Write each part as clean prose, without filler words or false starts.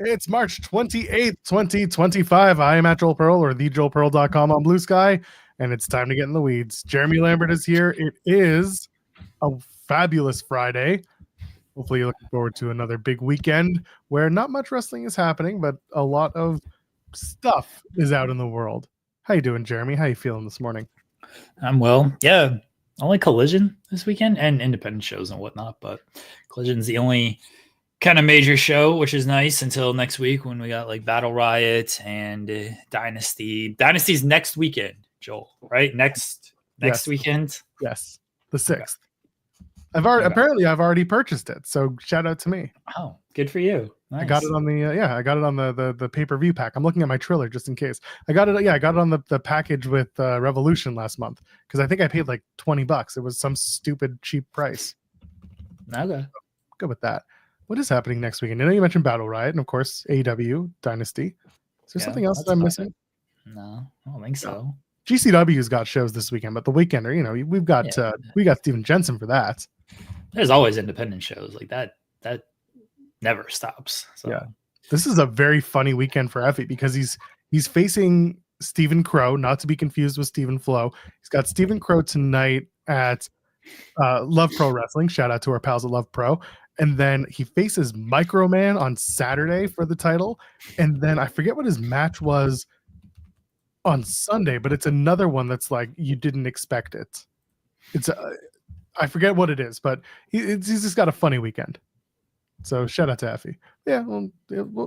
It's March 28th, 2025. I am at Joel Pearl or thejoelpearl.com on Blue Sky, and it's time to get in the weeds. Jeremy Lambert is here. It is a fabulous Friday. Hopefully you're looking forward to another big weekend where not much wrestling is happening, but a lot of stuff is out in the world. How you doing, Jeremy? How you feeling this morning? I'm well. Yeah, only Collision this weekend and independent shows and whatnot, but Collision's the only kind of major show, which is nice until next week when we got like Battle Riot and Dynasty. Dynasty's next weekend, Joel, right? Next weekend? Yes, the 6th. I've already purchased it, so shout out to me. Oh, good for you. Nice. I got it on the pay-per-view pack. I'm looking at my Triller just in case. I got it on the package with Revolution last month because I think I paid like $20. It was some stupid cheap price. Okay. Good with that. What is happening next weekend? I know you mentioned Battle Riot and of course AEW Dynasty. Is there something else that I'm missing? No, I don't think so. GCW's got shows this weekend, but the Weekender, we've got we got Steven Jensen for that. There's always independent shows like that. That never stops. So. Yeah, this is a very funny weekend for Effie because he's facing Stephen Crow, not to be confused with Stephen Flo. He's got Stephen Crow tonight at Love Pro Wrestling. Shout out to our pals at Love Pro. And then he faces Microman on Saturday for the title. And then I forget what his match was on Sunday, but it's another one that's like you didn't expect it. It's I forget what it is, but he's just got a funny weekend. So shout out to Effie. Yeah, well,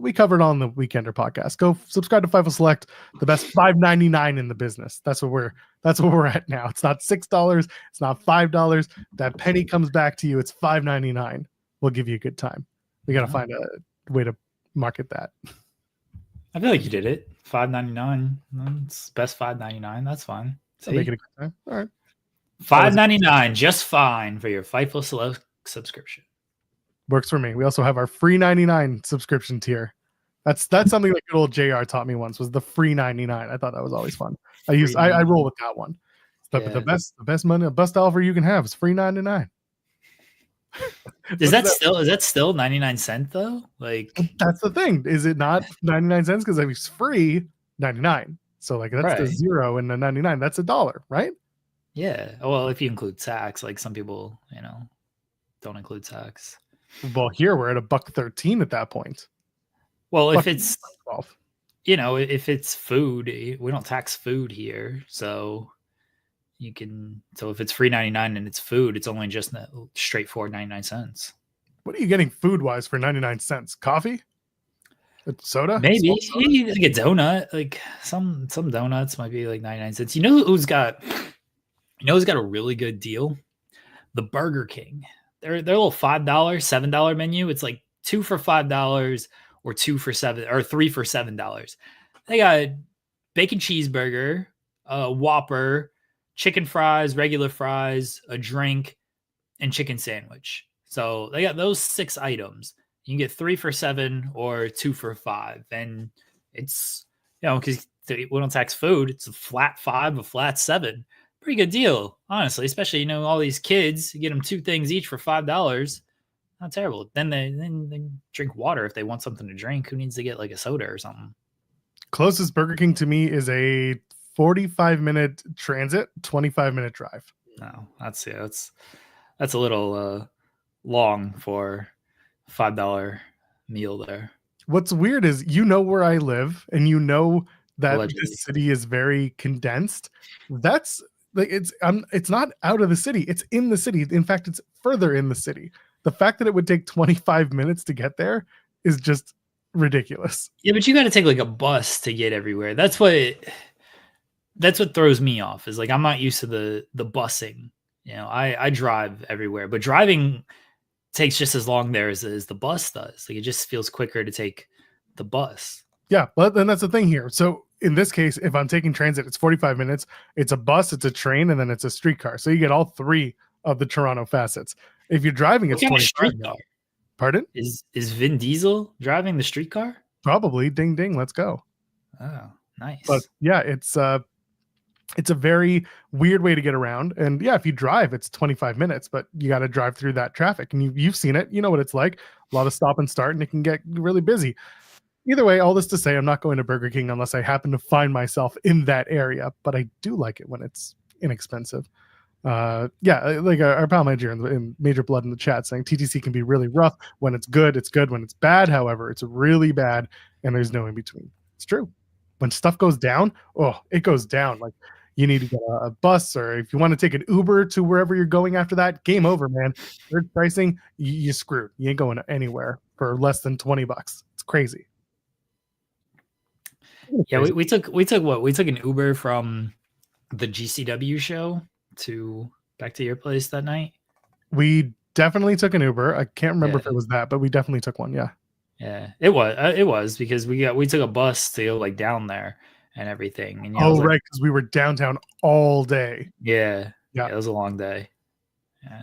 we covered on the Weekender podcast. Go subscribe to Fightful Select, the best $5.99 in the business. That's what we're at now. It's not $6, it's not $5. That penny comes back to you. It's $5.99. We'll give you a good time. We got to find a way to market that. I feel like you did it. $5.99. It's best $5.99. That's fine. Make it a good time. All right. $5.99, just fine for your Fightful Select subscription. Works for me. We also have our free 99 subscription tier. That's something that good old JR taught me once was the free 99. I thought that was always fun. I roll with that one. The best offer you can have is free 99. Is that still 99 cents though? Like that's the thing. Is it not 99 cents because it's free 99? So like that's the 0 and the 99. That's $1, right? Yeah. Well, if you include tax, like some people, don't include tax. Well, here we're at $1.13 at that point. Well, if it's if it's food, we don't tax food here, so you can. So if it's free 99 and it's food, it's only just straightforward 99 cents. What are you getting food wise for 99 cents? Coffee? Soda? Maybe like a donut. Like some donuts might be like 99 cents. You know who's got a really good deal? The Burger King. Their little $5, $7 menu. It's like 2 for $5 or 2 for $7 or 3 for $7. They got bacon cheeseburger, a Whopper, chicken fries, regular fries, a drink, and chicken sandwich. So they got those 6 items. You can get 3 for $7 or 2 for $5. And it's, because we don't tax food, it's a flat 5, a flat 7. Pretty good deal, honestly, especially, all these kids, you get them 2 things each for $5. Not terrible. Then they drink water if they want something to drink. Who needs to get like a soda or something? Closest Burger King to me is a 45-minute transit, 25-minute drive. No, that's a little long for a $5 meal there. What's weird is where I live and that Allegedly. This city is very condensed. That's like it's not out of the city, it's in the city. In fact, it's further in the city. The fact that it would take 25 minutes to get there is just ridiculous. Yeah, but you got to take like a bus to get everywhere. That's what throws me off is like I'm not used to the busing. I drive everywhere, but driving takes just as long there as the bus does. Like it just feels quicker to take the bus. Yeah, well, then that's the thing here. So in this case, if I'm taking transit, it's 45 minutes. It's a bus, it's a train, and then it's a streetcar. So you get all 3 of the Toronto facets. If you're driving, it's 25 minutes. Pardon? Is Vin Diesel driving the streetcar? Probably. Ding, ding. Let's go. Oh, nice. But yeah, it's a very weird way to get around. And yeah, if you drive, it's 25 minutes, but you got to drive through that traffic. And you've seen it. You know what it's like. A lot of stop and start, and it can get really busy. Either way, all this to say, I'm not going to Burger King unless I happen to find myself in that area, but I do like it when it's inexpensive. Like our pal Major in Major Blood in the chat saying TTC can be really rough. When it's good, it's good. When it's bad, however, it's really bad, and there's no in between. It's true. When stuff goes down, it goes down. Like, you need to get a bus, or if you want to take an Uber to wherever you're going after that, game over, man. Third pricing, you screwed. You ain't going anywhere for less than $20. It's crazy. Yeah, we took an Uber from the GCW show back to your place that night. We definitely took an Uber. I can't remember if it was that, but we definitely took one. Yeah, it was because we took a bus to go like down there and everything. And, right, because we were downtown all day. Yeah, it was a long day. Yeah,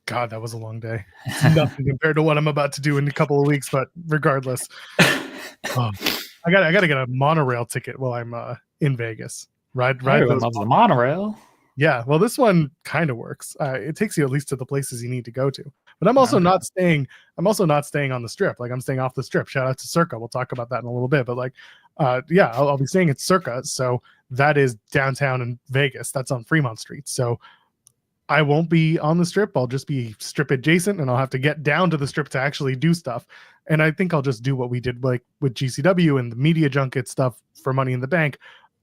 God, that was a long day. It's nothing compared to what I'm about to do in a couple of weeks, but regardless, I gotta get a monorail ticket while I'm in Vegas. Ride loves the monorail. Yeah, well, this one kind of works. It takes you at least to the places you need to go to. But I'm also not staying. I'm also not staying on the strip. Like, I'm staying off the strip. Shout out to Circa. We'll talk about that in a little bit. But like, I'll be staying at Circa. So that is downtown in Vegas. That's on Fremont Street. So I won't be on the strip. I'll just be strip adjacent, and I'll have to get down to the strip to actually do stuff. And I think I'll just do what we did like with GCW and the media junket stuff for Money in the Bank.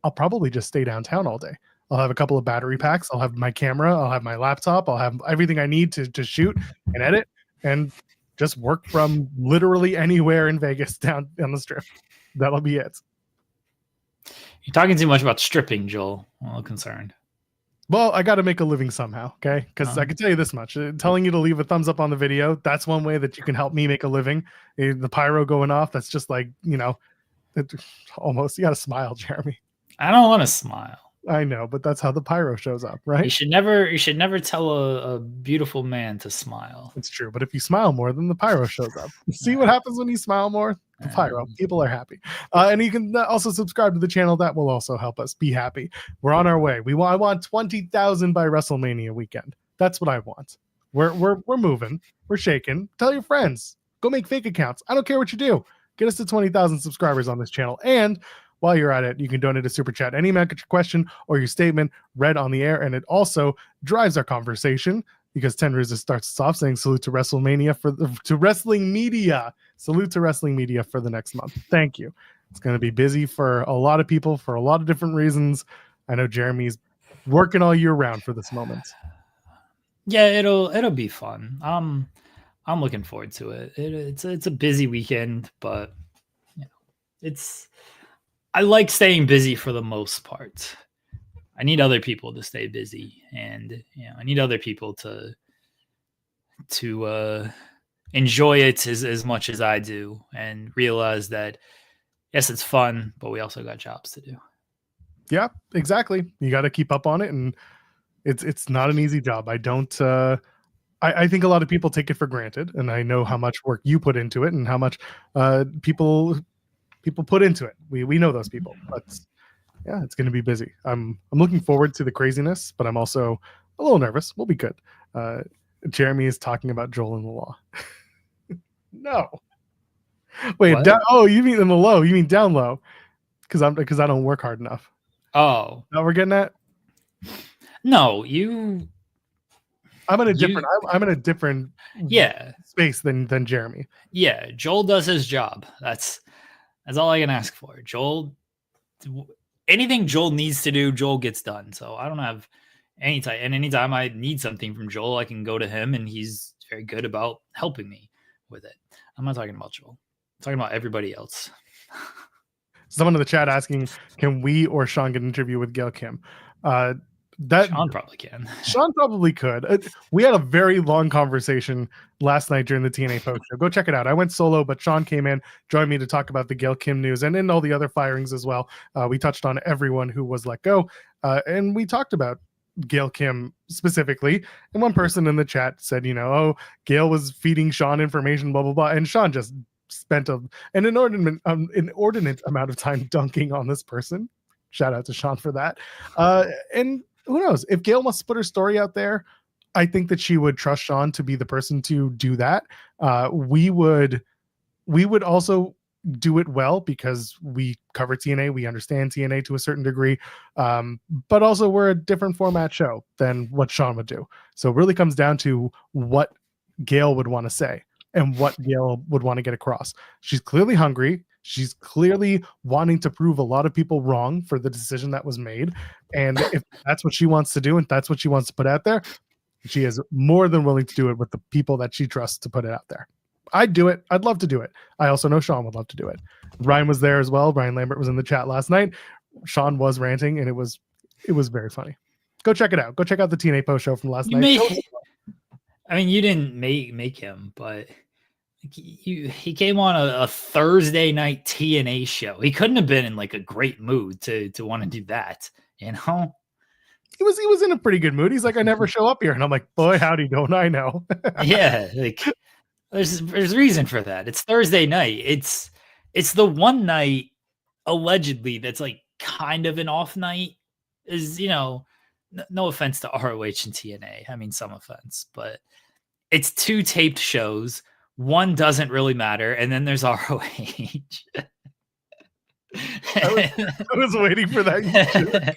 I'll probably just stay downtown all day. I'll have a couple of battery packs. I'll have my camera. I'll have my laptop. I'll have everything I need to shoot and edit, and just work from literally anywhere in Vegas down on the strip. That'll be it. You're talking too much about stripping, Joel. I'm a little concerned. Well, I got to make a living somehow, okay? Because I can tell you this much. Telling you to leave a thumbs up on the video, that's one way that you can help me make a living. The pyro going off, that's just like, almost, you got to smile, Jeremy. I don't want to smile. I know, but that's how the pyro shows up, right? You should never tell a beautiful man to smile. It's true, but if you smile more, then the pyro shows up. See what happens when you smile more? The pyro. People are happy. And you can also subscribe to the channel. That will also help us be happy. We're on our way. I want 20,000 by WrestleMania weekend. That's what I want. We're moving. We're shaking. Tell your friends. Go make fake accounts. I don't care what you do. Get us to 20,000 subscribers on this channel. And while you're at it, you can donate a super chat. Any question or your statement read on the air, and it also drives our conversation because Tenruz starts us off saying salute to WrestleMania to wrestling media. Salute to wrestling media for the next month. Thank you. It's going to be busy for a lot of people for a lot of different reasons. I know Jeremy's working all year round for this moment. Yeah, it'll be fun. I'm looking forward to it. It's a busy weekend, but I like staying busy for the most part. I need other people to stay busy, and I need other people to enjoy it as much as I do, and realize that yes, it's fun, but we also got jobs to do. Yeah, exactly. You got to keep up on it, and it's not an easy job. I don't. I think a lot of people take it for granted, and I know how much work you put into it, and how much people put into it. We know those people, but yeah, it's going to be busy. I'm looking forward to the craziness, but I'm also a little nervous. We'll be good. Jeremy is talking about Joel in the Law. No, wait. You mean in the low? You mean down low? Because I don't work hard enough. Oh, now we're getting at. No, you. I'm in a different space than Jeremy. Yeah, Joel does his job. That's all I can ask for. Joel, anything Joel needs to do, Joel gets done. So I don't have anytime I need something from Joel, I can go to him, and he's very good about helping me with it. I'm not talking about Joel. I'm talking about everybody else. Someone in the chat asking, can we or Sean get an interview with Gail Kim? Sean probably can. Sean probably could. We had a very long conversation last night during the TNA post show. Go check it out. I went solo, but Sean came in, joined me to talk about the Gail Kim news and all the other firings as well. We touched on everyone who was let go, and we talked about Gail Kim specifically. And one person in the chat said, Gail was feeding Sean information, blah, blah, blah. And Sean just spent an inordinate amount of time dunking on this person. Shout out to Sean for that. And who knows, if Gail wants to put her story out there, I think that she would trust Sean to be the person to do that. We would also do it well because we cover TNA, we understand TNA to a certain degree, but also we're a different format show than what Sean would do. So it really comes down to what Gail would want to say and what Gail would want to get across. She's clearly hungry. She's clearly wanting to prove a lot of people wrong for the decision that was made. And if that's what she wants to do and that's what she wants to put out there, she is more than willing to do it with the people that she trusts to put it out there. I'd do it. I'd love to do it. I also know Sean would love to do it. Ryan was there as well. Ryan Lambert was in the chat last night. Sean was ranting, and it was very funny. Go check it out. Go check out the TNA post show from last night. I mean, you didn't make him, but he came on a Thursday night TNA show. He couldn't have been in like a great mood to want to do that, you know? He was in a pretty good mood. He's like, I never show up here. And I'm like, boy, howdy, don't I know? Yeah, like there's reason for that. It's Thursday night. It's the one night allegedly that's like kind of an off night. Is, you know, no offense to ROH and TNA. I mean, some offense, but it's 2 taped shows. One doesn't really matter, and then there's ROH. I was waiting for that.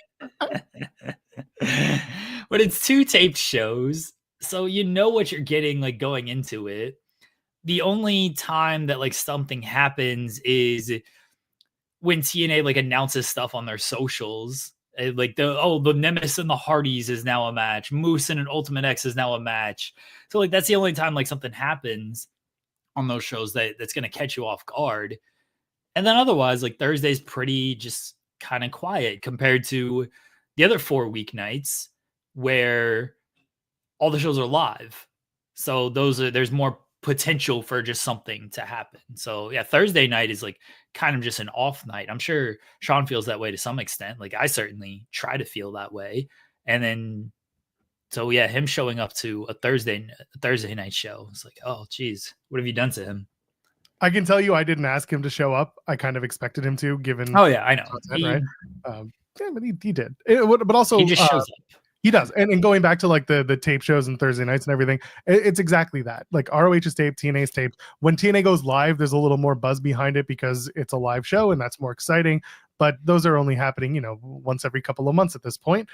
But it's 2 taped shows, so you know what you're getting like going into it. The only time that like something happens is when TNA like announces stuff on their socials. Like the Nemesis and the Hardys is now a match. Moose and an Ultimate X is now a match. So like that's the only time like something happens on those shows that's going to catch you off guard. And then otherwise, like Thursday's pretty just kind of quiet compared to the other 4 weeknights where all the shows are live. So there's more potential for just something to happen. So yeah, Thursday night is like kind of just an off night. I'm sure Sean feels that way to some extent. Like I certainly try to feel that way. And then, so yeah, him showing up to a Thursday night show, it's like, oh geez, what have you done to him? I can tell you, I didn't ask him to show up. I kind of expected him to, given. Oh yeah, I know. Content, right? Yeah, but he did. But also, he just shows up. He does. And going back to like the tape shows and Thursday nights and everything, it's exactly that. Like ROH is taped, TNA is taped. When TNA goes live, there's a little more buzz behind it because it's a live show and that's more exciting. But those are only happening, you know, once every couple of months at this point.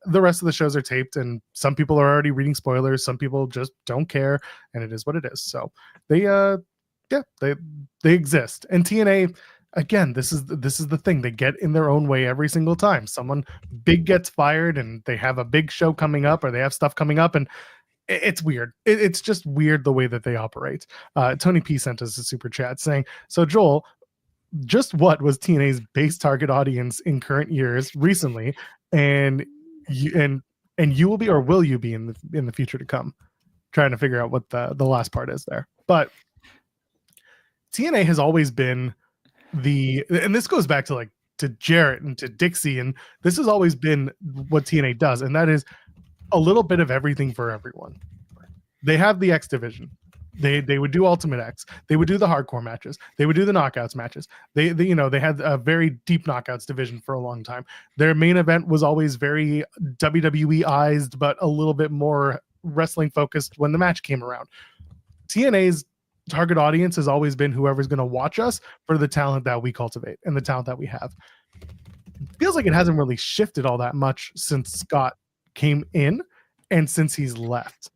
The rest of the shows are taped, and some people are already reading spoilers. Some people just don't care, and it is what it is. So they exist. And TNA, again, this is the thing. They get in their own way every single time. Someone big gets fired and they have a big show coming up, or they have stuff coming up, and it's weird. It's just weird the way that they operate. Tony P sent us a super chat saying, so Joel, just what was TNA's base target audience in current years recently, and you will be, or will you be in the future to come? Trying to figure out what the last part is there. But TNA has always been and this goes back to Jarrett and to Dixie, and this has always been what TNA does, and that is a little bit of everything for everyone. They have the X division. They would do Ultimate X. They would do the hardcore matches. They would do the knockouts matches. They had a very deep knockouts division for a long time. Their main event was always very WWE-ized, but a little bit more wrestling focused when the match came around. TNA's target audience has always been whoever's going to watch us for the talent that we cultivate and the talent that we have. It feels like it hasn't really shifted all that much since Scott came in and since he's left.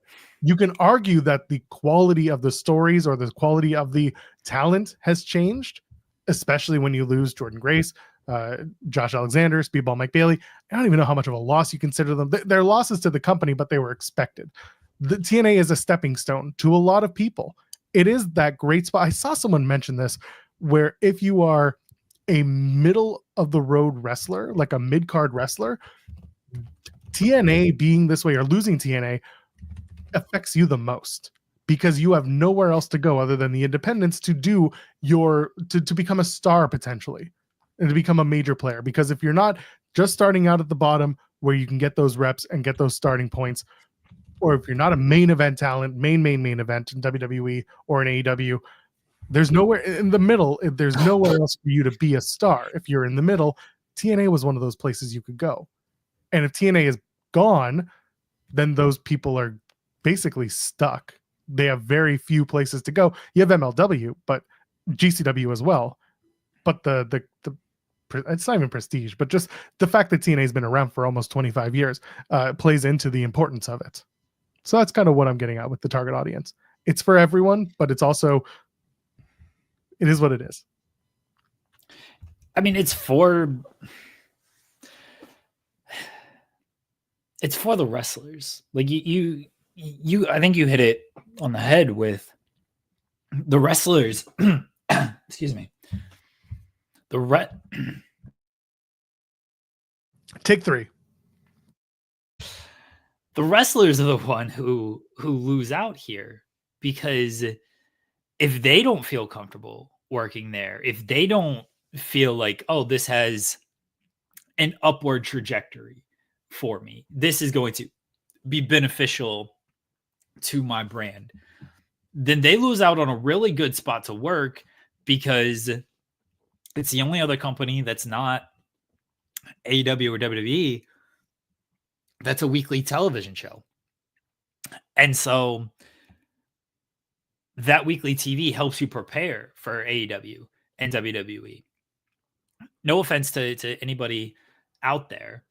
You can argue that the quality of the stories or the quality of the talent has changed, especially when you lose Jordan Grace, Josh Alexander, Speedball Mike Bailey. I don't even know how much of a loss you consider them. They're losses to the company, but they were expected. The TNA is a stepping stone to a lot of people. It is that great spot. I saw someone mention this, where if you are a middle of the road wrestler, like a mid-card wrestler, TNA being this way or losing TNA affects you the most, because you have nowhere else to go other than the independents to do to become a star potentially and to become a major player. Because if you're not just starting out at the bottom where you can get those reps and get those starting points, or if you're not a main event talent, main event in WWE or in AEW, there's nowhere in the middle. There's nowhere else for you to be a star. If you're in the middle, TNA was one of those places you could go. And if TNA is gone, then those people are basically stuck. They have very few places to go. You have MLW, but GCW as well. but it's not even prestige, but just the fact that TNA has been around for almost 25 years plays into the importance of it. So that's kind of what I'm getting at with the target audience. It's for everyone, but it is what it is. I mean, it's for the wrestlers. Like you I think you hit it on the head with the wrestlers. Excuse me. Take 3. The wrestlers are the one who lose out here, because if they don't feel comfortable working there, if they don't feel like, oh, this has an upward trajectory for me, this is going to be beneficial to my brand, then they lose out on a really good spot to work, because it's the only other company that's not AEW or WWE that's a weekly television show. And so that weekly TV helps you prepare for AEW and WWE. No offense to anybody out there.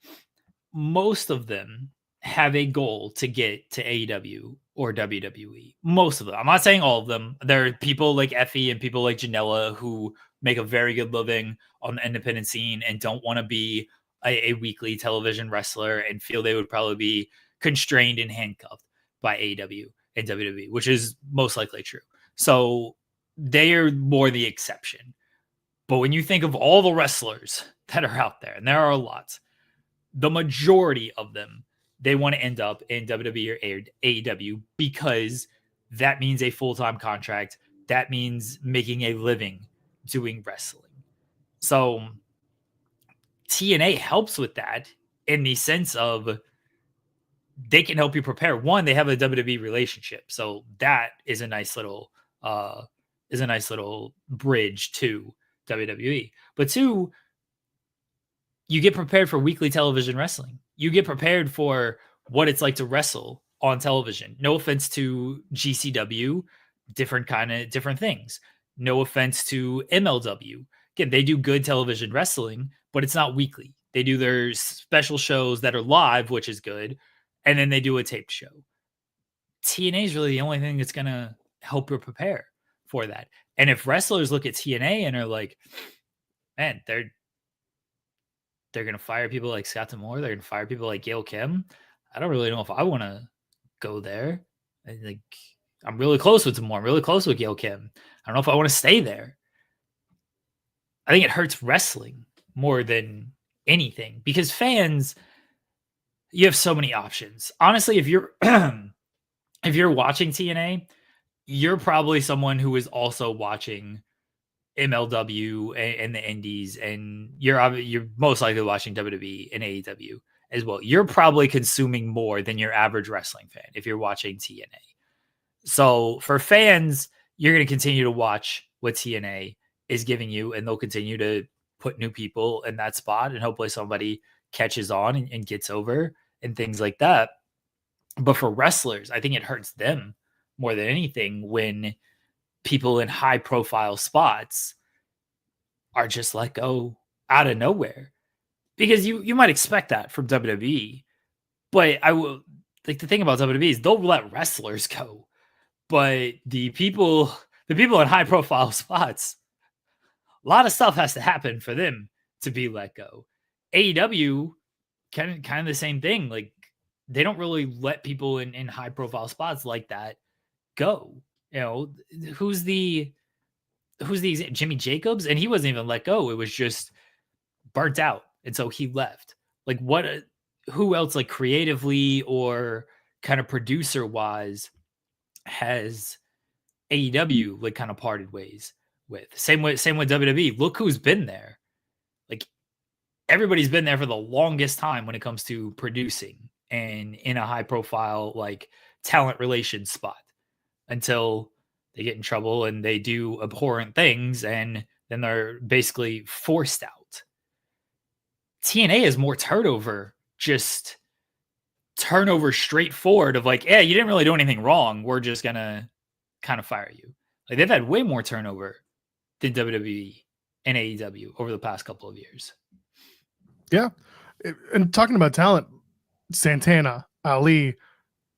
Most of them have a goal to get to AEW or WWE. Most of them. I'm not saying all of them. There are people like Effie and people like Janela who make a very good living on the independent scene and don't want to be a weekly television wrestler and feel they would probably be constrained and handcuffed by AEW and WWE, which is most likely true. So they are more the exception. But when you think of all the wrestlers that are out there, and there are a lot, the majority of them, they want to end up in WWE or AEW, because that means a full-time contract. That means making a living doing wrestling. So TNA helps with that in the sense of they can help you prepare. One, they have a WWE relationship, so that is a nice little bridge to WWE. But two, you get prepared for weekly television wrestling. You get prepared for what it's like to wrestle on television. No offense to GCW, different things. No offense to MLW. Again, they do good television wrestling, but it's not weekly. They do their special shows that are live, which is good, and then they do a taped show. TNA is really the only thing that's going to help you prepare for that. And if wrestlers look at TNA and are like, man, they're going to fire people like Scott D'Amore, they're going to fire people like Gail Kim, I don't really know if I want to go there. I'm really close with D'Amore. I'm really close with Gail Kim. I don't know if I want to stay there. I think it hurts wrestling more than anything, because fans, you have so many options. Honestly, if you're if you're watching TNA, you're probably someone who is also watching MLW and the Indies, and you're most likely watching WWE and AEW as well. You're probably consuming more than your average wrestling fan if you're watching TNA. So for fans, you're going to continue to watch what TNA is giving you, and they'll continue to put new people in that spot, and hopefully somebody catches on and gets over and things like that. But for wrestlers, I think it hurts them more than anything when people in high profile spots are just let go out of nowhere, because you might expect that from WWE, but I will like the thing about WWE is they'll let wrestlers go, but the people in high profile spots, a lot of stuff has to happen for them to be let go. AEW kind of the same thing. Like, they don't really let people in high profile spots like that go. You know, who's the Jimmy Jacobs, and he wasn't even let go. It was just burnt out, and so he left. Like, who else, like creatively or kind of producer wise, has AEW like kind of parted ways with? Same with WWE. Look who's been there. Like, everybody's been there for the longest time when it comes to producing and in a high profile like talent relations spot, until they get in trouble and they do abhorrent things, and then they're basically forced out. TNA is more turnover, just turnover straightforward of like, yeah, you didn't really do anything wrong, we're just gonna kind of fire you. Like, they've had way more turnover than WWE in AEW over the past couple of years. Yeah. And talking about talent, Santana, Ali,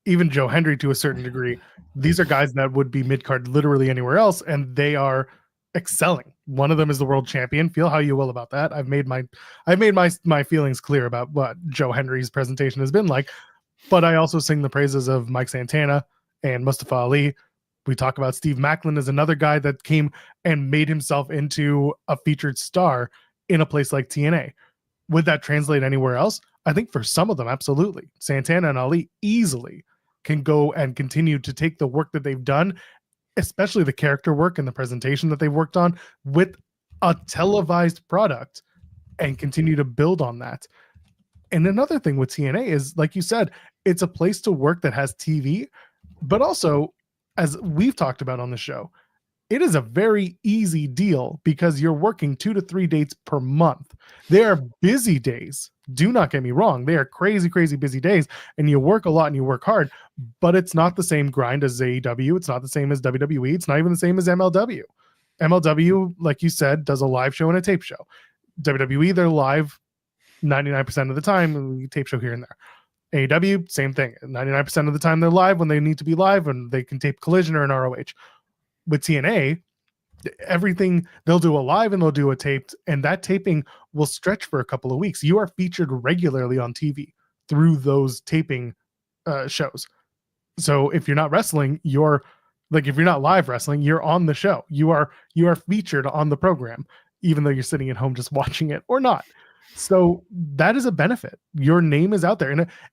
even Joe Hendry to a certain degree, these are guys that would be mid-card literally anywhere else, and they are excelling. One of them is the world champion. Feel how you will about that. I've made my feelings clear about what Joe Hendry's presentation has been like, but I also sing the praises of Mike Santana and Mustafa Ali. We talk about Steve Macklin as another guy that came and made himself into a featured star in a place like TNA. Would that translate anywhere else? I think for some of them, absolutely. Santana and Ali easily can go and continue to take the work that they've done, especially the character work and the presentation that they've worked on, with a televised product and continue to build on that. And another thing with TNA is, like you said, it's a place to work that has TV, but also, as we've talked about on the show, it is a very easy deal because you're working 2 to 3 dates per month. They are busy days. Do not get me wrong. They are crazy, crazy busy days, and you work a lot and you work hard, but it's not the same grind as AEW. It's not the same as WWE. It's not even the same as MLW. MLW, like you said, does a live show and a tape show. WWE, they're live 99% of the time, tape show here and there. AEW, same thing. 99% of the time they're live when they need to be live, and they can tape Collision or an ROH. With TNA, everything, they'll do a live and they'll do a taped, and that taping will stretch for a couple of weeks. You are featured regularly on TV through those taping shows. So if you're not wrestling, if you're not live wrestling, you're on the show. You are featured on the program, even though you're sitting at home just watching it or not. So that is a benefit. Your name is out there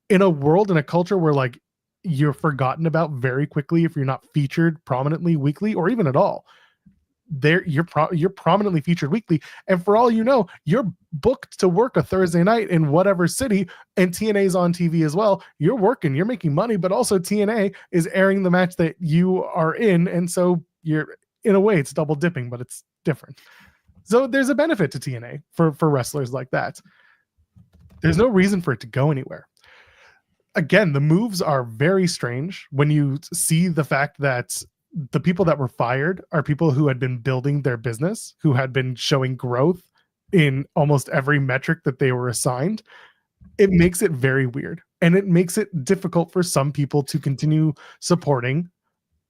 in a world, in a culture where like you're forgotten about very quickly if you're not featured prominently weekly or even at all. You're prominently featured weekly, and for all you know, you're booked to work a Thursday night in whatever city, and TNA's on TV as well. You're working, you're making money, but also TNA is airing the match that you are in, and so you're, in a way, it's double dipping, but it's different. So there's a benefit to TNA for wrestlers like that. There's no reason for it to go anywhere. Again, the moves are very strange when you see the fact that the people that were fired are people who had been building their business, who had been showing growth in almost every metric that they were assigned. It makes it very weird, and it makes it difficult for some people to continue supporting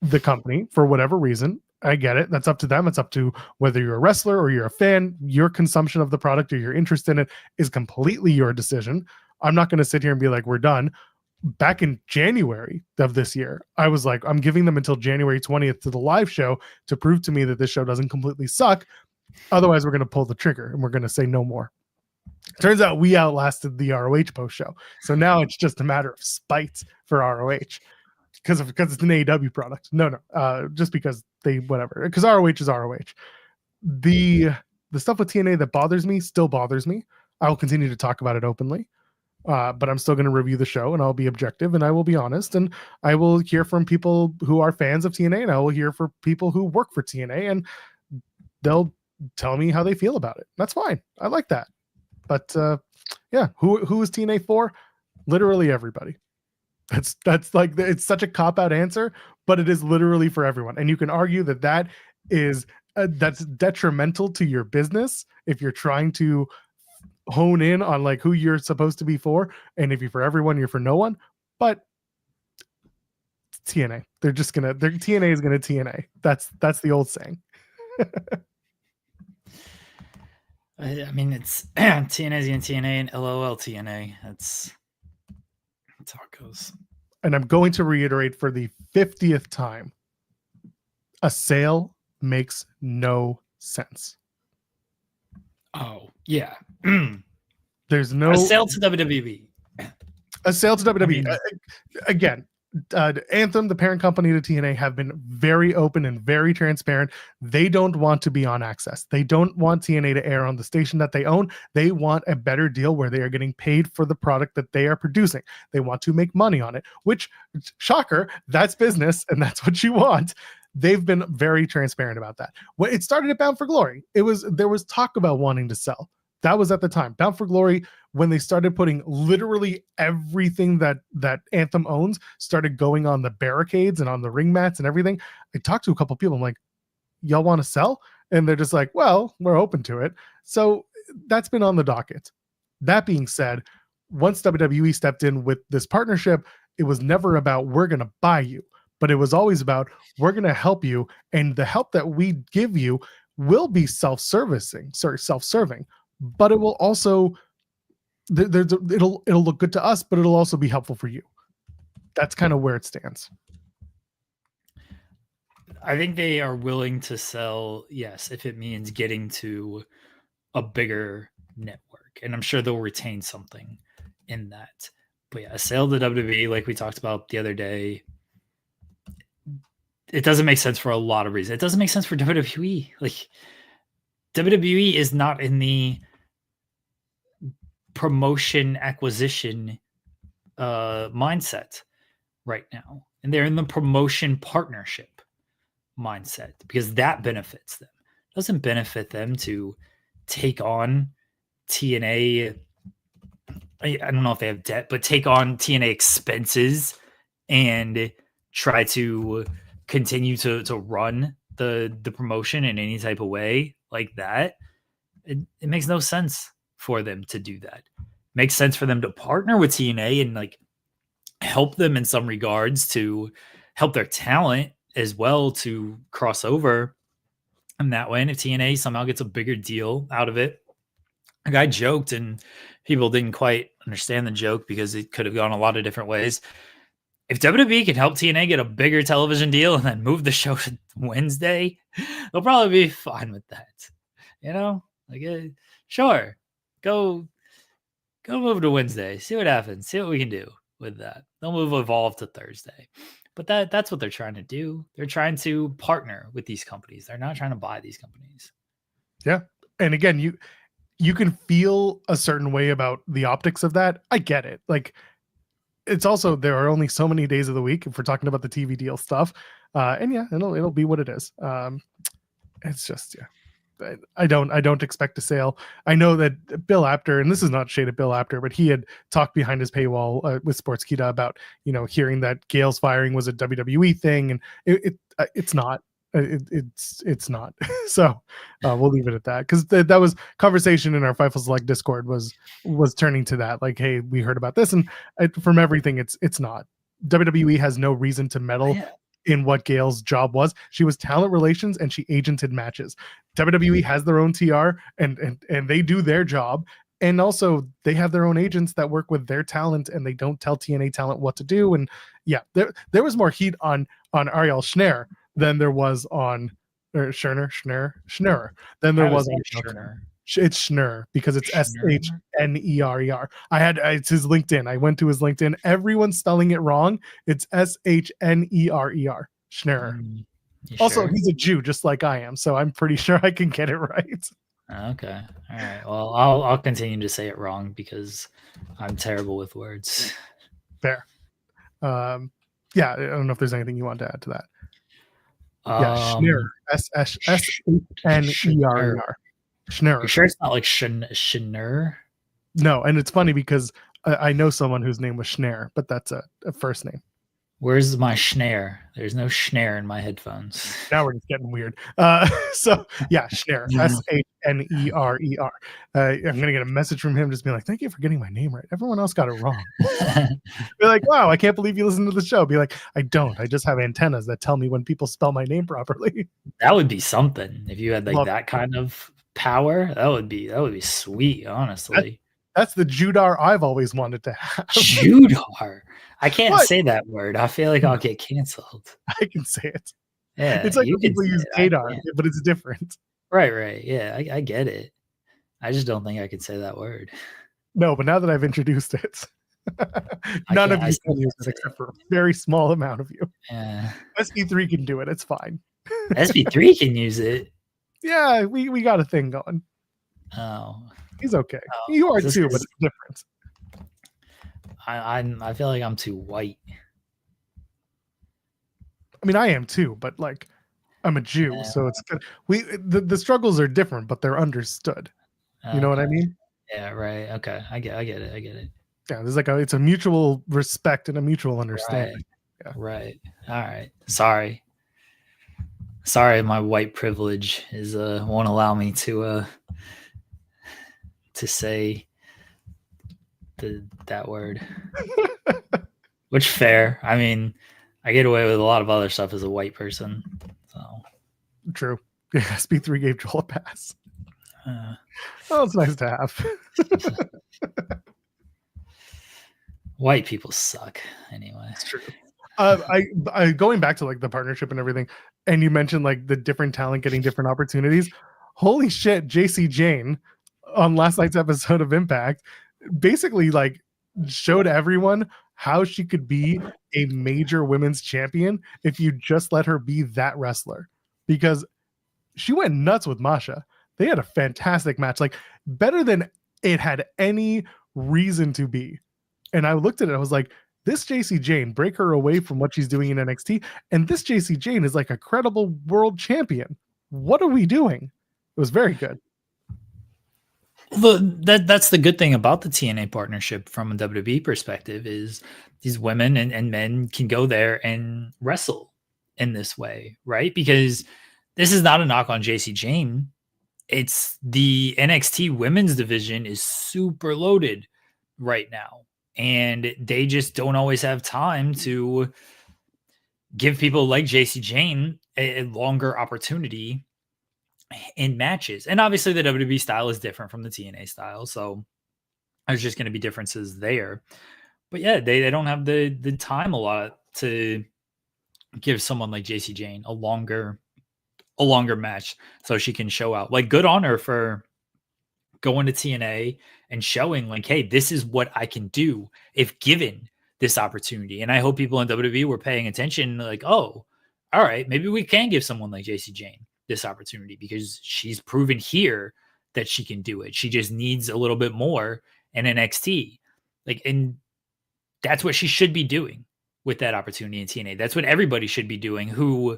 the company for whatever reason. I get it. That's up to them. It's up to whether you're a wrestler or you're a fan. Your consumption of the product or your interest in it is completely your decision. I'm not going to sit here and be like, we're done. Back in January of this year, I was like, I'm giving them until January 20th to the live show to prove to me that this show doesn't completely suck. Otherwise, we're going to pull the trigger and we're going to say no more. Turns out we outlasted the ROH post show. So now it's just a matter of spite for ROH because it's an AEW product. No, just because whatever. Because ROH is ROH. The stuff with TNA that bothers me still bothers me. I will continue to talk about it openly. But I'm still going to review the show, and I'll be objective, and I will be honest, and I will hear from people who are fans of TNA, and I will hear from people who work for TNA, and they'll tell me how they feel about it. That's fine. I like that. But yeah, who is TNA for? Literally everybody. That's like, it's such a cop-out answer, but it is literally for everyone. And you can argue that is that's detrimental to your business if you're trying to hone in on like who you're supposed to be for, and if you're for everyone, you're for no one. But TNA, TNA is gonna TNA. That's the old saying. I mean, it's TNA's and TNA and LOL TNA. That's how it goes. And I'm going to reiterate for the 50th time: a sale makes no sense. Oh yeah. There's no a sale to WWE. A sale to WWE. I mean, again, Anthem, the parent company to TNA, have been very open and very transparent. They don't want to be on Access. They don't want TNA to air on the station that they own. They want a better deal where they are getting paid for the product that they are producing. They want to make money on it, which, shocker, that's business, and that's what you want. They've been very transparent about that. When it started at Bound for Glory, there was talk about wanting to sell. That was at the time. Bound for Glory, when they started putting literally everything that Anthem owns, started going on the barricades and on the ring mats and everything. I talked to a couple people. I'm like, y'all want to sell? And they're just like, well, we're open to it. So that's been on the docket. That being said, once WWE stepped in with this partnership, it was never about we're going to buy you, but it was always about we're going to help you. And the help that we give you will be self-serving, but it will also, it'll look good to us, but it'll also be helpful for you. That's kind of where it stands. I think they are willing to sell, yes, if it means getting to a bigger network. And I'm sure they'll retain something in that. But yeah, a sale to WWE, like we talked about the other day, it doesn't make sense for a lot of reasons. It doesn't make sense for WWE. Like, WWE is not in the promotion acquisition mindset right now. And they're in the promotion partnership mindset because that benefits them. It doesn't benefit them to take on TNA. I don't know if they have debt, but take on TNA expenses and try to continue to run the promotion in any type of way like that. It makes no sense for them to do that. It makes sense for them to partner with TNA and like help them in some regards, to help their talent as well to cross over in that way. And if TNA somehow gets a bigger deal out of it, a guy joked and people didn't quite understand the joke because it could have gone a lot of different ways. If WWE can help TNA get a bigger television deal and then move the show to Wednesday, they'll probably be fine with that. You know, like, sure, go move to Wednesday, see what happens, see what we can do with that. They'll move Evolve to Thursday. But that's what they're trying to do. They're trying to partner with these companies. They're not trying to buy these companies. Yeah. And again, you can feel a certain way about the optics of that. I get it. Like, it's also, there are only so many days of the week if we're talking about the TV deal stuff. And yeah, it'll be what it is. It's just, yeah. I don't expect a sale. I know that Bill Apter, and this is not shade at Bill Apter, but he had talked behind his paywall with Sportskeeda about, hearing that Gail's firing was a WWE thing, and it's not. It's not. So we'll leave it at that, because that was conversation in our Fightful Select Discord was turning to that, like, hey, we heard about this, and from everything, it's not. WWE has no reason to meddle in what Gail's job was. She was talent relations and she agented matches. WWE has their own TR and they do their job. And also they have their own agents that work with their talent and they don't tell TNA talent what to do. And yeah, there was more heat on Ariel Schneer than there was on Schneer than there was on Schneer. It's Schneer because it's Schneer. It's his LinkedIn. I went to his LinkedIn. Everyone's spelling it wrong. It's Schneer. Schneer. Also, he's a Jew, just like I am, so I'm pretty sure I can get it right. Okay. All right. Well, I'll continue to say it wrong because I'm terrible with words. Fair. Yeah, I don't know if there's anything you want to add to that. Yeah, Schneer. Schneer. Schneer. You sure it's not like Schneer? No, and it's funny because I know someone whose name was Schneer, but that's a first name. Where's my Schneer? There's no Schneer in my headphones. Now we're just getting weird. So yeah, Schneer. Schneer. I'm gonna get a message from him just being like, thank you for getting my name right. Everyone else got it wrong. Be like, wow, I can't believe you listen to the show. Be like, I don't. I just have antennas that tell me when people spell my name properly. That would be something if you had like that kind of power. That would be sweet, honestly. That's the Judar I've always wanted to have. Judar. I can't say that word. I feel like I'll get canceled. I can say it. Yeah, it's like when people use Gadar, but it's different. Right. Yeah, I get it. I just don't think I could say that word. No, but now that I've introduced it, none of you can use it except for a very small amount of you. Yeah. SB3 can do it. It's fine. SB3 can use it. Yeah, we got a thing going. Oh. He's okay. You are too, but it's different. I feel like I'm too white. I mean, I am too, but like, I'm a Jew, so it's good. The struggles are different, but they're understood. You know what I mean? Yeah, right. Okay, I get it. Yeah, there's it's a mutual respect and a mutual understanding. Right. All right. Sorry. Sorry, my white privilege is won't allow me to say that word. Which fair. I mean, I get away with a lot of other stuff as a white person. So True. Yeah, SB3 gave Joel a pass. Well, it's nice to have. White people suck anyway. It's true. I going back to like the partnership and everything, and you mentioned like the different talent getting different opportunities. Holy shit, JC Jane on last night's episode of Impact basically like showed everyone how she could be a major women's champion if you just let her be that wrestler, because she went nuts with Masha. They had a fantastic match, like better than it had any reason to be. And I looked at it, I was like, this JC Jane, break her away from what she's doing in NXT, and this JC Jane is like a credible world champion. What are we doing? It was very good. That's the good thing about the TNA partnership from a WWE perspective is these women and men can go there and wrestle in this way, right? Because this is not a knock on JC Jane. It's the NXT women's division is super loaded right now. And they just don't always have time to give people like JC Jane a longer opportunity in matches. And obviously the WWE style is different from the TNA style. So there's just going to be differences there. But yeah, they don't have the time a lot to give someone like JC Jane a longer match so she can show out. Like, good on her for going to TNA and showing like, hey, this is what I can do if given this opportunity. And I hope people in WWE were paying attention, like, oh, all right, maybe we can give someone like JC Jane this opportunity because she's proven here that she can do it. She just needs a little bit more in NXT. Like, and that's what she should be doing with that opportunity in TNA. That's what everybody should be doing who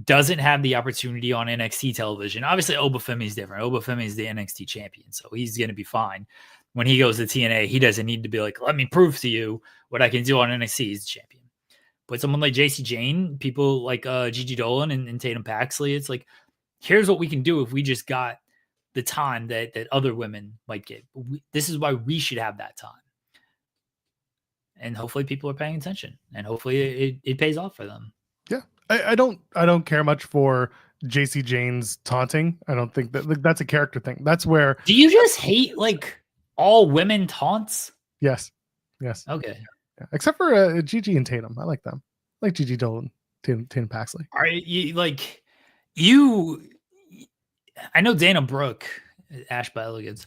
doesn't have the opportunity on NXT television. Obviously, Obafemi is different. Obafemi is the NXT champion, so he's going to be fine. When he goes to TNA, he doesn't need to be like, let me prove to you what I can do on NXT. He's the champion. But someone like JC Jane, people like Gigi Dolan and Tatum Paxley, it's like, here's what we can do if we just got the time that other women might get. This is why we should have that time. And hopefully people are paying attention, and hopefully it pays off for them. Yeah, I don't care much for JC Jane's taunting. I don't think that like, that's a character thing. That's where. Do you just hate like all women taunts? Yes. Okay. Yeah. Except for Gigi and Tatum, I like them. I like Gigi Dolan, Tatum Paxley. Are you like you? I know Dana Brooke, Ash by Elegance,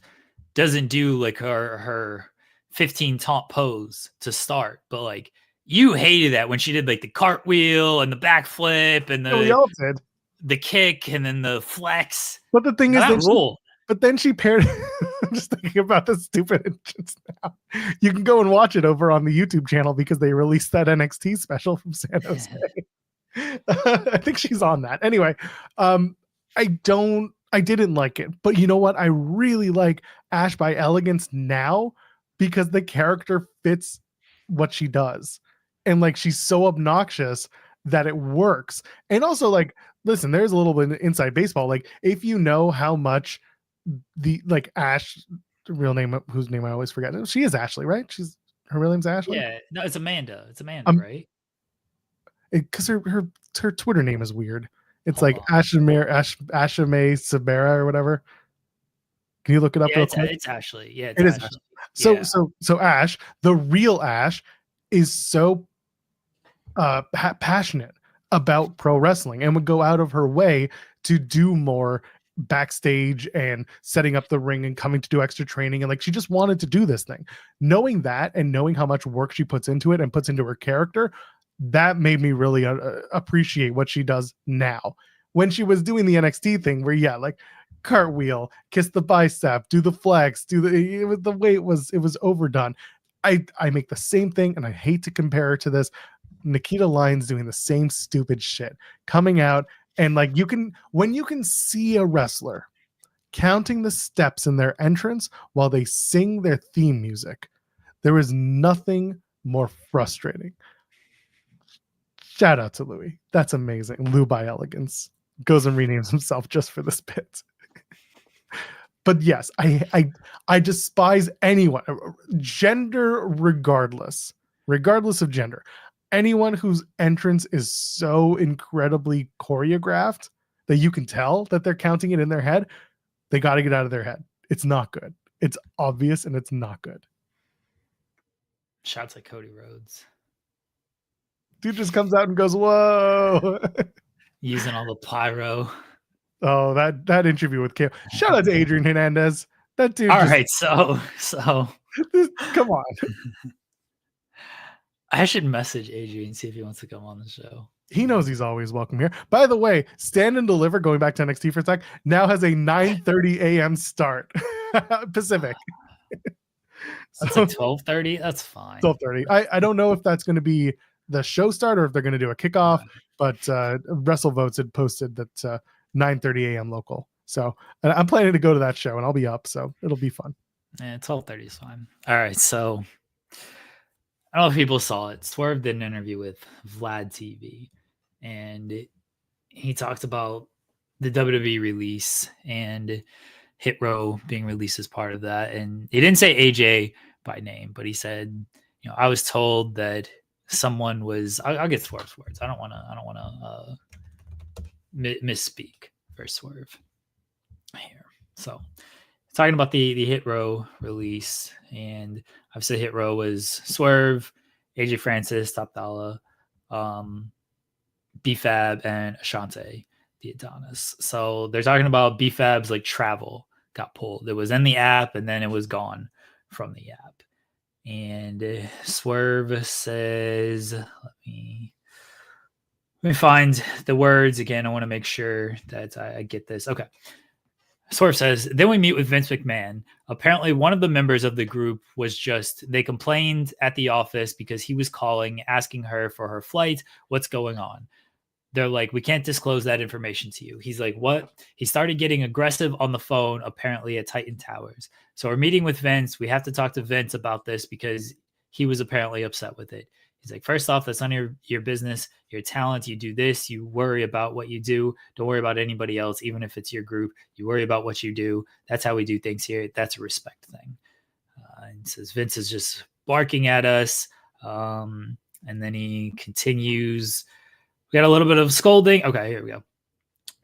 doesn't do like her 15 taunt pose to start, but like you hated that when she did like the cartwheel and the backflip and we all did. The kick and then the flex. But the thing is that rule. But then she paired. I'm just thinking about this stupid entrance now. You can go and watch it over on the YouTube channel because they released that NXT special from San Jose. I think she's on that. Anyway, I didn't like it, but you know what? I really like Ash by Elegance now because the character fits what she does. And like, she's so obnoxious that it works. And also like, listen, there's a little bit of inside baseball. Like if you know how much the like Ash, real name, whose name I always forget. She is Ashley, right? Her real name's Ashley. Yeah, no, it's Amanda. It's Amanda, right? Because her Twitter name is weird. It's like Ashame Sabera or whatever. Can you look it up? Yeah, it's Ashley. Yeah, it is Ashley. So Ash, the real Ash, is so passionate about pro wrestling and would go out of her way to do more backstage and setting up the ring and coming to do extra training. And like, she just wanted to do this thing. Knowing that and knowing how much work she puts into it and puts into her character, that made me really appreciate what she does now. When she was doing the NXT thing where, yeah, like cartwheel, kiss the bicep, do the flex, the way it was overdone. I make the same thing, and I hate to compare her to this. Nikita Lyons doing the same stupid shit, coming out and like when you can see a wrestler counting the steps in their entrance while they sing their theme music, there is nothing more frustrating. Shout out to Louis. That's amazing. Lou by Elegance. Goes and renames himself just for this bit. But yes, I despise anyone, gender regardless of gender. Anyone whose entrance is so incredibly choreographed that you can tell that they're counting it in their head, they got to get out of their head. It's not good. It's obvious and it's not good. Shouts at Cody Rhodes. Dude just comes out and goes, "Whoa!" Using all the pyro. Oh, that interview with Kale. Shout out to Adrian Hernandez. That dude. All right, so come on. I should message Adrian and see if he wants to come on the show. He knows he's always welcome here. By the way, Stand and Deliver, going back to NXT for a sec, now has a 9:30 a.m. start Pacific. So it's like 12:30. That's fine. 12:30. I don't know if that's going to be the show start or if they're going to do a kickoff, but WrestleVotes had posted that 9:30 a.m. local. So I'm planning to go to that show and I'll be up, so it'll be fun. Yeah, 12:30 is fine. All right, so I don't know if people saw it. Swerve did an interview with Vlad TV, and he talked about the WWE release and Hit Row being released as part of that. And he didn't say AJ by name, but he said, I was told that someone was. I'll get Swerve's words. I don't want to misspeak for Swerve here. So talking about the Hit Row release, and I've said Hit Row was Swerve, AJ Francis, Top Dollar, B-Fab, and Ashante the Adonis. So they're talking about B-Fab's like travel got pulled. It was in the app and then it was gone from the app. And Swerve says, let me find the words again. I want to make sure that I get this. Okay. Swerve says, then we meet with Vince McMahon. Apparently, one of the members of the group they complained at the office because he was calling, asking her for her flight. What's going on? They're like, we can't disclose that information to you. He's like, what? He started getting aggressive on the phone, apparently at Titan Towers. So we're meeting with Vince. We have to talk to Vince about this because he was apparently upset with it. He's like, first off, that's none of your business. Your talent. You do this. You worry about what you do. Don't worry about anybody else, even if it's your group. You worry about what you do. That's how we do things here. That's a respect thing. And says Vince is just barking at us. And then he continues. We got a little bit of scolding. Okay, here we go.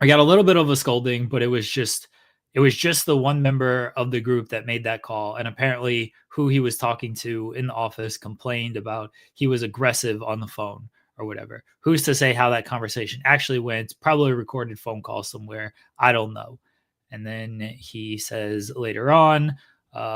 We got a little bit of a scolding, but it was just the one member of the group that made that call. And apparently who he was talking to in the office complained about he was aggressive on the phone or whatever. Who's to say how that conversation actually went? Probably a recorded phone call somewhere. I don't know. And then he says later on,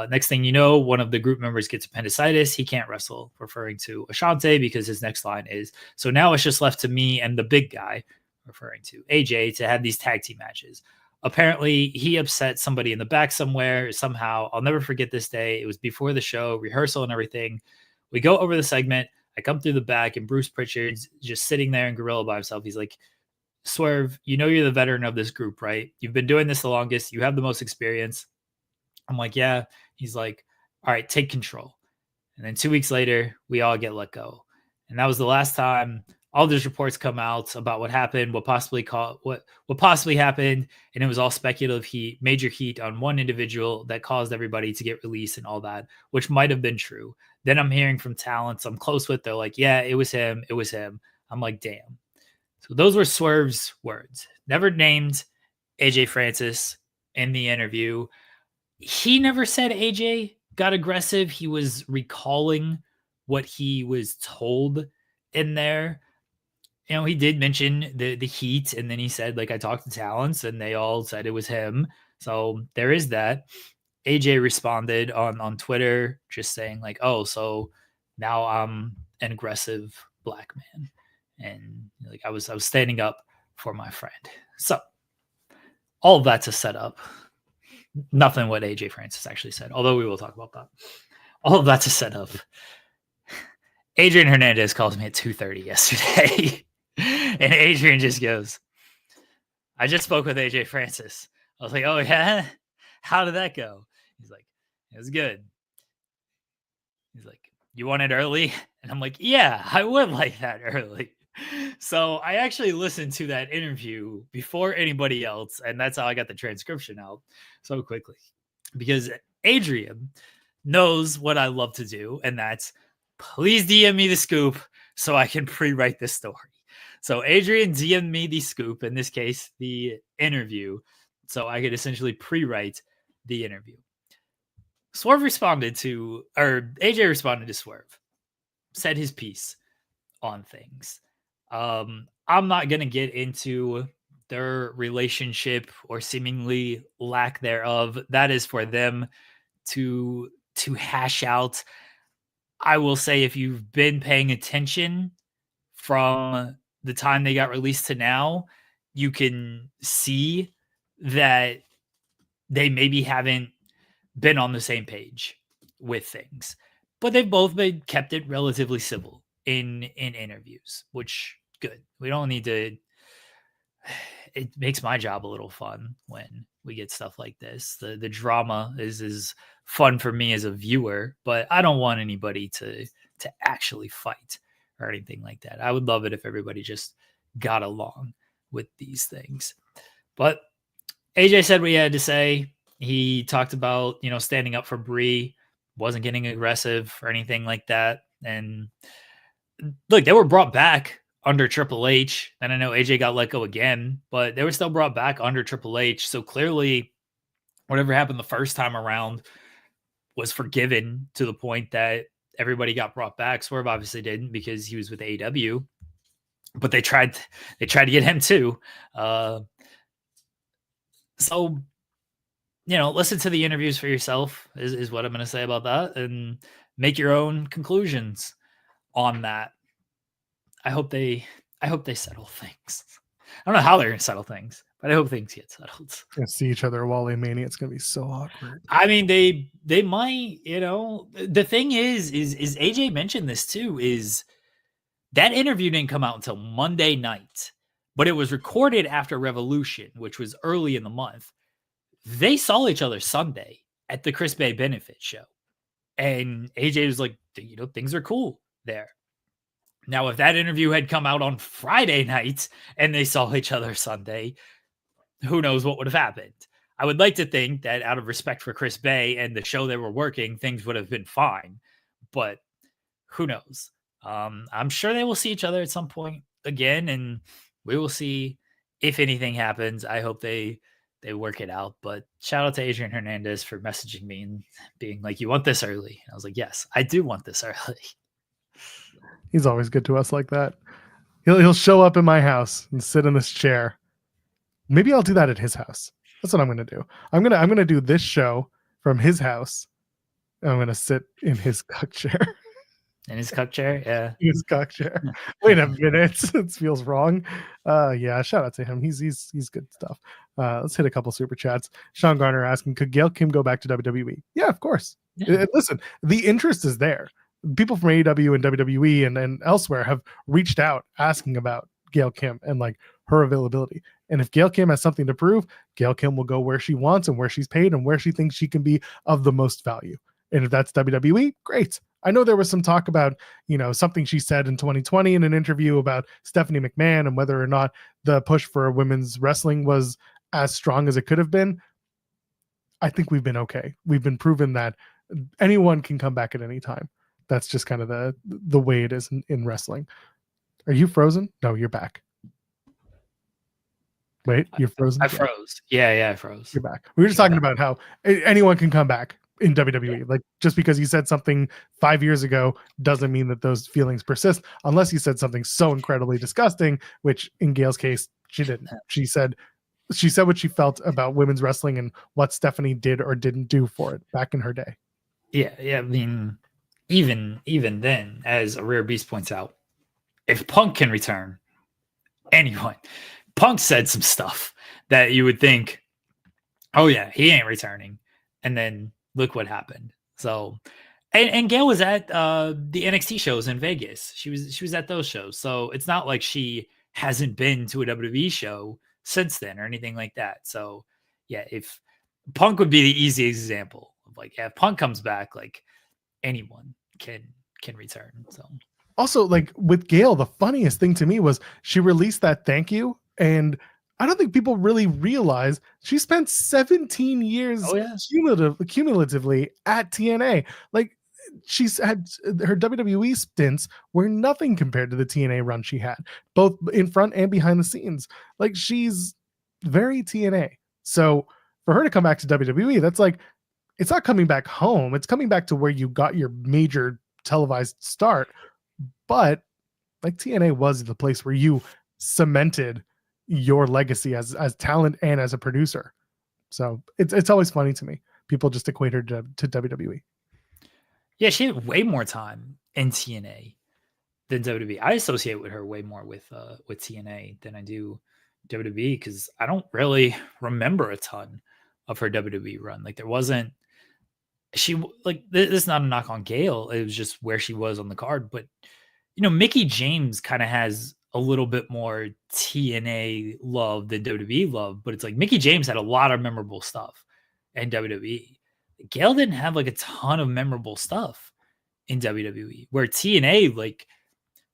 next thing you know, one of the group members gets appendicitis. He can't wrestle, referring to Ashante, because his next line is, so now it's just left to me and the big guy, referring to AJ, to have these tag team matches. Apparently, he upset somebody in the back somewhere, somehow. I'll never forget this day. It was before the show, rehearsal and everything. We go over the segment. I come through the back, and Bruce Pritchard's just sitting there in Gorilla by himself. He's like, Swerve, you're the veteran of this group, right? You've been doing this the longest. You have the most experience. I'm like, yeah. He's like, all right, take control. And then 2 weeks later, we all get let go. And that was the last time all these reports come out about what happened, what possibly happened. And it was all speculative heat, major heat on one individual that caused everybody to get released and all that, which might have been true. Then I'm hearing from talents I'm close with. They're like, yeah, it was him. It was him. I'm like, damn. So those were Swerve's words. Never named AJ Francis in the interview. He never said AJ got aggressive. He was recalling what he was told in there. He did mention the heat, and then he said, like, I talked to talents and they all said it was him. So there is that. AJ responded on Twitter just saying like, oh, so now I'm an aggressive black man. And like I was standing up for my friend. So all of that's a setup. Nothing what AJ Francis actually said, although we will talk about that. All of that's a setup. Adrian Hernandez calls me at 2:30 yesterday. And Adrian just goes, I just spoke with AJ Francis. I was like, oh, yeah? How did that go? He's like, it was good. He's like, you want it early? And I'm like, yeah, I would like that early. So I actually listened to that interview before anybody else, and that's how I got the transcription out so quickly. Because Adrian knows what I love to do, and that's please DM me the scoop so I can pre-write this story. So Adrian DM'd me the scoop, in this case, the interview, so I could essentially pre-write the interview. AJ responded to Swerve, said his piece on things. I'm not going to get into their relationship or seemingly lack thereof. That is for them to hash out. I will say, if you've been paying attention from the time they got released to now, you can see that they maybe haven't been on the same page with things, but they've both kept it relatively civil in interviews, which good. We don't need to. It makes my job a little fun when we get stuff like this. The drama is fun for me as a viewer, but I don't want anybody to actually fight or anything like that. I would love it if everybody just got along with these things. But AJ said what he had to say. He talked about, standing up for Brie, wasn't getting aggressive or anything like that. And look, they were brought back under Triple H. And I know AJ got let go again, but they were still brought back under Triple H. So clearly, whatever happened the first time around was forgiven to the point that everybody got brought back. Swerve obviously didn't, because he was with AEW, but they tried to get him too. So, listen to the interviews for yourself is what I'm going to say about that, and make your own conclusions on that. I hope they settle things. I don't know how they're going to settle things, but I hope things get settled. And see each other at Wally Mania. It's going to be so awkward. I mean, they might, the thing is AJ mentioned this too, is that interview didn't come out until Monday night, but it was recorded after Revolution, which was early in the month. They saw each other Sunday at the Chris Bay benefit show. And AJ was like, things are cool there. Now, if that interview had come out on Friday night and they saw each other Sunday, who knows what would have happened? I would like to think that out of respect for Chris Bay and the show they were working, things would have been fine. But who knows? I'm sure they will see each other at some point again, and we will see if anything happens. I hope they work it out. But shout out to Adrian Hernandez for messaging me and being like, you want this early? And I was like, yes, I do want this early. He's always good to us like that. He'll show up in my house and sit in this chair. Maybe I'll do that at his house. That's what I'm going to do. I'm going to do this show from his house. I'm going to sit in his cuck chair. In his cuck chair? Yeah. His cuck chair. Wait a minute. It feels wrong. Yeah, shout out to him. He's good stuff. Let's hit a couple super chats. Sean Garner asking, could Gail Kim go back to WWE? Yeah, of course. Yeah. Listen, the interest is there. People from AEW and WWE and elsewhere have reached out asking about Gail Kim and like her availability. And if Gail Kim has something to prove, Gail Kim will go where she wants and where she's paid and where she thinks she can be of the most value. And if that's WWE, great. I know there was some talk about, something she said in 2020 in an interview about Stephanie McMahon and whether or not the push for women's wrestling was as strong as it could have been. I think we've been okay. We've been proven that anyone can come back at any time. That's just kind of the way it is in wrestling. Are you frozen? No, you're back. Wait, you're frozen? I froze. Yeah, I froze. You're back. We were just talking about how anyone can come back in WWE. Yeah. Like, just because you said something 5 years ago doesn't mean that those feelings persist, unless you said something so incredibly disgusting, which in Gail's case, she didn't. She said what she felt about women's wrestling and what Stephanie did or didn't do for it back in her day. Yeah. I mean, even then, as a Rare Beast points out, if Punk can return, anyone. Punk said some stuff that you would think, oh yeah, he ain't returning. And then look what happened. So, and Gail was at the NXT shows in Vegas. She was at those shows. So it's not like she hasn't been to a WWE show since then or anything like that. So yeah, if Punk would be the easy example of like, if Punk comes back, like anyone can return. So Also, like with Gail, the funniest thing to me was she released that thank you, and I don't think people really realize she spent 17 years Oh yeah. cumulatively at TNA. Like she's had her WWE stints were nothing compared to the TNA run she had, both in front and behind the scenes. Like she's very TNA. So for her to come back to WWE, that's like it's not coming back home. It's coming back to where you got your major televised start. But like TNA was the place where you cemented your legacy as talent and as a producer. So it's always funny to me. People just equate her to WWE. Yeah, she had way more time in TNA than WWE. I associate with her way more with TNA than I do WWE because I don't really remember a ton of her WWE run. Like there wasn't this is not a knock on Gail. It was just where she was on the card. But Mickie James kind of has a little bit more TNA love than WWE love, but it's like Mickie James had a lot of memorable stuff in WWE. Gail didn't have like a ton of memorable stuff in WWE, where TNA, like,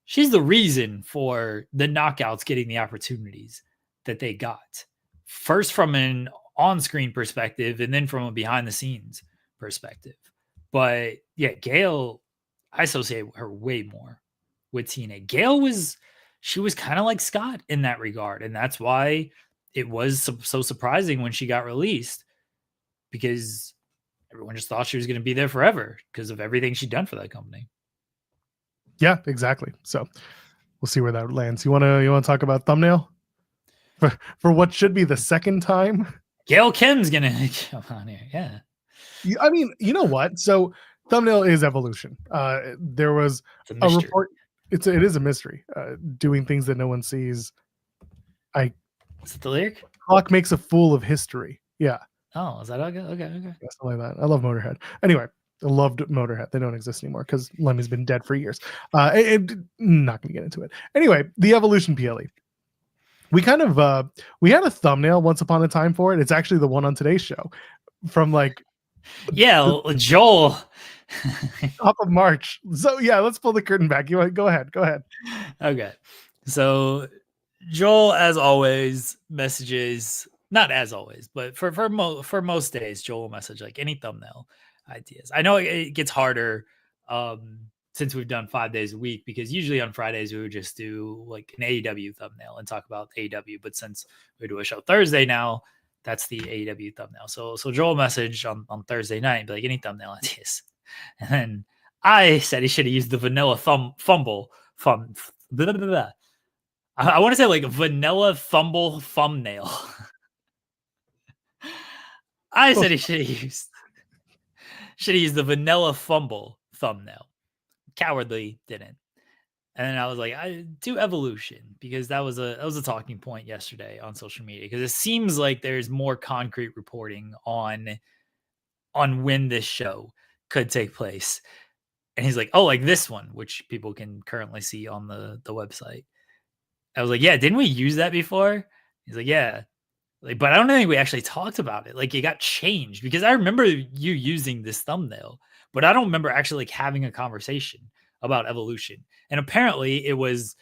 she's the reason for the knockouts getting the opportunities that they got. First from an on-screen perspective and then from a behind-the-scenes perspective. But yeah, Gail, I associate her way more with TNA. Gail was kind of like Scott in that regard. And that's why it was so surprising when she got released, because everyone just thought she was going to be there forever because of everything she'd done for that company. Yeah, exactly. So we'll see where that lands. You want to talk about thumbnail for what should be the second time? Gail Kim's going to come on here. Yeah. I mean, you know what? So thumbnail is evolution. There was a report. It is a mystery. Doing things that no one sees. Is it the lyric? Clock makes a fool of history. Yeah. Oh, is that okay? Okay. Yeah, something like that. I love Motorhead. Anyway, I loved Motorhead. They don't exist anymore because Lemmy's been dead for years. Not going to get into it. Anyway, the Evolution PLE. We kind of we had a thumbnail once upon a time for it. It's actually the one on today's show from like Joel top of March. So yeah, let's pull the curtain back. You want go ahead. Okay. So Joel, as always, messages, not as always, but for most days, Joel will message like any thumbnail ideas. I know it gets harder since we've done 5 days a week, because usually on Fridays we would just do like an AEW thumbnail and talk about AEW. But since we do a show Thursday now, that's the AEW thumbnail. So Joel messaged on Thursday night, be like, any thumbnail ideas? And then I said he should have used the vanilla fumble. Blah, blah, blah. I want to say like vanilla fumble thumbnail. I said he should have used the vanilla fumble thumbnail. Cowardly didn't. And then I was like, I do Evolution, because that was a talking point yesterday on social media, because it seems like there's more concrete reporting on when this show could take place. And he's like, oh, like this one, which people can currently see on the website. I was like, yeah, didn't we use that before? He's like, yeah. Like, but I don't think we actually talked about it. Like, it got changed, because I remember you using this thumbnail, but I don't remember actually like having a conversation about Evolution. And apparently it was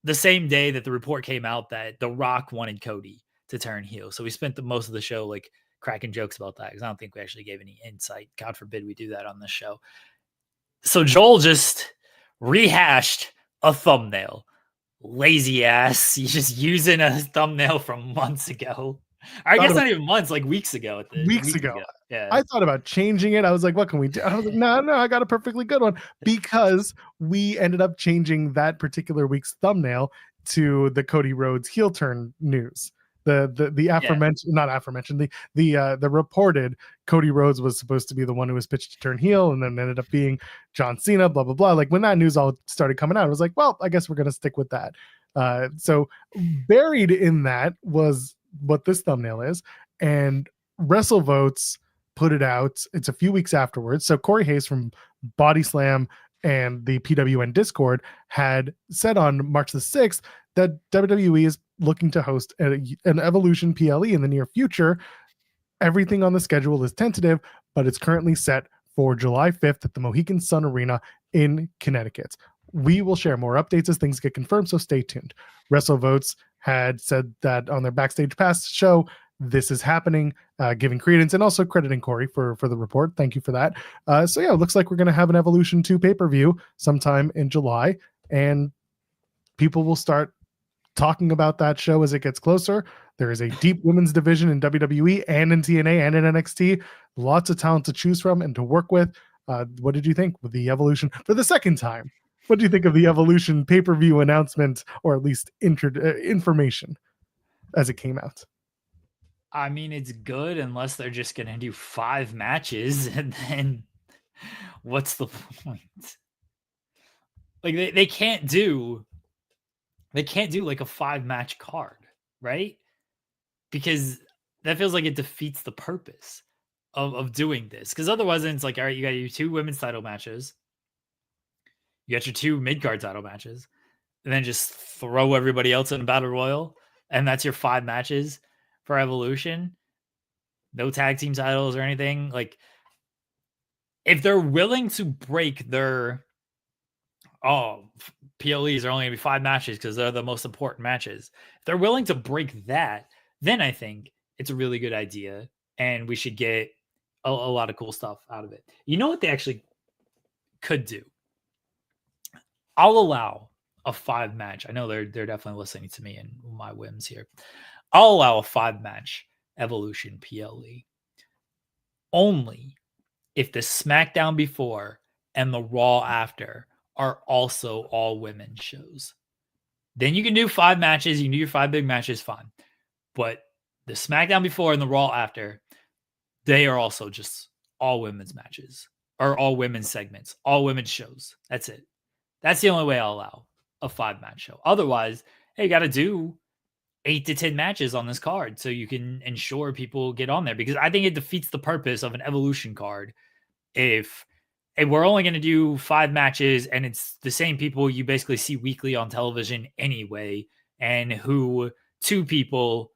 the same day that the report came out that The Rock wanted Cody to turn heel. So we spent most of the show like cracking jokes about that, because I don't think we actually gave any insight. God forbid we do that on this show. So Joel just rehashed a thumbnail. Lazy ass. He's just using a thumbnail from months ago. I guess not even months, like weeks ago. Weeks ago. Yeah. I thought about changing it. I was like, what can we do? I was like, no, I got a perfectly good one, because we ended up changing that particular week's thumbnail to the Cody Rhodes heel turn news. The aforementioned, not aforementioned, the reported Cody Rhodes was supposed to be the one who was pitched to turn heel, and then ended up being John Cena, blah, blah, blah. Like when that news all started coming out, I was like, well, I guess we're going to stick with that. So buried in that was what this thumbnail is, and WrestleVotes put it out. It's a few weeks afterwards. So Corey Hayes from Body Slam and the PWN Discord had said on March the 6th that WWE is looking to host an Evolution PLE in the near future. Everything on the schedule is tentative, but it's currently set for July 5th at the Mohegan Sun Arena in Connecticut. we will share more updates as things get confirmed, so stay tuned. WrestleVotes had said that on their Backstage Pass show, this is happening, giving credence and also crediting Cory for the report. Thank you for that. So yeah, it looks like we're going to have an Evolution 2 pay-per-view sometime in July, and people will start talking about that show as it gets closer. There is a deep women's division in WWE and in TNA and in NXT. Lots of talent to choose from and to work with. What did you think with the Evolution for the second time? What do you think of the Evolution pay-per-view announcement, or at least information as it came out? I mean, it's good unless they're just going to do 5 matches, and then what's the point? Like they can't do like a 5-match card, right? Because that feels like it defeats the purpose of doing this. Because otherwise, it's like, all right, you got your 2 women's title matches, you got your 2 mid-card title matches, and then just throw everybody else in a battle royal, and that's your 5 matches for Evolution. No tag team titles or anything. Like, if they're willing to break their PLEs are only gonna be 5 matches because they're the most important matches, if they're willing to break that, then I think it's a really good idea, and we should get a lot of cool stuff out of it. You know what they actually could do? I'll allow a 5-match. I know they're definitely listening to me and my whims here. I'll allow a 5-match Evolution PLE only if the SmackDown before and the Raw after are also all women's shows. Then you can do 5 matches. You can do your 5 big matches, fine. But the SmackDown before and the Raw after, they are also just all women's matches, or all women's segments, all women's shows. That's it. That's the only way I'll allow a 5-match show. Otherwise, hey, you got to do 8 to 10 matches on this card so you can ensure people get on there, because I think it defeats the purpose of an Evolution card if we're only going to do 5 matches and it's the same people you basically see weekly on television anyway, and who 2 people,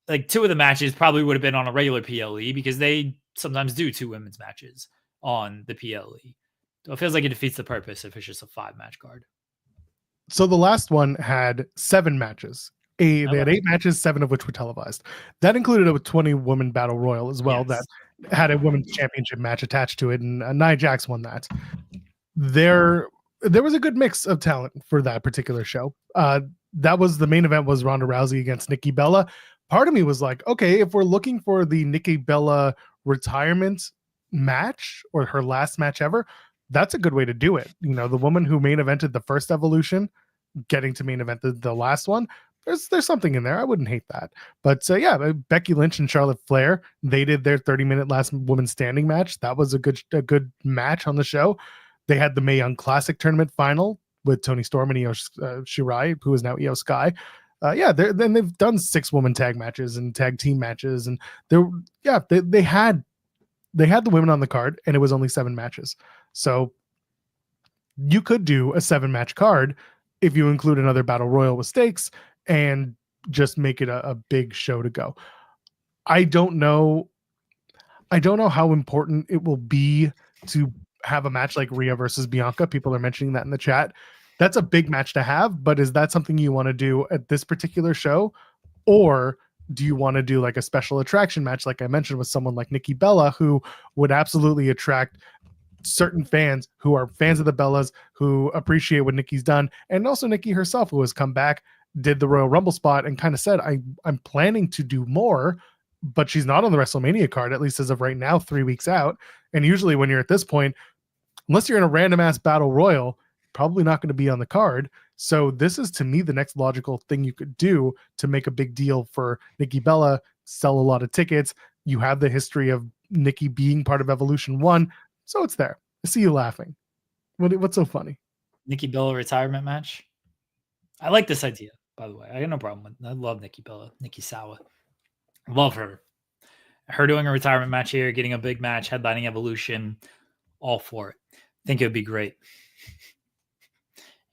like 2 of the matches probably would have been on a regular PLE because they sometimes do 2 women's matches on the PLE. So it feels like it defeats the purpose if it's just a 5-match card. So the last one had 7 matches. They had 8 matches, 7 of which were televised. That included a 20-woman battle royal as well, yes, that had a women's championship match attached to it, and Nia Jax won that. There was a good mix of talent for that particular show. That was the main event, was Ronda Rousey against Nikki Bella. Part of me was like, okay, if we're looking for the Nikki Bella retirement match, or her last match ever, that's a good way to do it. You know, the woman who main evented the first Evolution getting to main event the last one, there's something in there. I wouldn't hate that. But yeah, Becky Lynch and Charlotte Flair, they did their 30-minute last woman standing match. That was a good match on the show. They had the Mae Young Classic tournament final with Toni Storm and Io Shirai, who is now Io Sky. Then they've done 6-woman tag matches and tag team matches, and they had the women on the card, and it was only 7 matches. So you could do a 7-match card if you include another battle royal with stakes and just make it a big show to go. I don't know how important it will be to have a match like Rhea versus Bianca. People are mentioning that in the chat. That's a big match to have, but is that something you want to do at this particular show? Or do you want to do like a special attraction match, like I mentioned, with someone like Nikki Bella, who would absolutely attract certain fans who are fans of the Bellas, who appreciate what Nikki's done, and also Nikki herself, who has come back, did the Royal Rumble spot, and kind of said, I'm planning to do more, but she's not on the WrestleMania card, at least as of right now, 3 weeks out. And usually when you're at this point, unless you're in a random ass battle royal, probably not going to be on the card. So this is, to me, the next logical thing you could do to make a big deal for Nikki Bella, sell a lot of tickets. You have the history of Nikki being part of Evolution 1, so it's there. I see you laughing. What's so funny? Nikki Bella retirement match? I like this idea, by the way. I got no problem with it. I love Nikki Bella, Nikki Sawa. Love her. Her doing a retirement match here, getting a big match, headlining Evolution, all for it. Think it would be great.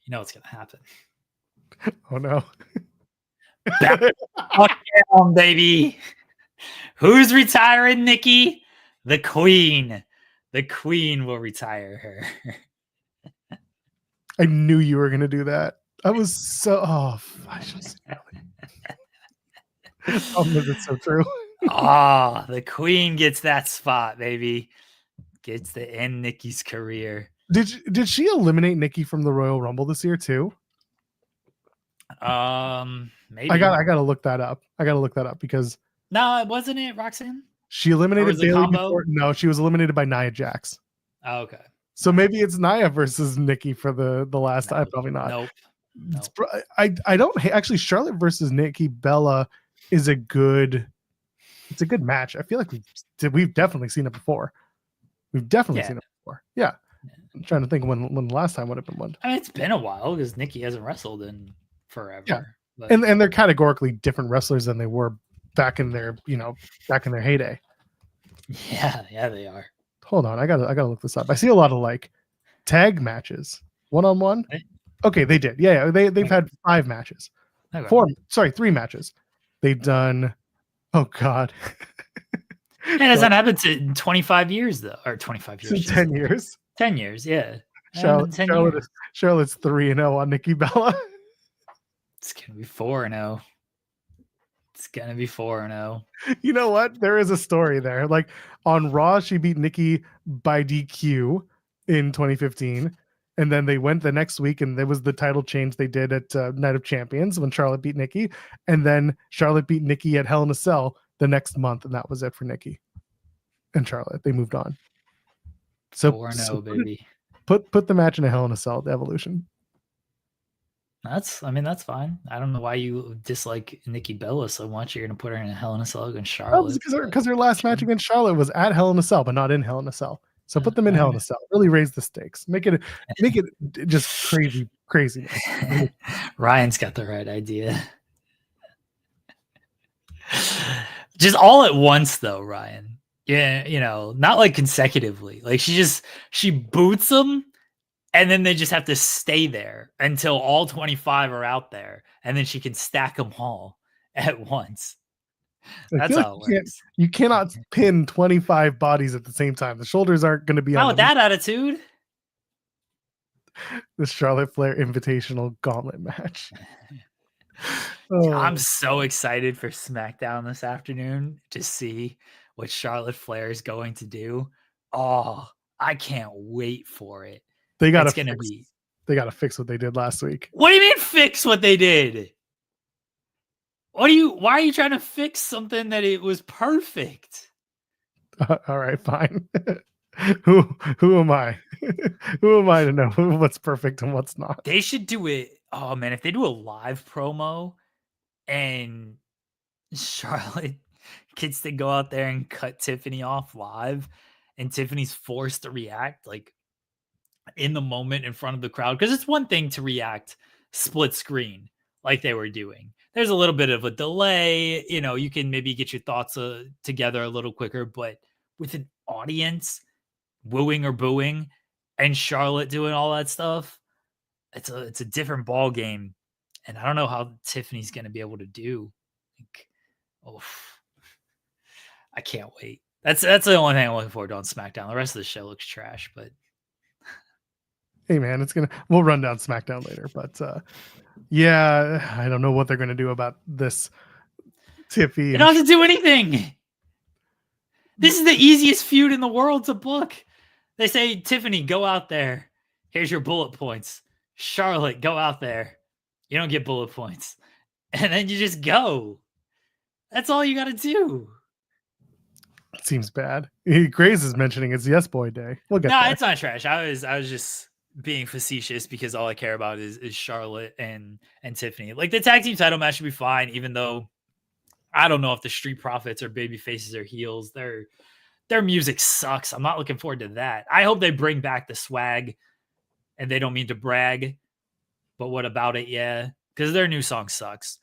You know what's going to happen. Oh, no. Back down, baby. Who's retiring Nikki? The Queen. The Queen will retire her. I knew you were gonna do that. I was so I should say it's so true. Oh, the queen gets that spot, baby. Gets to end Nikki's career. Did she eliminate Nikki from the Royal Rumble this year too? Maybe. I gotta look that up. Because no, it wasn't it Roxanne. She eliminated Bayley before. No, she was eliminated by Nia Jax. Oh, okay. So maybe it's Nia versus Nikki for the last time. Probably not. Nope. I don't actually. Charlotte versus Nikki Bella is a good. It's a good match. I feel like we've definitely seen it before. We've definitely seen it before. Yeah. I'm trying to think when the last time would have been one. I mean, it's been a while because Nikki hasn't wrestled in forever. Yeah. But... And they're categorically different wrestlers than they were back in their heyday. Yeah, they are. Hold on, I gotta look this up. I see a lot of like tag matches, 1-on-1. Okay, they did. Yeah, they've had 5 matches. Okay. 3 matches. They've done. Oh God. It hasn't happened in 25 years though, or 25 years. 10 years. 10 years, yeah. Charlotte's 3-0 on Nikki Bella. It's gonna be 4-0. It's gonna be 4-0. You know what? There is a story there. Like on Raw, she beat Nikki by DQ in 2015, and then they went the next week, and there was the title change they did at Night of Champions when Charlotte beat Nikki, and then Charlotte beat Nikki at Hell in a Cell the next month, and that was it for Nikki and Charlotte. They moved on. So 4-0, baby. Put the match in a Hell in a Cell, the Evolution. That's fine. I don't know why you dislike Nikki Bella so much. You're gonna put her in a Hell in a Cell against Charlotte. Because her last match against Charlotte was at Hell in a Cell, but not in Hell in a Cell. So put them in Hell in a Cell. Really raise the stakes. Make it just crazy. Ryan's got the right idea. Just all at once though, Ryan. Yeah, not like consecutively. Like she boots them. And then they just have to stay there until all 25 are out there. And then she can stack them all at once. That's how it works. You cannot pin 25 bodies at the same time. The shoulders aren't going to be on. Not with that attitude. The Charlotte Flair Invitational Gauntlet match. I'm so excited for SmackDown this afternoon to see what Charlotte Flair is going to do. Oh, I can't wait for it. They got to fix what they did last week. What do you mean fix what they did? Why are you trying to fix something that it was perfect? All right, fine. Who am I? Who am I to know what's perfect and what's not? They should do it. Oh man, if they do a live promo and Charlotte gets to go out there and cut Tiffany off live and Tiffany's forced to react like in the moment in front of the crowd, because it's one thing to react split screen like they were doing. There's a little bit of a delay, you can maybe get your thoughts together a little quicker, but with an audience wooing or booing and Charlotte doing all that stuff, it's a different ball game, and I don't know how Tiffany's going to be able to do. I can't wait. That's the only thing I'm looking forward to on SmackDown. The rest of the show looks trash, but hey man, we'll run down SmackDown later, but yeah, I don't know what they're going to do about this Tiffy. They don't have to do anything. This is the easiest feud in the world to book. They say, Tiffany, go out there. Here's your bullet points. Charlotte, go out there. You don't get bullet points. And then you just go. That's all you got to do. It seems bad. Grace is mentioning it's Yes Boy Day. We'll get there. It's not trash. I was just being facetious because all I care about is Charlotte and Tiffany. Like the tag team title match should be fine, even though I don't know if the Street Profits or baby faces or heels. Their music sucks. I'm not looking forward to that. I hope they bring back the swag, and they don't mean to brag, but what about it? Yeah, because their new song sucks.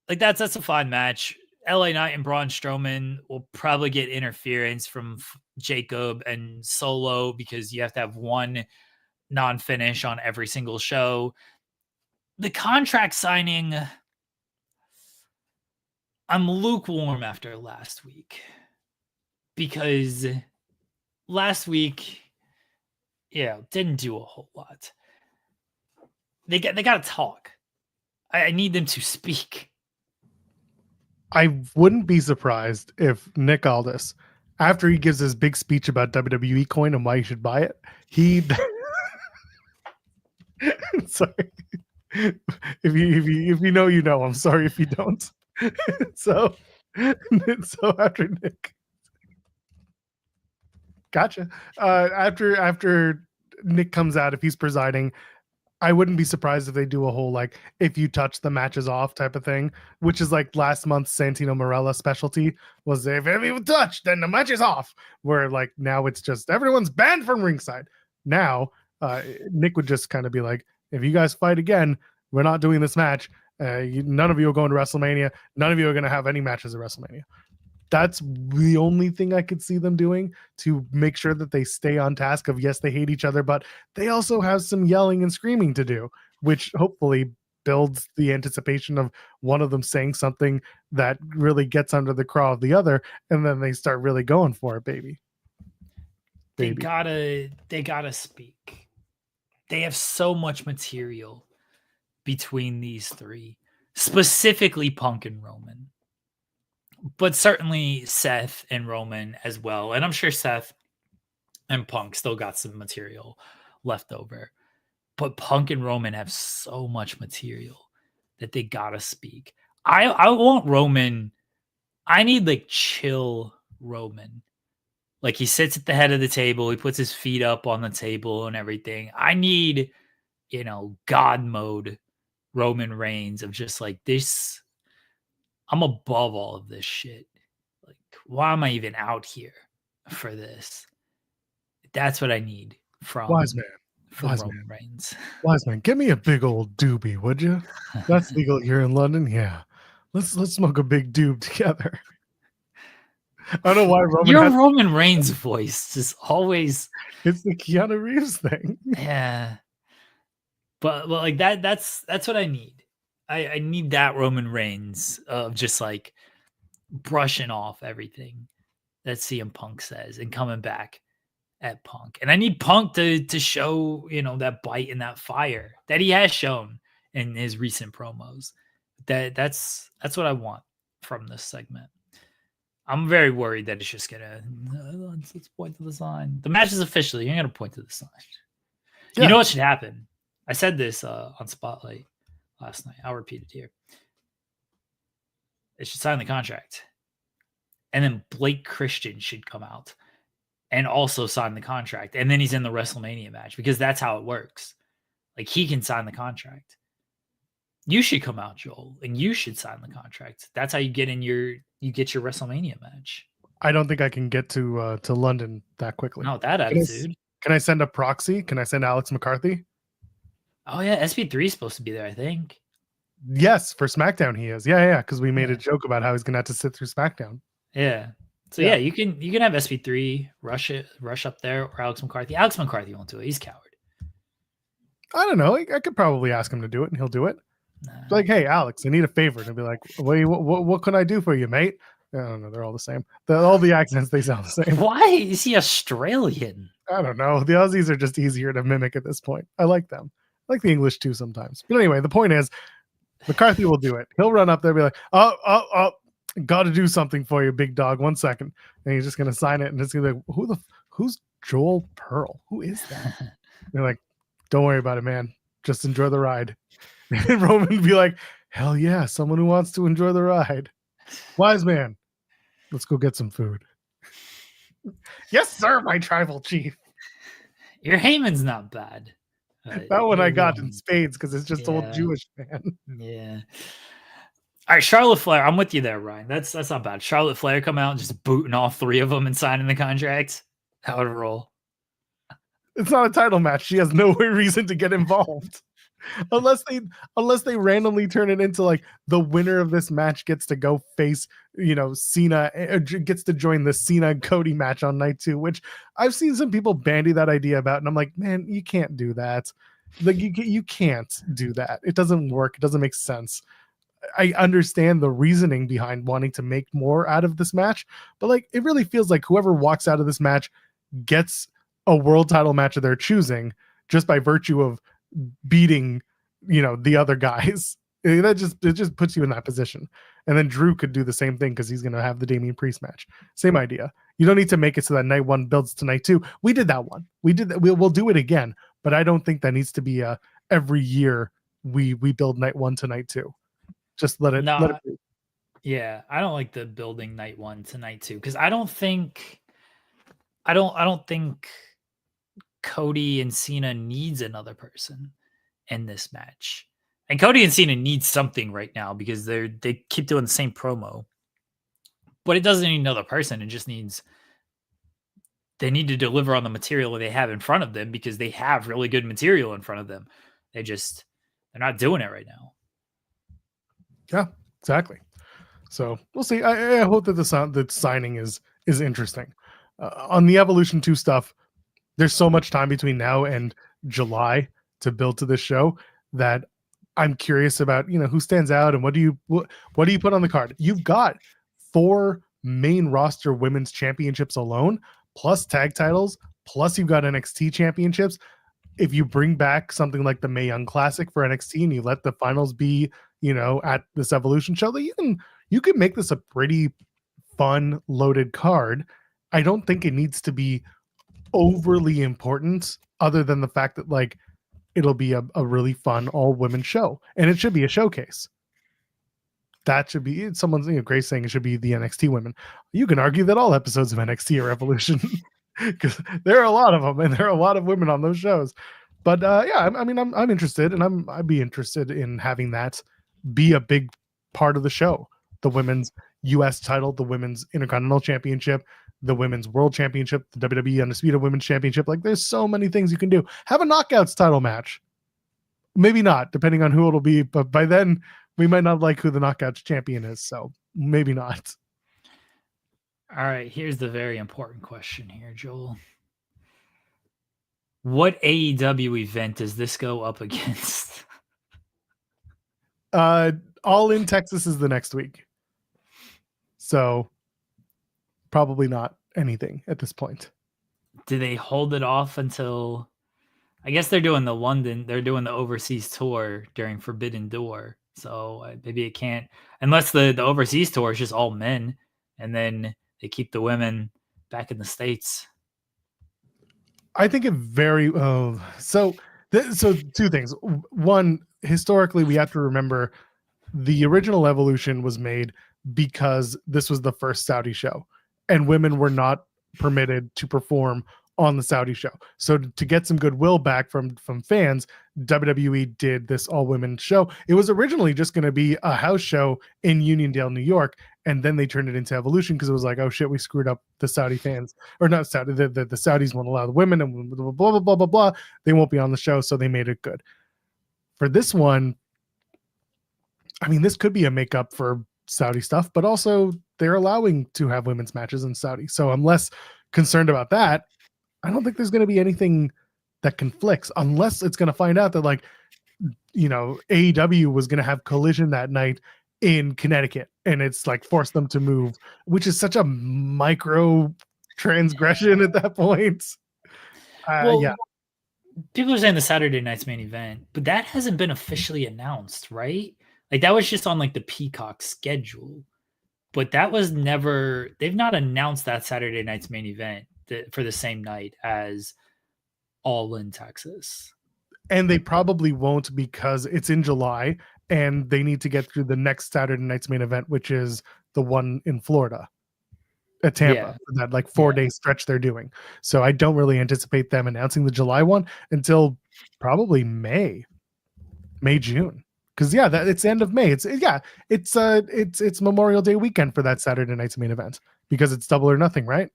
Like that's a fine match. LA Knight and Braun Strowman will probably get interference from Jacob and Solo because you have to have one non-finish on every single show. The contract signing, I'm lukewarm after last week because last week, didn't do a whole lot. They got to talk. I need them to speak. I wouldn't be surprised if Nick Aldis, after he gives his big speech about WWE coin and why you should buy it, he sorry. If you know, you know. I'm sorry if you don't. so after Nick, gotcha. After Nick comes out, if he's presiding, I wouldn't be surprised if they do a whole like if you touch the matches off type of thing, which is like last month's Santino Marella specialty was if you touch, then the match is off. Where like now it's just everyone's banned from ringside. Now Nick would just kind of be like, if you guys fight again, we're not doing this match. None of you are going to WrestleMania. None of you are going to have any matches at WrestleMania. That's the only thing I could see them doing to make sure that they stay on task of, yes, they hate each other, but they also have some yelling and screaming to do, which hopefully builds the anticipation of one of them saying something that really gets under the craw of the other. And then they start really going for it, baby. They gotta speak. They have so much material between these three, specifically Punk and Roman. But certainly Seth and Roman as well. And I'm sure Seth and Punk still got some material left over. But Punk and Roman have so much material that they gotta speak. I want Roman. I need like chill Roman. Like he sits at the head of the table. He puts his feet up on the table and everything. I need, God mode Roman Reigns of just like this. I'm above all of this shit. Like, why am I even out here for this? That's what I need from Wise man. Roman Reigns. Wise man, give me a big old doobie, would you? That's legal here in London. Yeah, let's smoke a big doob together. I don't know why Roman Reigns voice is always. It's the Keanu Reeves thing. Yeah, but like that's what I need. I need that Roman Reigns of just like brushing off everything that CM Punk says and coming back at Punk. And I need Punk to show, that bite and that fire that he has shown in his recent promos. That's what I want from this segment. I'm very worried that it's just gonna let's point to the sign. The match is officially. You're gonna point to the sign. Yeah. You know what should happen? I said this on Spotlight last night. I'll repeat it here. It should sign the contract. And then Blake Christian should come out and also sign the contract. And then he's in the WrestleMania match because that's how it works. Like he can sign the contract. You should come out, Joel, and you should sign the contract. That's how you get your WrestleMania match. I don't think I can get to London that quickly. No, that attitude. Can I send a proxy? Can I send Alex McCarthy? Oh yeah, SP3 is supposed to be there, I think. Yes, for SmackDown he is. Yeah, because we made a joke about how he's gonna have to sit through SmackDown. Yeah. So yeah, you can have SP3 rush up there or Alex McCarthy. Alex McCarthy won't do it. He's a coward. I don't know. I could probably ask him to do it, and he'll do it. Like, hey, Alex, I need a favor. And he'll be like, what can I do for you, mate? I don't know. They're all the same. All the accents, they sound the same. Why is he Australian? I don't know. The Aussies are just easier to mimic at this point. I like them. I like the English too sometimes. But anyway, the point is, McCarthy will do it. He'll run up there and be like, oh, got to do something for you, big dog. 1 second. And he's just going to sign it. And it's going to be like, who's Joel Pearl? Who is that? They're like, don't worry about it, man. Just enjoy the ride. And Roman would be like, hell yeah, someone who wants to enjoy the ride. Wise man, let's go get some food. Yes, sir, my tribal chief. Your Heyman's not bad. That one I got in spades because it's just old Jewish man. Yeah. All right, Charlotte Flair. I'm with you there, Ryan. That's not bad. Charlotte Flair come out and just booting all three of them and signing the contracts. How would it roll? It's not a title match. She has no reason to get involved. Unless they randomly turn it into like the winner of this match gets to go face, Cena, gets to join the Cena Cody match on night 2, which I've seen some people bandy that idea about, and I'm like, man, you can't do that. Like you can't do that. It doesn't work. It doesn't make sense. I understand the reasoning behind wanting to make more out of this match, but like it really feels like whoever walks out of this match gets a world title match of their choosing just by virtue of beating the other guys. It just puts you in that position. And then Drew could do the same thing because he's going to have the Damian Priest match. Same idea. You don't need to make it so that night one builds to night two. We did that one. We did that. We'll do it again. But I don't think that needs to be every year we build night one to night two. Just let it be. Yeah, I don't like the building night one to night two because I don't think Cody and Cena needs another person in this match. And Cody and Cena need something right now because they keep doing the same promo. But it doesn't need another person. It just needs they need to deliver on the material they have in front of them because they have really good material in front of them. They're not doing it right now. Yeah, exactly. So we'll see. I hope that the signing is interesting. On the Evolution 2 stuff, there's so much time between now and July to build to this show that I'm curious about, who stands out and what do you put on the card? You've got 4 main roster women's championships alone, plus tag titles, plus you've got NXT championships. If you bring back something like the Mae Young Classic for NXT and you let the finals be, at this Evolution show, that you can make this a pretty fun, loaded card. I don't think it needs to be overly important other than the fact that like it'll be a really fun all women show and it should be a showcase. That should be someone's Grace saying it should be the NXT women. You can argue that all episodes of NXT are Evolution because there are a lot of them and there are a lot of women on those shows. But yeah, I mean, I'm interested, and I'd be interested in having that be a big part of the show. The women's U.S. title, the women's Intercontinental Championship, the women's World Championship, the WWE Undisputed Women's Championship. Like, there's so many things you can do. Have a Knockouts title match. Maybe not, depending on who it'll be. But by then, we might not like who the Knockouts champion is. So maybe not. All right, here's the very important question here, Joel. What AEW event does this go up against? All in Texas is the next week. So probably not anything at this point. Do they hold it off until, I guess they're doing the overseas tour during Forbidden Door. So maybe it can't, unless the overseas tour is just all men and then they keep the women back in the States. I think it very so 2 things. One, historically, we have to remember the original Evolution was made because this was the first Saudi show, and women were not permitted to perform on the Saudi show. So to get some goodwill back from fans, WWE did this all women show. It was originally just going to be a house show in Uniondale, New York, and then they turned it into Evolution because it was like, oh shit, we screwed up the Saudi fans, or not Saudi. The Saudis won't allow the women, and blah blah blah blah blah blah. They won't be on the show, so they made it good. For this one, I mean, this could be a makeup for Saudi stuff, but also they're allowing to have women's matches in Saudi. So I'm less concerned about that. I don't think there's going to be anything that conflicts unless it's going to find out that like, AEW was going to have Collision that night in Connecticut and it's like forced them to move, which is such a micro transgression at that point. Yeah. People are saying the Saturday night's main event, but that hasn't been officially announced, right? Like that was just on like the Peacock schedule, but that was never, they've not announced that Saturday night's main event for the same night as All in Texas. And they probably won't because it's in July and they need to get through the next Saturday night's main event, which is the one in Florida at Tampa, that like 4-day stretch they're doing. So I don't really anticipate them announcing the July one until probably May, June. Because it's the end of May. It's Memorial Day weekend for that Saturday night's main event because it's Double or Nothing, right?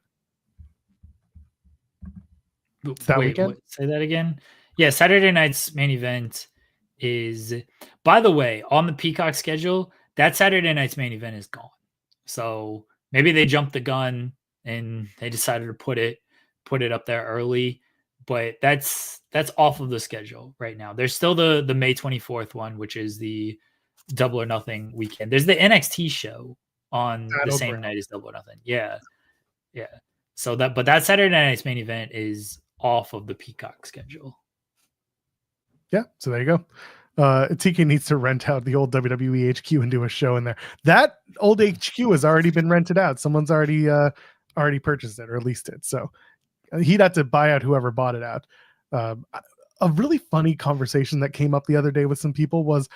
That weekend? Say that again. Yeah, Saturday night's main event is, by the way, on the Peacock schedule, that Saturday night's main event is gone. So maybe they jumped the gun and they decided to put it up there early, but that's off of the schedule right now. There's still the May 24th one, which is the Double or Nothing weekend. There's the NXT show on the same night as Double or Nothing. Yeah. So that Saturday night's main event is off of the Peacock schedule. Yeah, so there you go. TK needs to rent out the old WWE HQ and do a show in there. That old HQ has already been rented out. Someone's already purchased it or leased it. So he'd have to buy out whoever bought it out. A really funny conversation that came up the other day with some people was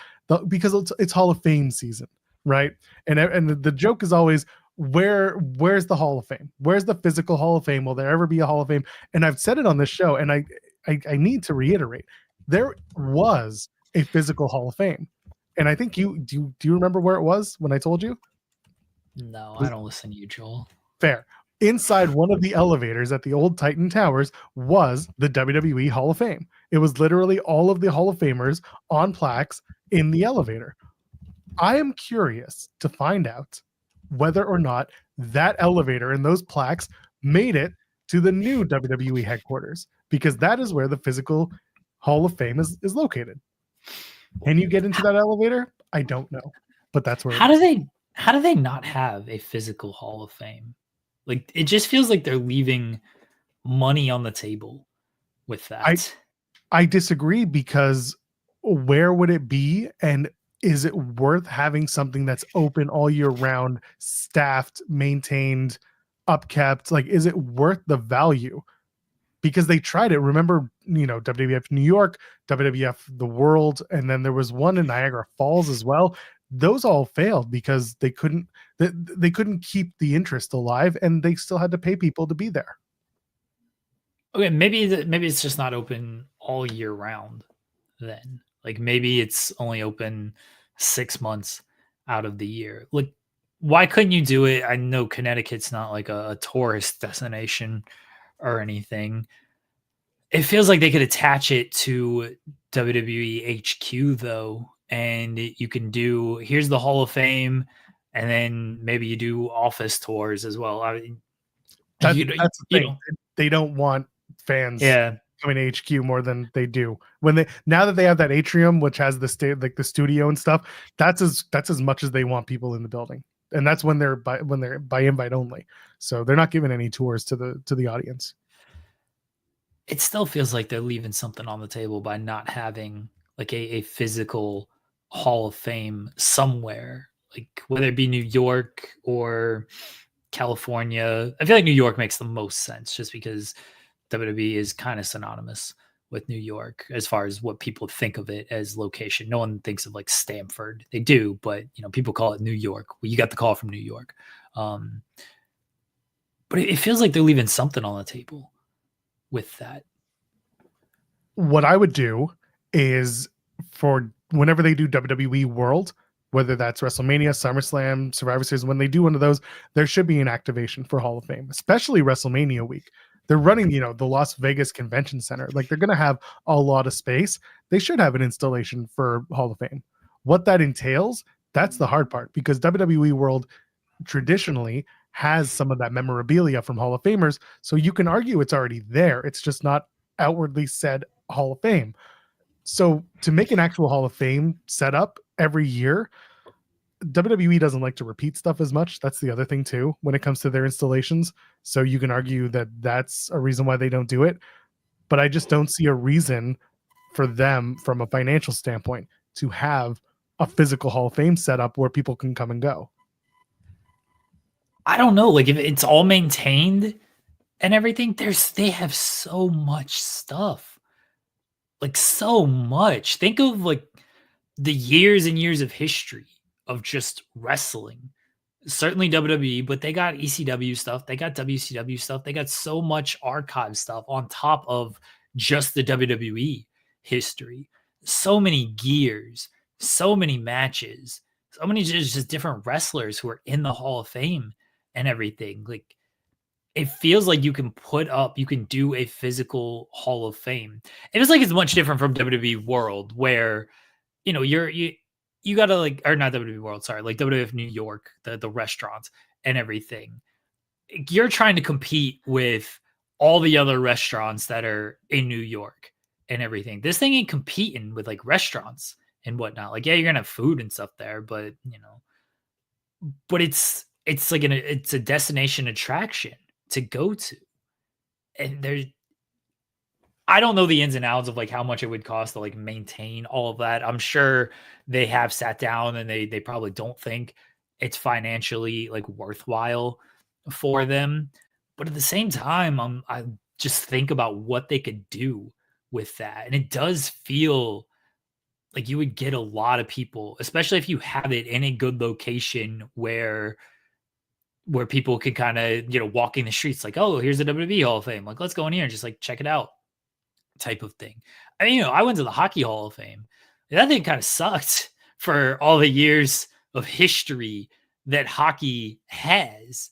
because it's Hall of Fame season, right? And the joke is always, where's the Hall of Fame? Where's the physical Hall of Fame? Will there ever be a Hall of Fame? And I've said it on this show, and I need to reiterate, there was a physical Hall of Fame. And I think do you remember where it was when I told you? No, I don't listen to you, Joel. Fair. Inside one of the elevators at the old Titan Towers was the WWE Hall of Fame. It was literally all of the Hall of Famers on plaques in the elevator. I am curious to find out whether or not that elevator and those plaques made it to the new WWE headquarters, because that is where the physical Hall of Fame is located. Can you get into that elevator? I don't know, but that's where. How do they not have a physical Hall of Fame? Like, it just feels like they're leaving money on the table with that. I disagree, because where would it be? And is it worth having something that's open all year round, staffed, maintained, upkept? Like, is it worth the value? Because they tried it. Remember, WWF New York, WWF the World, and then there was one in Niagara Falls as well. Those all failed because they couldn't keep the interest alive, and they still had to pay people to be there. Okay, maybe it's just not open all year round then. Like, maybe it's only open 6 months out of the year. Like, why couldn't you do it? I know Connecticut's not like a tourist destination or anything. It feels like they could attach it to WWE HQ though, and you can do, here's the Hall of Fame, and then maybe you do office tours as well. I mean, that's the thing. They don't want fans coming to HQ more than they do now that they have that atrium, which has the studio and stuff. That's as much as they want people in the building, and that's when they're by invite only. So they're not giving any tours to the audience. It still feels like they're leaving something on the table by not having like a physical Hall of Fame somewhere, like whether it be New York or California. I feel like New York makes the most sense just because WWE is kind of synonymous with New York as far as what people think of it as location. No one thinks of like Stamford. They do, but people call it New York. Well, you got the call from New York. But it feels like they're leaving something on the table with that. What I would do is, for whenever they do WWE World, whether that's WrestleMania, SummerSlam, Survivor Series, when they do one of those, there should be an activation for Hall of Fame, especially WrestleMania week. They're running, the Las Vegas Convention Center. Like, they're going to have a lot of space. They should have an installation for Hall of Fame. What that entails, that's the hard part, because WWE World traditionally has some of that memorabilia from Hall of Famers. So you can argue it's already there. It's just not outwardly said Hall of Fame. So to make an actual Hall of Fame set up every year, WWE doesn't like to repeat stuff as much. That's the other thing too, when it comes to their installations. So you can argue that that's a reason why they don't do it. But I just don't see a reason for them, from a financial standpoint, to have a physical Hall of Fame set up where people can come and go. I don't know. Like, if it's all maintained and everything, they have so much stuff. Like, so much. Think of like the years and years of history of just wrestling. Certainly WWE, but they got ECW stuff. They got WCW stuff. They got so much archive stuff on top of just the WWE history. So many gears, so many matches, so many just different wrestlers who are in the Hall of Fame and everything. Like, it feels like you can do a physical Hall of Fame. It feels like it's much different from WWE World, where you gotta, like, or not WWE World, sorry, like WWF New York, the restaurants and everything. You're trying to compete with all the other restaurants that are in New York and everything. This thing ain't competing with like restaurants and whatnot. Like, yeah, you're gonna have food and stuff there, but but it's like it's a destination attraction to go to. And I don't know the ins and outs of like how much it would cost to like maintain all of that. I'm sure they have sat down and they probably don't think it's financially like worthwhile for them. But at the same time, I just think about what they could do with that. And it does feel like you would get a lot of people, especially if you have it in a good location where people can kind of, walking the streets like, oh, here's the WWE Hall of Fame. Like, let's go in here and just like check it out type of thing. I mean, I went to the Hockey Hall of Fame. That thing kind of sucked for all the years of history that hockey has.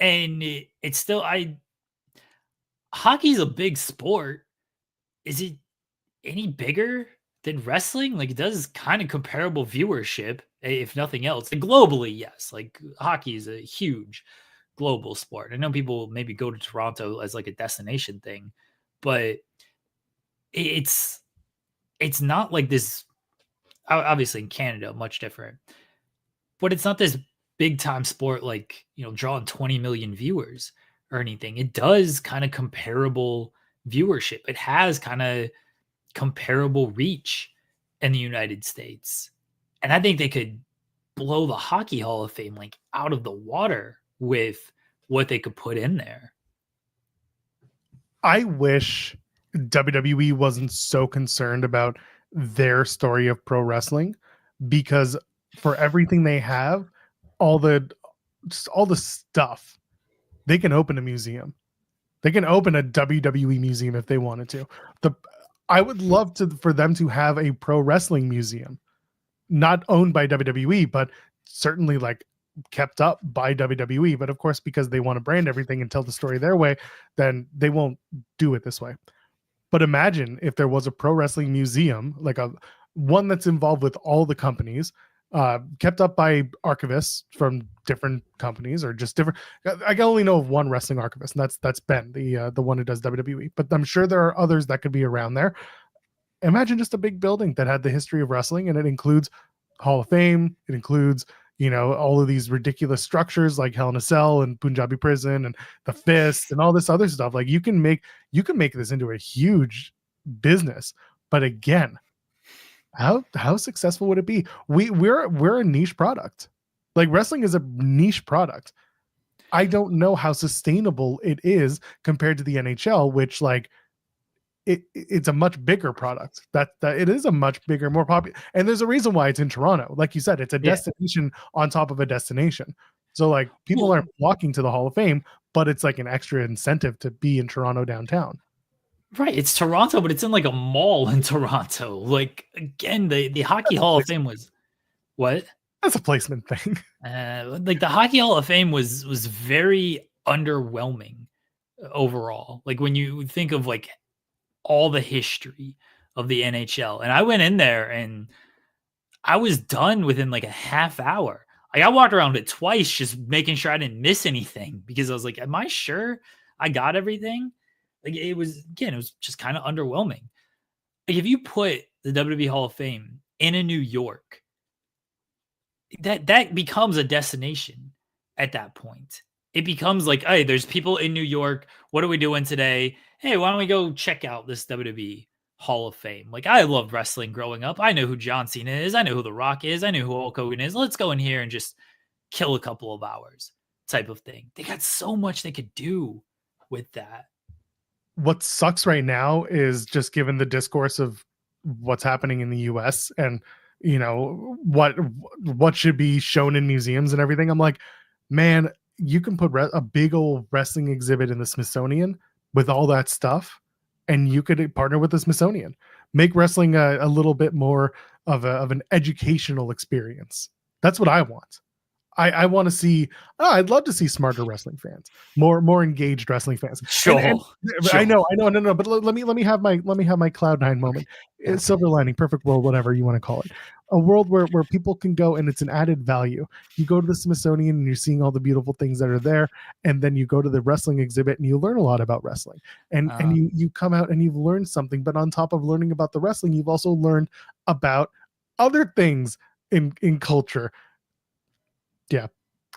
And it's still, hockey's a big sport. Is it any bigger than wrestling? Like, it does kind of comparable viewership, if nothing else. Like, globally, yes. Like, hockey is a huge global sport. I know people maybe go to Toronto as like a destination thing, but it's not like this. Obviously, in Canada, much different, but it's not this big time sport like, drawing 20 million viewers or anything. It does kind of comparable viewership. It has kind of comparable reach in the United States. And I think they could blow the Hockey Hall of Fame like out of the water with what they could put in there. I wish WWE wasn't so concerned about their story of pro wrestling, because for everything they have, all the stuff, they can open a museum. They can open a WWE museum if they wanted to. I would love for them to have a pro wrestling museum, not owned by WWE, but certainly like kept up by WWE. But of course, because they want to brand everything and tell the story their way, then they won't do it this way. But imagine if there was a pro wrestling museum, like one that's involved with all the companies, kept up by archivists from different companies, or just different. I can only know of one wrestling archivist, and that's Ben, the one who does WWE. But I'm sure there are others that could be around there. Imagine just a big building that had the history of wrestling, and it includes Hall of Fame. It includes, all of these ridiculous structures like Hell in a Cell and Punjabi Prison and the Fist and all this other stuff. Like, you can make this into a huge business. But again, how successful would it be? We're a niche product. Like, wrestling is a niche product. I don't know how sustainable it is compared to the NHL, which like it's a much bigger product. That it is a much bigger, more popular, and there's a reason why it's in Toronto. Like you said, it's a destination on top of a destination. So like, people aren't walking to the Hall of Fame, but it's like an extra incentive to be in Toronto downtown. Right, it's Toronto, but it's in like a mall in Toronto. Like, again, the Hockey Hall of Fame was what? That's a placement thing. Like, the Hockey Hall of Fame was very underwhelming overall. Like, when you think of like all the history of the NHL, and I went in there and I was done within like a half hour. Like, I walked around it twice, just making sure I didn't miss anything, because I was like, am I sure I got everything? Like, it was just kind of underwhelming. Like, if you put the WWE Hall of Fame in a New York, that becomes a destination at that point. It becomes like, hey, there's people in New York. What are we doing today? Hey, why don't we go check out this WWE Hall of Fame? Like, I loved wrestling growing up. I know who John Cena is. I know who The Rock is. I know who Hulk Hogan is. Let's go in here and just kill a couple of hours type of thing. They got so much they could do with that. What sucks right now is, just given the discourse of what's happening in the US and what should be shown in museums and everything. I'm like, man, you can put a big old wrestling exhibit in the Smithsonian with all that stuff, and you could partner with the Smithsonian, make wrestling a little bit more of an educational experience. That's what I want. I want to see. I'd love to see smarter wrestling fans, more engaged wrestling fans. Sure. Sure. I know. No. But let me have my Cloud9 moment. Silver lining, perfect world, whatever you want to call it. A world where people can go and it's an added value. You go to the Smithsonian and you're seeing all the beautiful things that are there, and then you go to the wrestling exhibit and you learn a lot about wrestling. And you come out and you've learned something. But on top of learning about the wrestling, you've also learned about other things in culture. Yeah,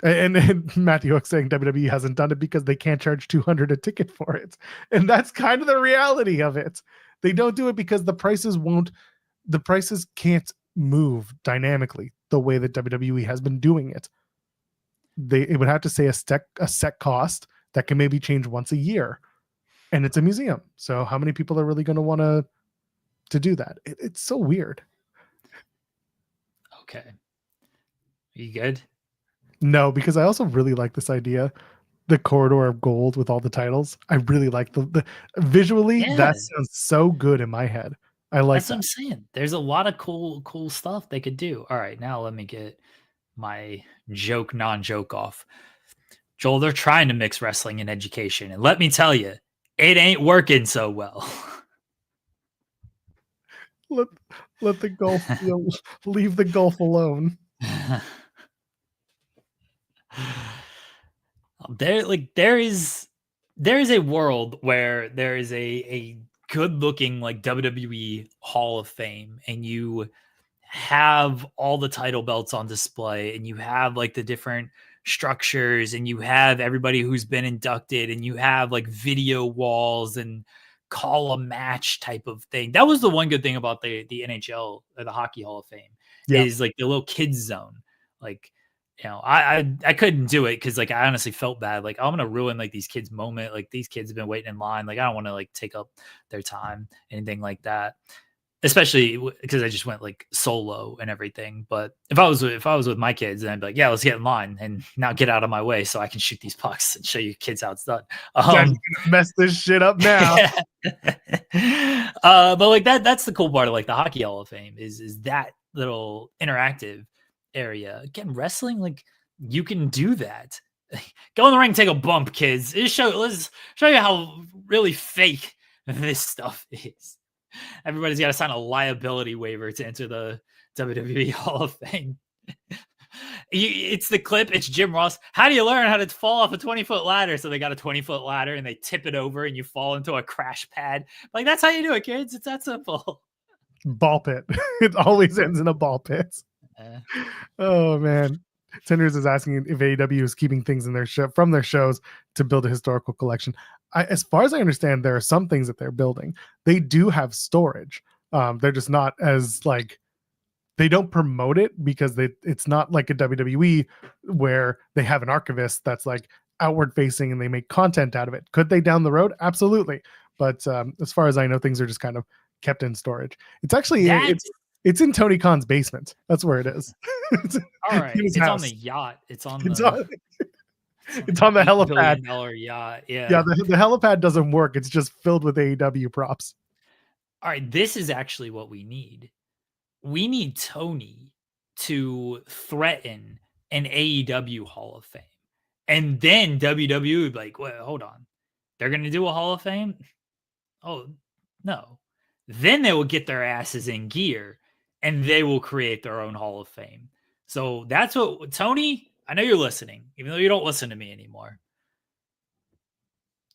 And Matthew Hook saying WWE hasn't done it because they can't charge $200 a ticket for it. And that's kind of the reality of it. They don't do it because the prices can't move dynamically the way that WWE has been doing it. It would have to say a set cost that can maybe change once a year. And it's a museum. So how many people are really going to want to do that? It's so weird. Okay. Are you good? No, because I also really like this idea, the corridor of gold with all the titles. I really like the visually. Yeah. That sounds so good in my head. I like That's what I'm saying. There's a lot of cool stuff they could do. All right, now let me get my joke, non-joke off. Joel, they're trying to mix wrestling and education, and let me tell you, it ain't working so well. Let the golf leave the golf alone. There is a world where there is a good looking like WWE Hall of Fame, and you have all the title belts on display, and you have like the different structures, and you have everybody who's been inducted, and you have like video walls and call a match type of thing. That was the one good thing about the NHL or the Hockey Hall of Fame, is like the little kids zone. Like, I couldn't do it because like I honestly felt bad. Like, I'm gonna ruin like these kids' moment. Like, these kids have been waiting in line. Like, I don't want to like take up their time, anything like that. Especially because I just went like solo and everything. But if I was with my kids, then I'd be like, yeah, let's get in line and now get out of my way so I can shoot these pucks and show you kids how it's done. Gonna mess this shit up now. But like that's the cool part of like the Hockey Hall of Fame is that little interactive area. Again, wrestling, like you can do that. Go in the ring, take a bump, kids. Let's show you how really fake this stuff is. Everybody's got to sign a liability waiver to enter the WWE Hall of Fame. It's the clip. It's Jim Ross. How do you learn how to fall off a 20-foot ladder? So they got a 20-foot ladder and they tip it over and you fall into a crash pad. Like, that's how you do it, kids. It's that simple. Ball pit. It always ends in a ball pit. Oh, man. Tenders is asking if AEW is keeping things in their from their shows to build a historical collection. As far as I understand, there are some things that they're building. They do have storage. They're just not as like, they don't promote it because it's not like a WWE where they have an archivist that's like outward facing and they make content out of it. Could they down the road? Absolutely. But as far as I know, things are just kind of kept in storage. It's actually it's in Tony Khan's basement. That's where it is. All right. It's on the yacht. It's on the helipad. $1 billion yacht. Yeah. Yeah, the helipad doesn't work. It's just filled with AEW props. All right. This is actually what we need. We need Tony to threaten an AEW Hall of Fame. And then WWE would be like, well, hold on. They're going to do a Hall of Fame? Oh, no. Then they will get their asses in gear and they will create their own Hall of Fame. So that's what, Tony, I know you're listening, even though you don't listen to me anymore.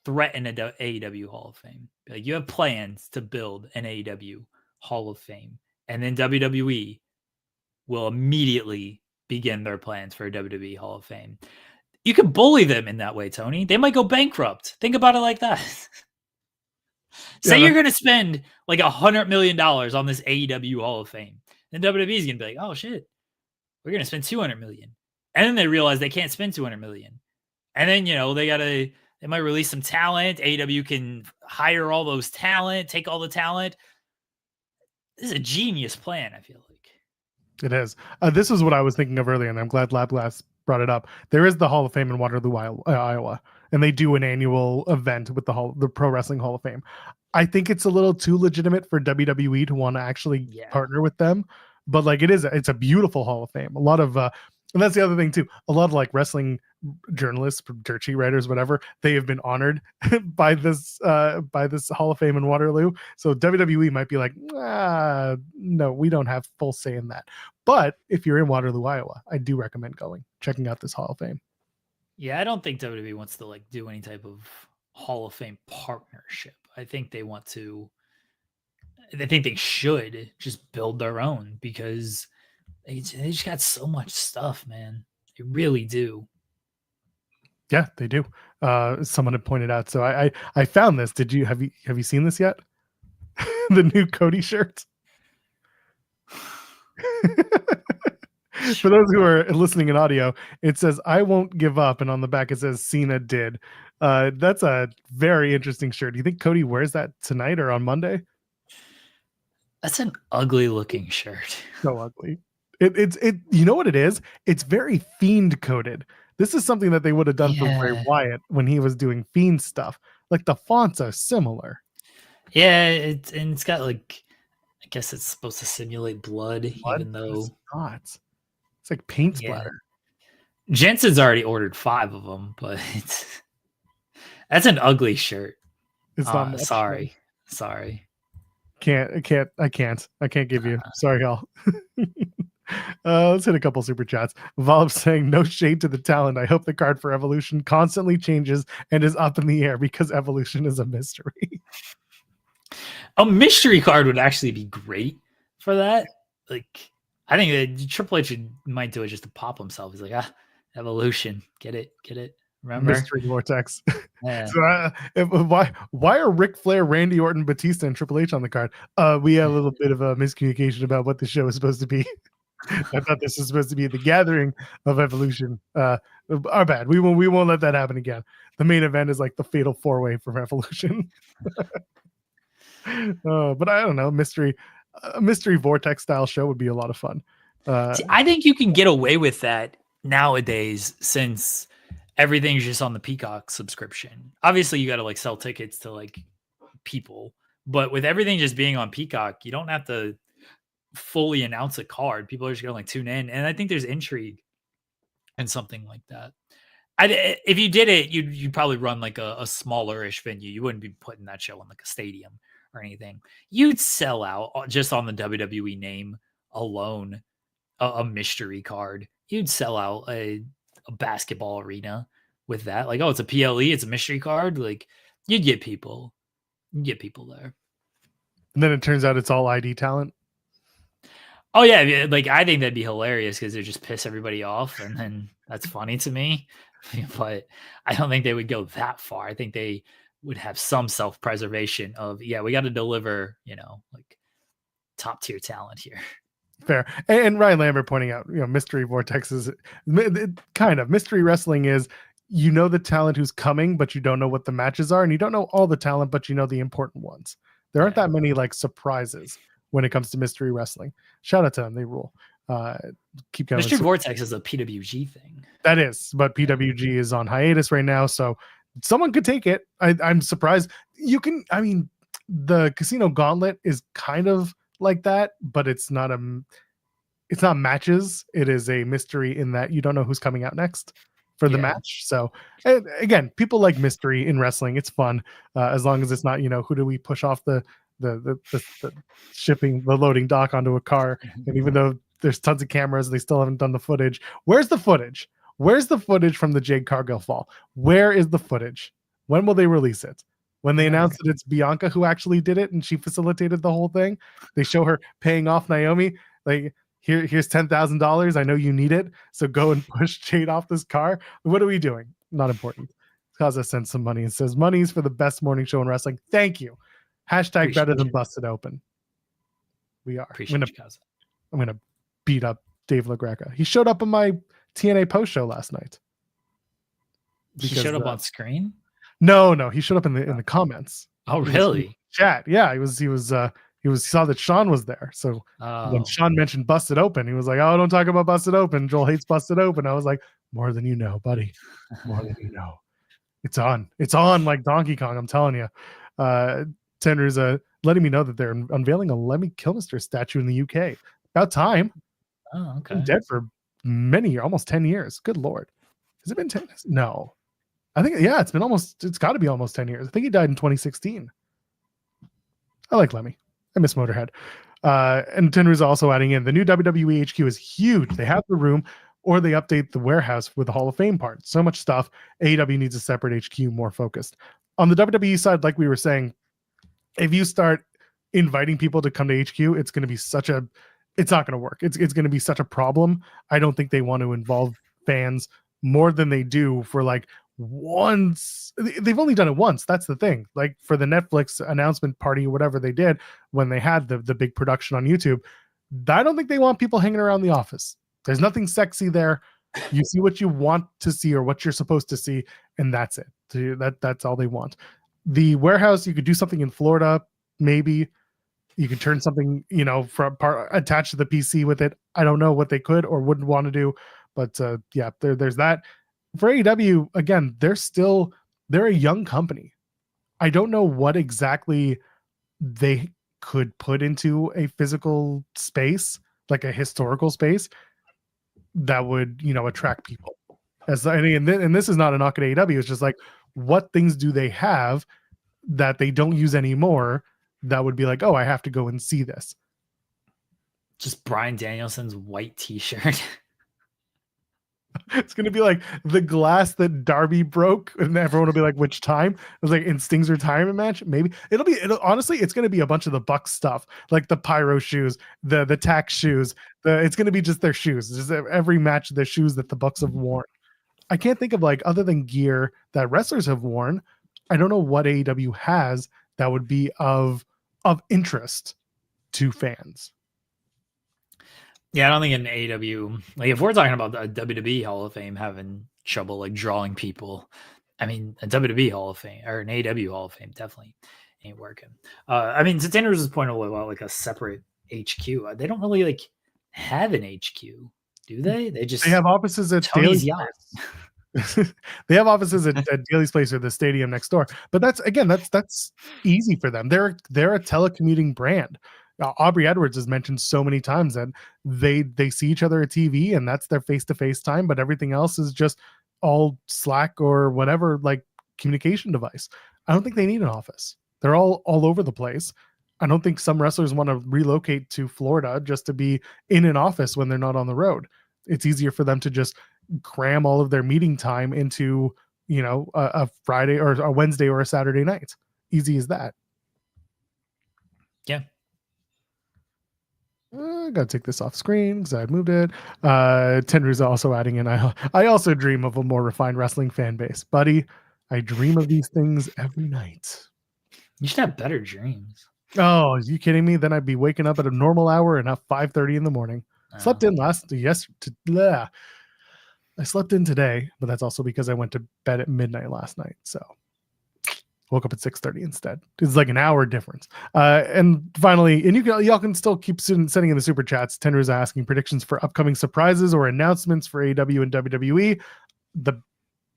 Threaten an AEW Hall of Fame. Like, you have plans to build an AEW Hall of Fame. And then WWE will immediately begin their plans for a WWE Hall of Fame. You can bully them in that way, Tony. They might go bankrupt. Think about it like that. Say you're going to spend like $100 million on this AEW Hall of Fame. Then WWE is going to be like, oh shit, we're going to spend $200 million. And then they realize they can't spend $200 million. And then, they might release some talent. AEW can hire all those talent, take all the talent. This is a genius plan, I feel like. It is. This is what I was thinking of earlier, and I'm glad LabGlass brought it up. There is the Hall of Fame in Waterloo, Iowa, and they do an annual event with the Pro Wrestling Hall of Fame. I think it's a little too legitimate for WWE to want to actually partner with them, but like it's a beautiful Hall of Fame. A lot of and that's the other thing too. A lot of like wrestling journalists, dirt sheet writers, whatever, they have been honored by this Hall of Fame in Waterloo. So WWE might be like, no, we don't have full say in that. But if you're in Waterloo, Iowa, I do recommend checking out this Hall of Fame. Yeah, I don't think WWE wants to like do any type of Hall of Fame partnership. I think they should just build their own because they just got so much stuff, man. They really do. Yeah, they do. Someone had pointed out. So I found this. Have you seen this yet? The new Cody shirt. For those who are listening in audio, it says "I won't give up," and on the back it says "Cena did." That's a very interesting shirt. Do you think Cody wears that tonight or on Monday? That's an ugly looking shirt. So ugly. It's you know what it is? It's very Fiend coded. This is something that they would have done for Bray Wyatt when he was doing Fiend stuff. Like the fonts are similar. Yeah, it's got like, I guess it's supposed to simulate blood even though it's not. It's like paint splatter. Jensen's already ordered 5 of them, but that's an ugly shirt. It's not much. Sorry. I can't give you. Sorry, y'all. Let's hit a couple super chats. Volv saying, no shade to the talent. I hope the card for Evolution constantly changes and is up in the air because Evolution is a mystery. A mystery card would actually be great for that. Like, I think that Triple H might do it just to pop himself. He's like, Evolution, get it. Remember? Mystery Vortex. Yeah. So, why are Ric Flair, Randy Orton, Batista, and Triple H on the card? We have a little bit of a miscommunication about what the show is supposed to be. I thought this was supposed to be the gathering of Evolution. Our bad. We won't let that happen again. The main event is like the fatal 4-way from Evolution. But I don't know. Mystery Vortex style show would be a lot of fun. See, I think you can get away with that nowadays since everything's just on the Peacock subscription. Obviously, you got to like sell tickets to like people, but with everything just being on Peacock, you don't have to fully announce a card. People are just gonna like tune in, and I think there's intrigue and something like that. If you did it, you'd probably run like a smaller-ish venue. You wouldn't be putting that show in like a stadium or anything. You'd sell out just on the WWE name alone. A mystery card. You'd sell out a basketball arena with that. Like, oh, it's a PLE, it's a mystery card. Like, you'd get people there. And then it turns out it's all ID talent. Oh yeah, like I think that'd be hilarious because they just piss everybody off, and then that's funny to me. But I don't think they would go that far. I think they would have some self-preservation of, we got to deliver, like top tier talent here. Fair. And Ryan Lambert pointing out, mystery vortex is kind of mystery wrestling is, the talent who's coming, but you don't know what the matches are, and you don't know all the talent, but you know the important ones. There aren't that many like surprises when it comes to mystery wrestling. Shout out to them. They rule. Keep going. Mystery Vortex is a PWG thing. That is, but PWG is on hiatus right now, so someone could take it. I'm surprised. The Casino Gauntlet is kind of like that, but it's not matches. It is a mystery in that you don't know who's coming out next for the match. So again, people like mystery in wrestling. It's fun as long as it's not, who do we push off the shipping, the loading dock onto a car. And even though there's tons of cameras, they still haven't done the footage. Where's the footage? Where's the footage from the Jade Cargill fall? Where is the footage? When will they release it? When they announce that it's Bianca who actually did it and she facilitated the whole thing, they show her paying off Naomi. Like, here's $10,000. I know you need it, so go and push Jade off this car. What are we doing? Not important. Kaza sends some money and says, money's for the best morning show in wrestling. Thank you. Hashtag Appreciate better than you. Busted Open. We are. Appreciate I'm going to beat up Dave LaGreca. He showed up on my TNA post show last night. He showed up on screen? No, he showed up in the comments. Oh, really? Chat. Yeah, he saw that Sean was there. So when Sean mentioned Busted Open, he was like, "Oh, don't talk about Busted Open. Joel hates Busted Open." I was like, "More than you know, buddy. More than you know. It's on. It's on like Donkey Kong. I'm telling you." Tender's letting me know that they're unveiling a Lemmy Kilmister statue in the UK. About time. Oh, okay. Been dead for many years, almost 10 years. Good Lord. Has it been 10? No. I think, it's got to be almost 10 years. I think he died in 2016. I like Lemmy. I miss Motorhead. And Tender's also adding in the new WWE HQ is huge. They have the room, or they update the warehouse with the Hall of Fame part. So much stuff. AEW needs a separate HQ, more focused. On the WWE side, like we were saying, if you start inviting people to come to HQ, it's going to be it's not going to work. It's going to be such a problem. I don't think they want to involve fans more than they do for like once. They've only done it once. That's the thing. Like for the Netflix announcement party or whatever they did when they had the big production on YouTube, I don't think they want people hanging around the office. There's nothing sexy there. You see what you want to see or what you're supposed to see, and that's it. That's all they want. The warehouse, you could do something in Florida, maybe. You could turn something, from attached to the PC with it. I don't know what they could or wouldn't want to do, but yeah, there's that. For AEW, again, they're a young company. I don't know what exactly they could put into a physical space, like a historical space, that would, attract people. And this is not a knock at AEW. It's just like, what things do they have that they don't use anymore that would be like, oh, I have to go and see this? Just Bryan Danielson's white t-shirt. It's going to be like the glass that Darby broke, and everyone will be like, which time? It's like in Sting's retirement match. Maybe honestly, it's going to be a bunch of the Bucks stuff, like the pyro shoes, the tax shoes. It's going to be just their shoes. Just every match, the shoes that the Bucks have worn. I can't think of, like, other than gear that wrestlers have worn, I don't know what AEW has that would be of interest to fans. Yeah, I don't think an AEW, like if we're talking about the WWE Hall of Fame having trouble like drawing people, I mean a WWE Hall of Fame or an AEW Hall of Fame definitely ain't working. I mean, to Tanner's point about like a separate HQ, they don't really like have an HQ, do they? They have offices at Tony's yacht. They have offices at Daly's place or the stadium next door. But that's easy for them. They're a telecommuting brand. Aubrey Edwards has mentioned so many times that they see each other at TV and that's their face-to-face time, but everything else is just all Slack or whatever, like, communication device. I don't think they need an office. They're all over the place. I don't think some wrestlers want to relocate to Florida just to be in an office when they're not on the road. It's easier for them to just cram all of their meeting time into, a Friday or a Wednesday or a Saturday night. Easy as that. Yeah. I gotta take this off screen because I had moved it. Tenru's also adding in, I also dream of a more refined wrestling fan base. Buddy, I dream of these things every night. You should have better dreams. Oh, are you kidding me? Then I'd be waking up at a normal hour and at 5:30 in the morning. Slept in I slept in today, but that's also because I went to bed at midnight last night. So woke up at 6:30 instead. It's like an hour difference. And finally, and y'all can still keep sending in the super chats. Tenru's asking predictions for upcoming surprises or announcements for AEW and WWE. The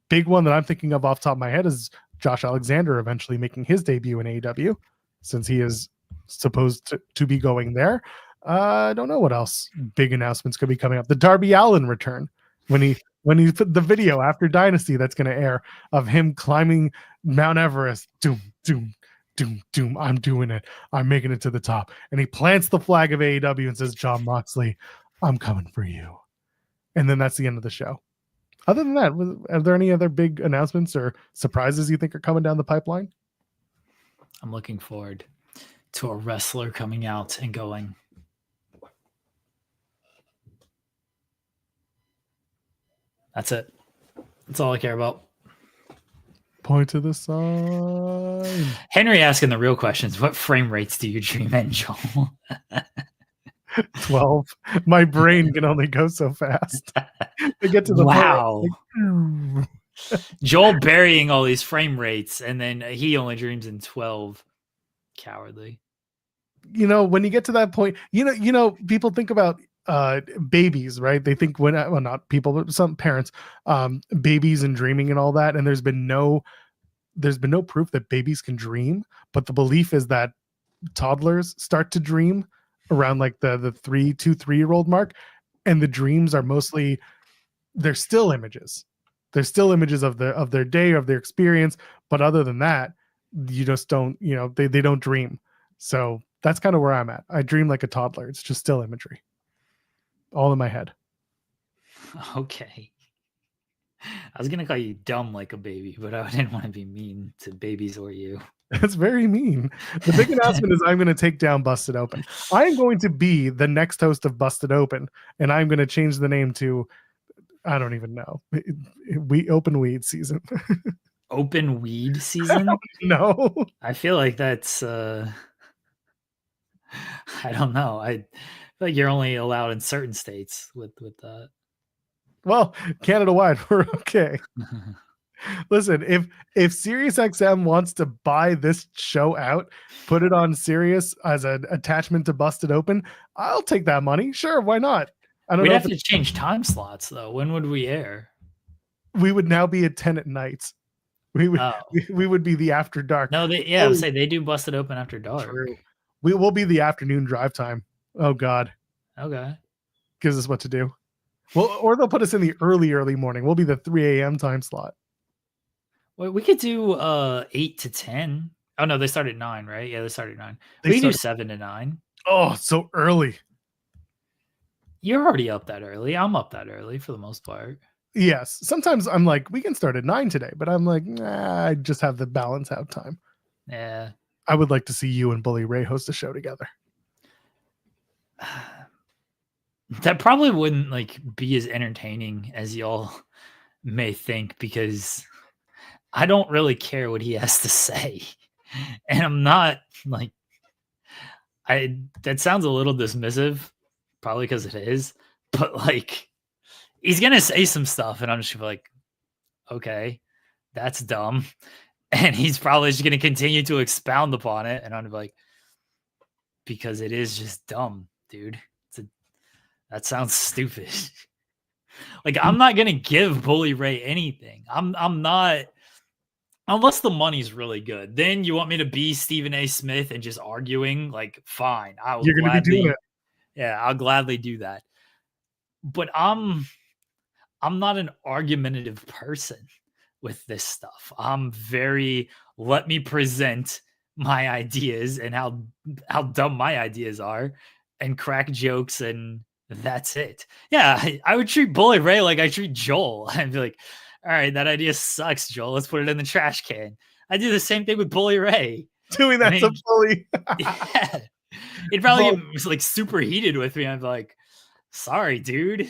big one that I'm thinking of off the top of my head is Josh Alexander eventually making his debut in AEW, since he is supposed to be going there. I don't know what else big announcements could be coming up. The Darby Allin return, when he put the video after Dynasty that's going to air of him climbing Mount Everest. Doom, doom, doom, doom. I'm doing it. I'm making it to the top. And he plants the flag of AEW and says, Jon Moxley, I'm coming for you. And then that's the end of the show. Other than that, are there any other big announcements or surprises you think are coming down the pipeline? I'm looking forward to a wrestler coming out and going, that's it. That's all I care about. Point to the sign. Henry asking the real questions. What frame rates do you dream in, Joel? 12. My brain can only go so fast. To get to the point. Joel burying all these frame rates, and then he only dreams in 12. Cowardly. When you get to that point, people think about babies, right? They think not people, but some parents, babies and dreaming and all that. And there's been no proof that babies can dream, but the belief is that toddlers start to dream around like the 2-3-year-old mark, and the dreams are mostly, they're still images. They're still images of their day, of their experience, but other than that, you just don't, they don't dream. So that's kind of where I'm at. I dream like a toddler. It's just still imagery. All in my head. Okay. I was going to call you dumb like a baby, but I didn't want to be mean to babies or you. That's very mean. The big announcement is I'm going to take down Busted Open. I am going to be the next host of Busted Open, and I'm going to change the name to I don't even know. We open weed season. Open weed season? No. I feel like that's I don't know. I feel like you're only allowed in certain states with that. Well, Canada wide, we're okay. Listen, if SiriusXM wants to buy this show out, put it on Sirius as an attachment to Busted Open, I'll take that money. Sure, why not? I don't We'd know. have to change time slots though. When would we air? We would now be at 10 at nights. We would Oh. we would be the after dark. No, I would say they do Busted Open after dark. True. We will be the afternoon drive time. Oh God. Okay. Gives us what to do. Well, or they'll put us in the early morning. We'll be the 3 a.m. time slot. Well, we could do 8 to 10. Oh no, they start at 9, right? Yeah, they start at 9. They We can do start- 7 to 9. Oh, so early. You're already up that early. I'm up that early for the most part. Yes. Sometimes I'm like, we can start at 9 today, but I'm like, nah, I just have the balance out time. Yeah. I would like to see you and Bully Ray host a show together. That probably wouldn't like be as entertaining as y'all may think, because I don't really care what he has to say. And I'm not like, that sounds a little dismissive, probably because it is, but like, he's gonna say some stuff and I'm just gonna be like, okay, that's dumb. And he's probably just gonna continue to expound upon it, and I'm like, because it is just dumb, dude. That sounds stupid. Like, I'm not gonna give Bully Ray anything. I'm not, unless the money's really good. Then you want me to be Stephen A. Smith and just arguing? Like, fine. I will. You're going to be doing it. Yeah, I'll gladly do that. But I'm not an argumentative person with this stuff. I'm very, let me present my ideas and how dumb my ideas are and crack jokes, and that's it. Yeah, I would treat Bully Ray like I treat Joel. I'd be like, all right, that idea sucks, Joel. Let's put it in the trash can. I do the same thing with Bully Ray. Doing that to Bully. Yeah. He'd probably get like super heated with me. I'd be like, sorry, dude.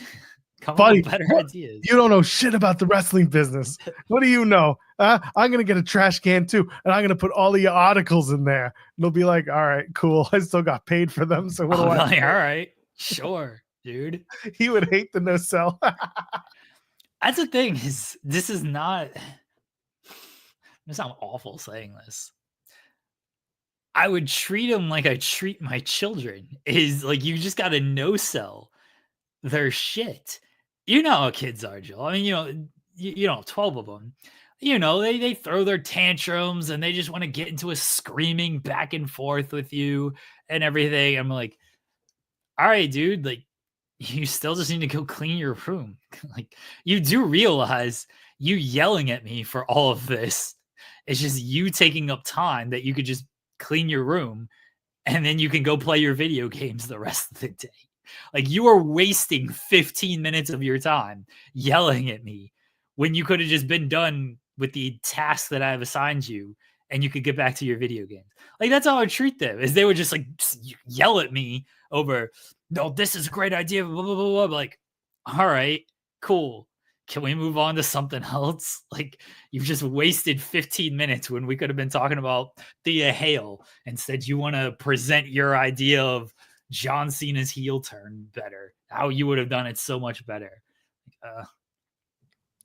Come up with better ideas. You don't know shit about the wrestling business. What do you know? I'm going to get a trash can too, and I'm going to put all of your articles in there. And they'll be like, all right, cool. I still got paid for them. So what do I like, all right, sure, dude. He would hate the no sell. That's the thing, is this is not, I sound awful saying this. I would treat him like I treat my children. Is like, you just got to no sell their shit. You know how kids are, Joel. I mean, you know, 12 of them. You know, they throw their tantrums and they just want to get into a screaming back and forth with you and everything. I'm like, all right, dude, like, you still just need to go clean your room. Like, you do realize you yelling at me for all of this, it's just you taking up time that you could just clean your room and then you can go play your video games the rest of the day. Like, you are wasting 15 minutes of your time yelling at me when you could have just been done with the task that I've assigned you and you could get back to your video games. Like, that's how I treat them, is they would just like yell at me over, no, this is a great idea, blah, blah, blah, blah. Like, all right, cool. Can we move on to something else? Like, you've just wasted 15 minutes when we could have been talking about Thea Hale. Instead, you want to present your idea of John Cena's heel turn better, how you would have done it so much better.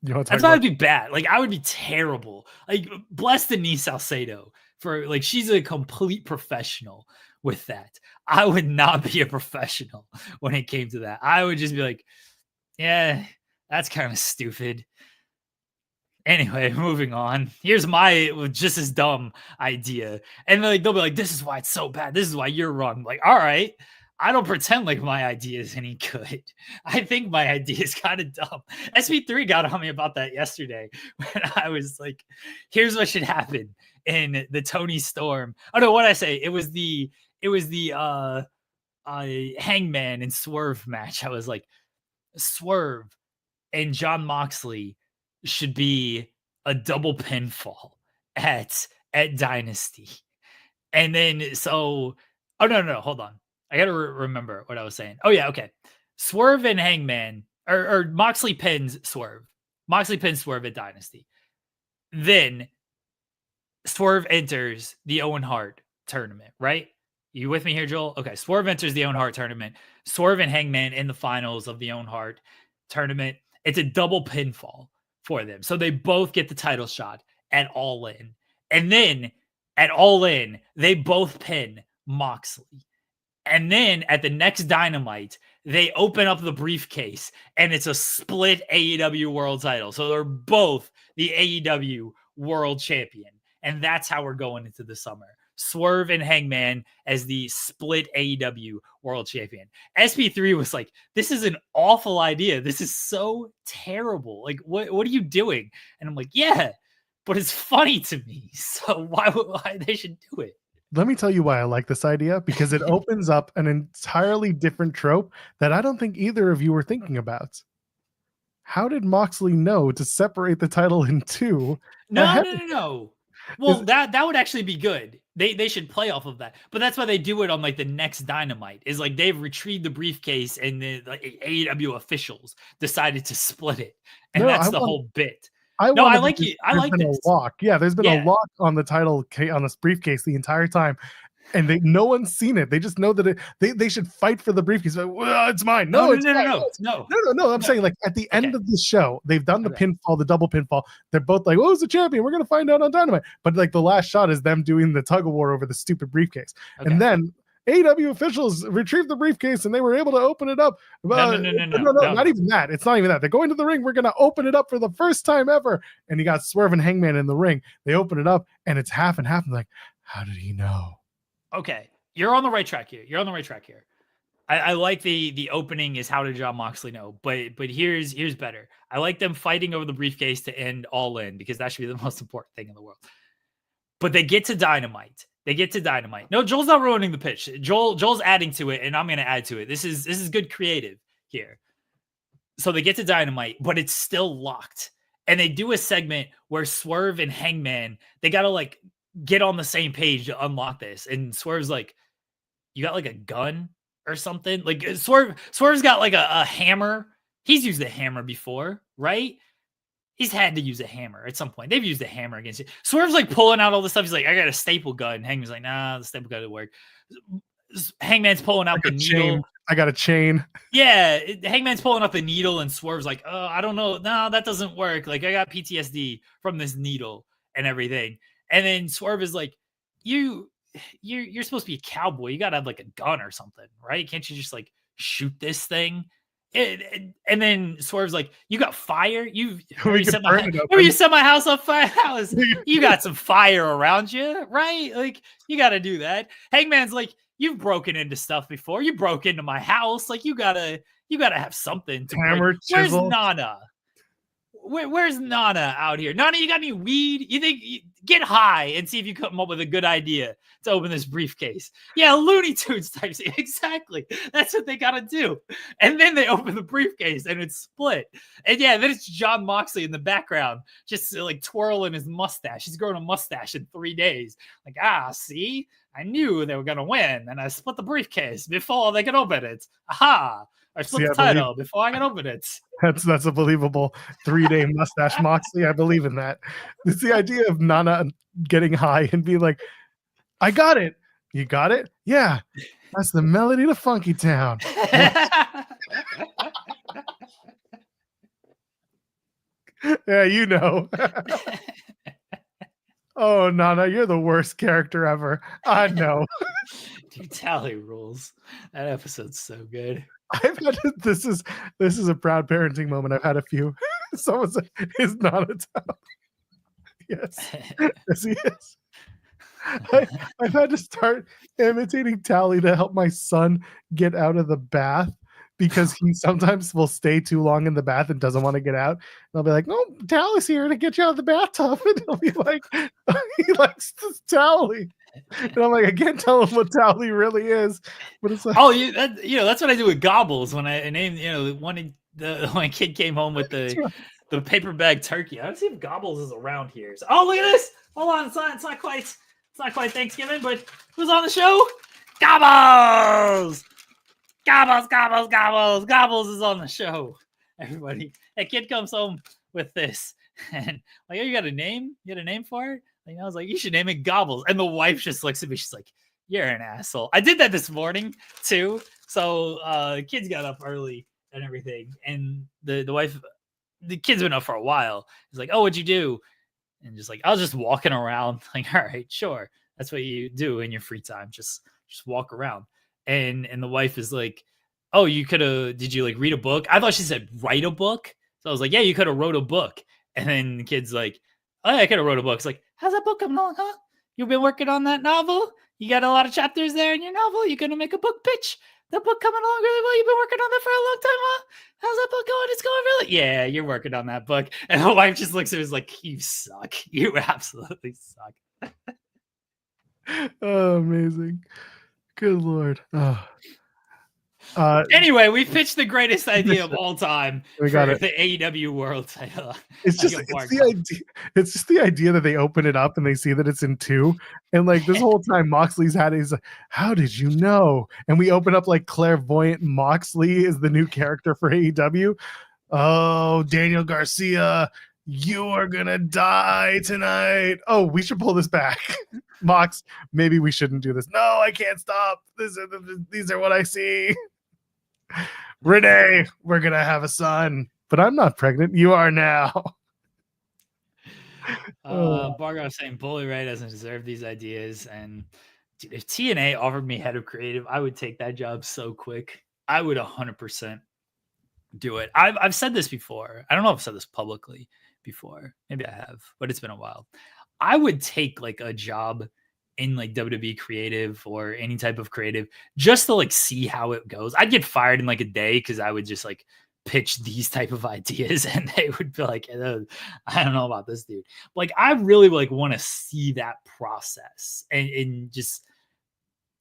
That's why I'd be bad. Like, I would be terrible. Like, bless Denise Salcedo for, like, she's a complete professional with that. I would not be a professional when it came to that. I would just be like, yeah, that's kind of stupid. Anyway, moving on. Here's my just as dumb idea. And like, they'll be like, this is why it's so bad. This is why you're wrong. I'm like, all right. I don't pretend like my idea is any good. I think my idea is kind of dumb. SP3 got on me about that yesterday when I was like, here's what should happen in the Tony Storm. Oh no, what I say? It was the Hangman and Swerve match. I was like, Swerve and John Moxley should be a double pinfall at Dynasty. And then oh no, hold on. I got to remember what I was saying. Oh yeah, okay. Swerve and Hangman, or Moxley pins Swerve. Moxley pins Swerve at Dynasty. Then Swerve enters the Owen Hart tournament, right? You with me here, Joel? Okay, Swerve enters the Owen Hart tournament. Swerve and Hangman in the finals of the Owen Hart tournament. It's a double pinfall for them. So they both get the title shot at All In. And then at All In, they both pin Moxley. And then at the next Dynamite, they open up the briefcase and it's a split AEW world title. So they're both the AEW world champion. And that's how we're going into the summer. Swerve and Hangman as the split AEW world champion. SP3 was like, this is an awful idea. This is so terrible. Like, what are you doing? And I'm like, yeah, but it's funny to me. So why they should do it? Let me tell you why I like this idea, because it opens up an entirely different trope that I don't think either of you were thinking about. How did Moxley know to separate the title in two? No. Well, that would actually be good. They should play off of that. But that's why they do it on like the next Dynamite. Is like they've retrieved the briefcase and the AEW officials decided to split it. And that's the whole bit. I like it. I like this. Lock. Yeah, there's been a lock on the title on this briefcase the entire time. And no one's seen it. They just know that they should fight for the briefcase. Like, well, it's mine. No. I'm saying like at the end of the show, they've done the pinfall, the double pinfall. They're both like, "Oh, who's the champion? We're gonna find out on Dynamite." But like the last shot is them doing the tug of war over the stupid briefcase, and then AEW officials retrieved the briefcase and they were able to open it up. No, not even that. It's not even that. They're going to the ring. We're gonna open it up for the first time ever. And you got Swerve and Hangman in the ring. They open it up and it's half and half. I'm like, how did he know? Okay, you're on the right track here. I like the opening is how did Jon Moxley know, but here's better. I like them fighting over the briefcase to end All In because that should be the most important thing in the world. But they get to Dynamite. No, Joel's not ruining the pitch. Joel's adding to it, and I'm going to add to it. This is good creative here. So they get to Dynamite, but it's still locked, and they do a segment where Swerve and Hangman they got to like get on the same page to unlock this. And Swerve's like, you got like a gun or something? Like Swerve's got like a hammer. He's used a hammer before, right? He's had to use a hammer at some point. They've used a hammer against you. Swerve's like pulling out all this stuff. He's like, I got a staple gun. Hangman's like, nah, the staple gun didn't work. Hangman's pulling out the needle. I got a chain. Yeah, Hangman's pulling up the needle and Swerve's like, oh, I don't know. No, that doesn't work. Like I got PTSD from this needle and everything. And then Swerve is like, you're supposed to be a cowboy. You got to have like a gun or something, right? Can't you just like shoot this thing? And then Swerve's like, you got fire? You set my house on fire? You got some fire around you, right? Like, you got to do that. Hangman's like, you've broken into stuff before. You broke into my house. Like, you gotta have something to hammer. Where's Nana? Where's Nana out here? Nana, you got any weed? You think get high and see if you come up with a good idea to open this briefcase. Yeah, Looney Tunes type. Exactly. That's what they got to do. And then they open the briefcase and it's split. And yeah, then it's Jon Moxley in the background, just like twirling his mustache. He's growing a mustache in 3 days. Like, see, I knew they were going to win. And I split the briefcase before they could open it. Aha. I split the title before I can open it. That's a believable 3-day mustache Moxley. I believe in that. It's the idea of Nana getting high and being like, I got it. You got it? Yeah. That's the melody to Funky Town. Yeah, you know. Oh, Nana, you're the worst character ever. I know. Dude, Tally rules. That episode's so good. This is a proud parenting moment. I've had a few. Someone said, "Is not a town." Yes, yes, he is. I've had to start imitating Tally to help my son get out of the bath because he sometimes will stay too long in the bath and doesn't want to get out. And I'll be like, "Oh, Tally's here to get you out of the bathtub," and he'll be like, "He likes this Tally." And I'm like, I can't tell him what Tally really is, but it's like, that's what I do with Gobbles when I name, when a kid came home with the paper bag turkey. I don't see if Gobbles is around here. So, look at this! Hold on, it's not quite Thanksgiving, but who's on the show? Gobbles is on the show, everybody. That kid comes home with this, and like, oh, you got a name? You got a name for it? Like, I was like, you should name it Gobbles. And the wife just looks at me. She's like, you're an asshole. I did that this morning too. So the kids got up early and everything, and the wife, the kid's been up for a while. He's like, oh, what'd you do? And just like, I was just walking around. Like, all right, sure, that's what you do in your free time. Just walk around. And the wife is like, oh, you could have, did you like read a book? I thought she said write a book. So I was like, yeah, you could have wrote a book. And then the kid's like, oh, yeah, I could have wrote a book. It's like, how's that book coming along, huh? You've been working on that novel? You got a lot of chapters there in your novel? You're going to make a book pitch? That book coming along really well? You've been working on that for a long time, huh? How's that book going? It's going really? Yeah, you're working on that book. And the wife just looks at me and is like, you suck. You absolutely suck. Oh, amazing. Good Lord. Oh. Anyway, we pitched the greatest idea of all time for the AEW World title. It's just the idea that they open it up and they see that it's in 2, and like this whole time Moxley's had is like, how did you know? And we open up like Clairvoyant Moxley is the new character for AEW. Oh, Daniel Garcia, you are gonna die tonight. Oh, we should pull this back. Mox, maybe we shouldn't do this. No, I can't stop. These are what I see. Renee, we're gonna have a son, but I'm not pregnant. You are now. Bargo saying Bully Ray doesn't deserve these ideas, and dude, if TNA offered me head of creative, I would take that job so quick. I would 100% do it. I've said this before. I don't know if I've said this publicly before. Maybe I have, but it's been a while. I would take like a job in like WWE creative or any type of creative just to like see how it goes. I'd get fired in like a day because I would just like pitch these type of ideas and they would be like, I don't know about this dude. Like I really like want to see that process and just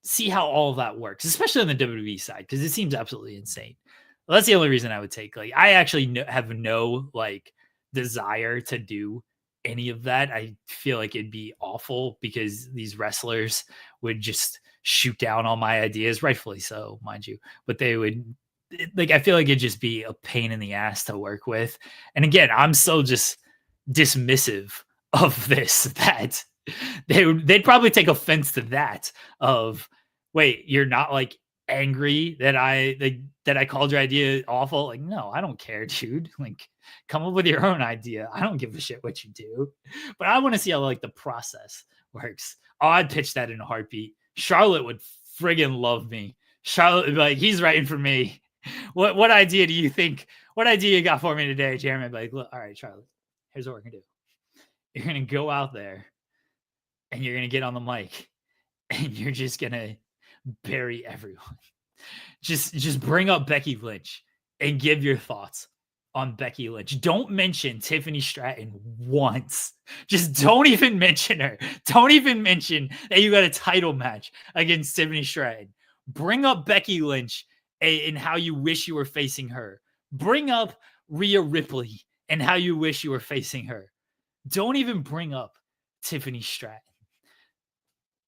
see how all of that works, especially on the WWE side, because it seems absolutely insane. Well, that's the only reason I would take. Like I actually have no like desire to do any of that. I feel like it'd be awful because these wrestlers would just shoot down all my ideas, rightfully so, mind you, but they would like, I feel like it'd just be a pain in the ass to work with. And again, I'm so just dismissive of this that they'd probably take offense to that of, wait, you're not like angry that I called your idea awful? Like, no, I don't care, dude. Like, come up with your own idea. I don't give a shit what you do. But I want to see how like the process works. Oh, I'd pitch that in a heartbeat. Charlotte would friggin' love me. Charlotte would be like, he's writing for me. What idea do you think? What idea you got for me today, Jeremy? I'd be like, look, all right, Charlotte, here's what we're gonna do. You're gonna go out there and you're gonna get on the mic and you're just gonna bury everyone. Just bring up Becky Lynch and give your thoughts on Becky Lynch. Don't mention Tiffany Stratton once. Just don't even mention her. Don't even mention that you got a title match against Tiffany Stratton. Bring up Becky Lynch and how you wish you were facing her. Bring up Rhea Ripley and how you wish you were facing her. Don't even bring up Tiffany Stratton.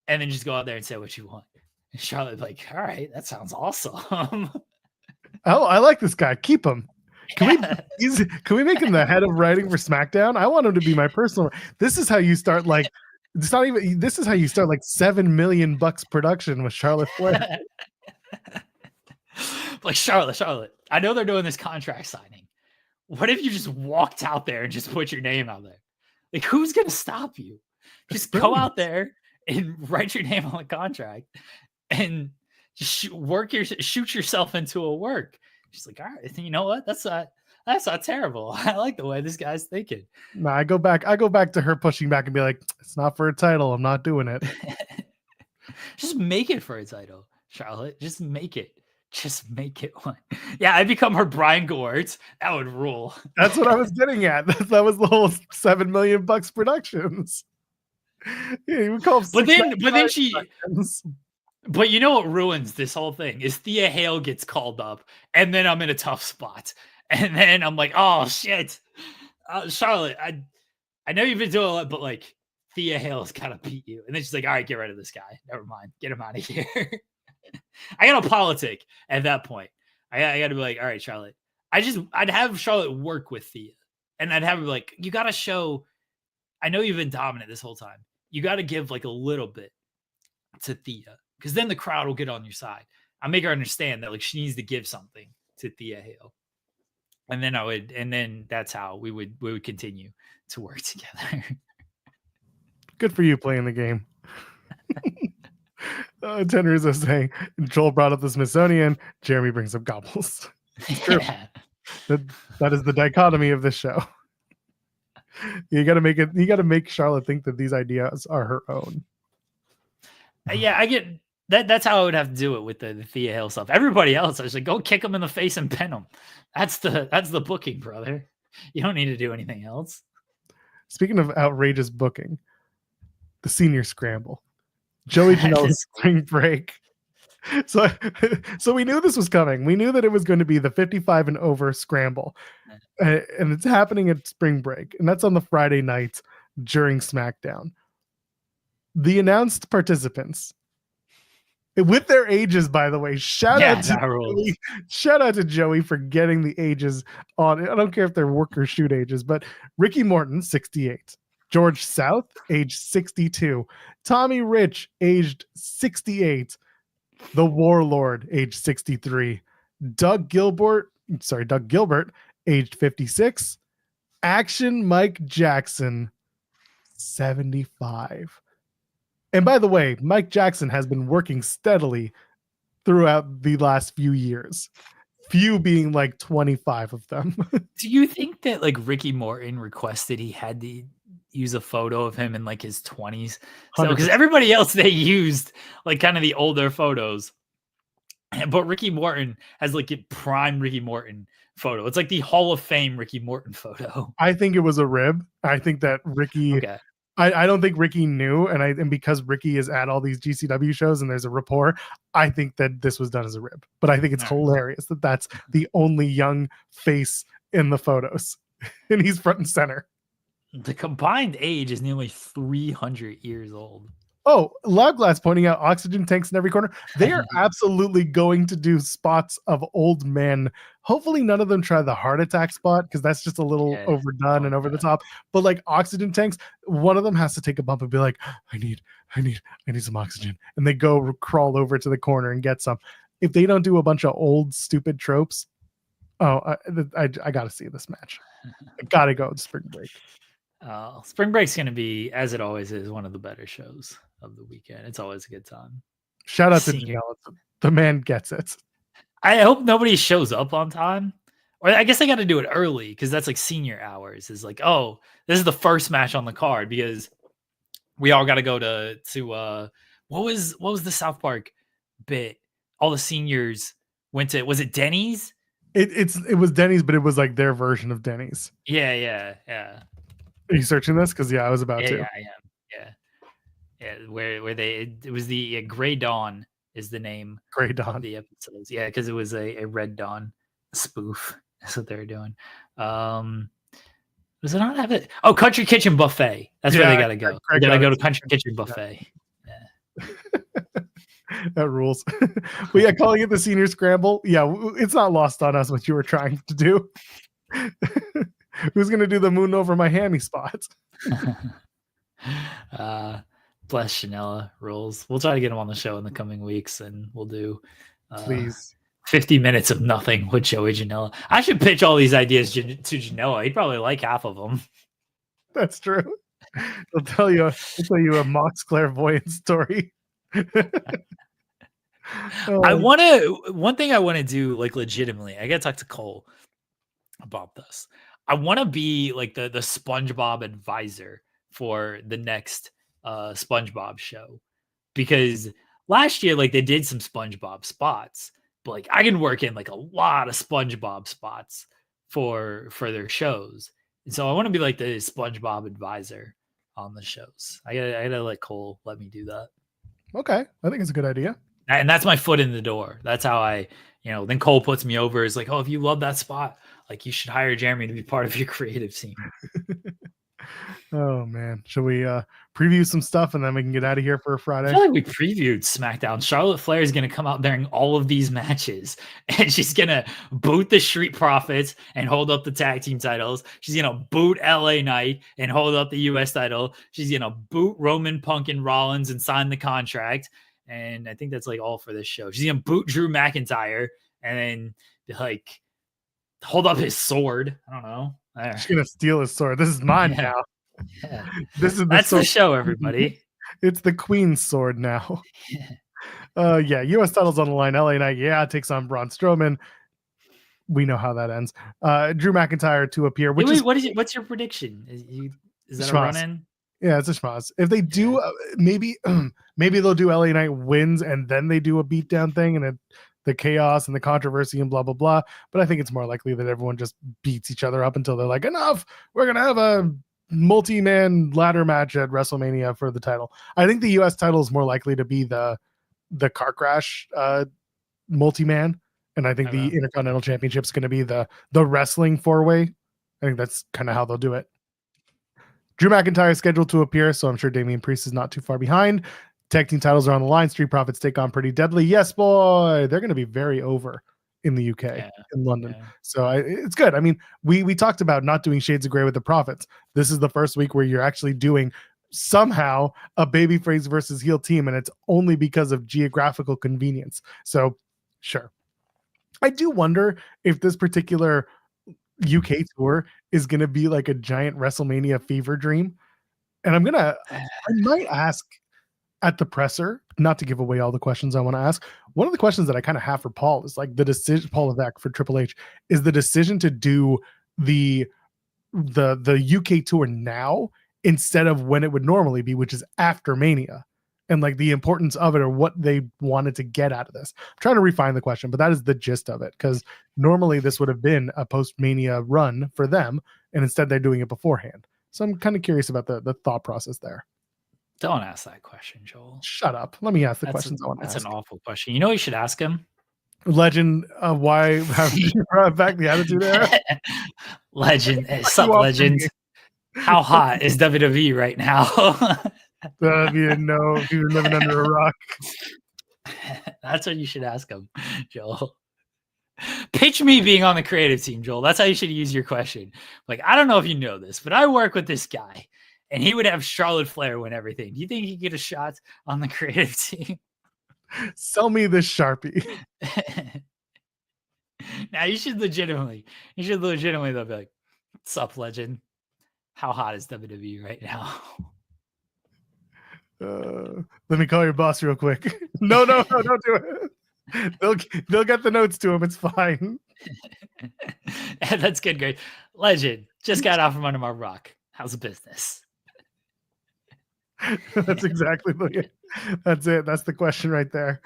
And then just go out there and say what you want. And Charlotte like, all right, that sounds awesome. Oh, I like this guy. Keep him. Can we make him the head of writing for SmackDown? I want him to be my personal. This is how you start like it's not even this is how you start like $7 million production with Charlotte Flair. Like Charlotte, I know they're doing this contract signing. What if you just walked out there and just put your name out there? Like, who's gonna stop you? Just go out there and write your name on the contract and just shoot yourself into a work. She's like, all right, you know what? That's not terrible. I like the way this guy's thinking. No, I go back to her pushing back and be like, it's not for a title. I'm not doing it. Just make it for a title, Charlotte. Just make it. Just make it one. Yeah, I become her Brian Goertz. That would rule. That's what I was getting at. That was the whole $7 million productions. Yeah, you would call but then she. But you know what ruins this whole thing is Thea Hale gets called up, and then I'm in a tough spot, and then I'm like, oh shit, Charlotte, I know you've been doing a lot, but like Thea Hale's kind of beat you, and then she's like, all right, get rid of this guy. Never mind, get him out of here. I got a politic at that point. I got to be like, all right, Charlotte, I'd have Charlotte work with Thea, and I'd have her like, you got to show. I know you've been dominant this whole time. You got to give like a little bit to Thea, because then the crowd will get on your side. I make her understand that like she needs to give something to Thea Hale, and then that's how we would continue to work together. Good for you playing the game. Tenor is saying Joel brought up the Smithsonian. Jeremy brings up gobbles. Yeah. That is the dichotomy of this show. You got to make Charlotte think that these ideas are her own. Yeah, I get that. That's how I would have to do it with the Thea Hale stuff. Everybody else, I was like, go kick him in the face and pin him. That's the booking, brother. You don't need to do anything else. Speaking of outrageous booking, the senior scramble, Joey Janela's spring break. So we knew this was coming. We knew that it was going to be the 55 and over scramble, and it's happening at spring break, and that's on the Friday night during SmackDown. The announced participants, with their ages, by the way, shout out to Joey for getting the ages on. I don't care if they're work or shoot ages, but Ricky Morton, 68. George South, age 62. Tommy Rich, aged 68. The Warlord, age 63. Doug Gilbert, aged 56. Action Mike Jackson, 75. And by the way, Mike Jackson has been working steadily throughout the last few years. Few being like 25 of them. Do you think that like Ricky Morton requested he had to use a photo of him in like his 20s? So because everybody else they used like kind of the older photos, but Ricky Morton has like a prime Ricky Morton photo. It's like the Hall of Fame Ricky Morton photo. I think it was a rib. I think that Ricky. Okay. I don't think Ricky knew, and because Ricky is at all these GCW shows and there's a rapport, I think that this was done as a rib. But I think it's hilarious that that's the only young face in the photos, and he's front and center. The combined age is nearly 300 years old. Oh, Loudglass pointing out oxygen tanks in every corner. They are absolutely going to do spots of old men. Hopefully none of them try the heart attack spot, because that's just a little overdone and over the top. But like oxygen tanks, one of them has to take a bump and be like, I need some oxygen. And they go crawl over to the corner and get some. If they don't do a bunch of old stupid tropes, I got to see this match. I got to go to spring break. Spring break's going to be, as it always is, one of the better shows of the weekend. It's always a good time. Shout out to Janelle. The man gets it. I hope nobody shows up on time. Or I guess they got to do it early, because that's like senior hours. Is like, oh, this is the first match on the card, because we all got to go to what was the South Park bit? All the seniors went to, was it Denny's? It was Denny's, but it was like their version of Denny's. Yeah. Are you searching this? Because I was about to. Yeah, I am. Yeah. Where it was the Grey Dawn is the name. Grey Dawn of the episodes. Yeah, because it was a Red Dawn spoof. That's what they're doing. Does it not have it? Oh, Country Kitchen Buffet. That's where they gotta go. They gotta go to Country Kitchen Buffet. Yeah. That rules. But yeah, calling it the senior scramble. Yeah, it's not lost on us what you were trying to do. Who's going to do the moon over my hammy spots? Bless Janela rules. We'll try to get him on the show in the coming weeks, and we'll do please 50 minutes of nothing with Joey Janela. I should pitch all these ideas to Janela. He'd probably like half of them. That's true. He'll tell you a Mox Clairvoyant story. One thing I want to do, like, legitimately, I gotta talk to Cole about this. I want to be like the SpongeBob advisor for the next SpongeBob show, because last year, like, they did some SpongeBob spots, but like I can work in like a lot of SpongeBob spots for their shows. And so I want to be like the SpongeBob advisor on the shows. I gotta let Cole let me do that. Okay. I think it's a good idea. And that's my foot in the door. That's how I, then Cole puts me over. Is like, oh, if you love that spot, like, you should hire Jeremy to be part of your creative team. Oh man, should we preview some stuff and then we can get out of here for a I Friday? feel like we previewed SmackDown. Charlotte Flair is going to come out during all of these matches, and she's going to boot the Street Profits and hold up the tag team titles. She's going to boot LA Knight and hold up the US title. She's going to boot Roman Punk and Rollins and sign the contract. And I think that's like all for this show. She's going to boot Drew McIntyre and then like hold up his sword. I don't know. She's going to steal his sword. This is mine now. Yeah. This is That's the show, everybody. It's the Queen's sword now. Yeah, US titles on the line. LA Knight, takes on Braun Strowman. We know how that ends. Drew McIntyre to appear. What's your prediction? Is that schmoz. A run-in? Yeah, it's a schmoz. If they do, maybe they'll do LA Knight wins and then they do a beatdown thing and the chaos and the controversy and blah blah blah. But I think it's more likely that everyone just beats each other up until they're like, enough. We're gonna have a multi-man ladder match at WrestleMania for the title. I think the US title is more likely to be the car crash multi-man, and I think the Intercontinental Championship is going to be the wrestling 4-way. I think that's kind of how they'll do it. Drew McIntyre is scheduled to appear, so I'm sure Damian Priest is not too far behind. Tag team titles are on the line. Street Profits take on Pretty Deadly. Yes, boy, they're going to be very over in the UK, in London. Yeah. So it's good. I mean, we talked about not doing Shades of Grey with the Profits. This is the first week where you're actually doing somehow a babyface versus heel team, and it's only because of geographical convenience. So sure. I do wonder if this particular UK tour is going to be like a giant WrestleMania fever dream. And I might ask at the presser, not to give away all the questions I want to ask. One of the questions that I kind of have for Paul is like the decision, Paul Levesque for Triple H, is the decision to do the UK tour now instead of when it would normally be, which is after Mania, and like the importance of it or what they wanted to get out of this. I'm trying to refine the question, but that is the gist of it, because normally this would have been a post-Mania run for them, and instead they're doing it beforehand. So I'm kind of curious about the thought process there. Don't ask that question, Joel. Shut up. Let me ask the questions I want to ask. That's an awful question. You know what you should ask him? Legend, why have you brought back the Attitude Era? Legend. Sup, Legend? How hot is WWE right now? If you didn't know, if you were living under a rock. That's what you should ask him, Joel. Pitch me being on the creative team, Joel. That's how you should use your question. Like, I don't know if you know this, but I work with this guy, and he would have Charlotte Flair win everything. Do you think he'd get a shot on the creative team? Sell me this Sharpie. Now you should legitimately though be like, "What's up, Legend? How hot is WWE right now?" Let me call your boss real quick. No, don't do it. They'll get the notes to him. It's fine. That's good, great. Legend just got out from under my rock. How's the business? That's exactly that's it. That's the question right there.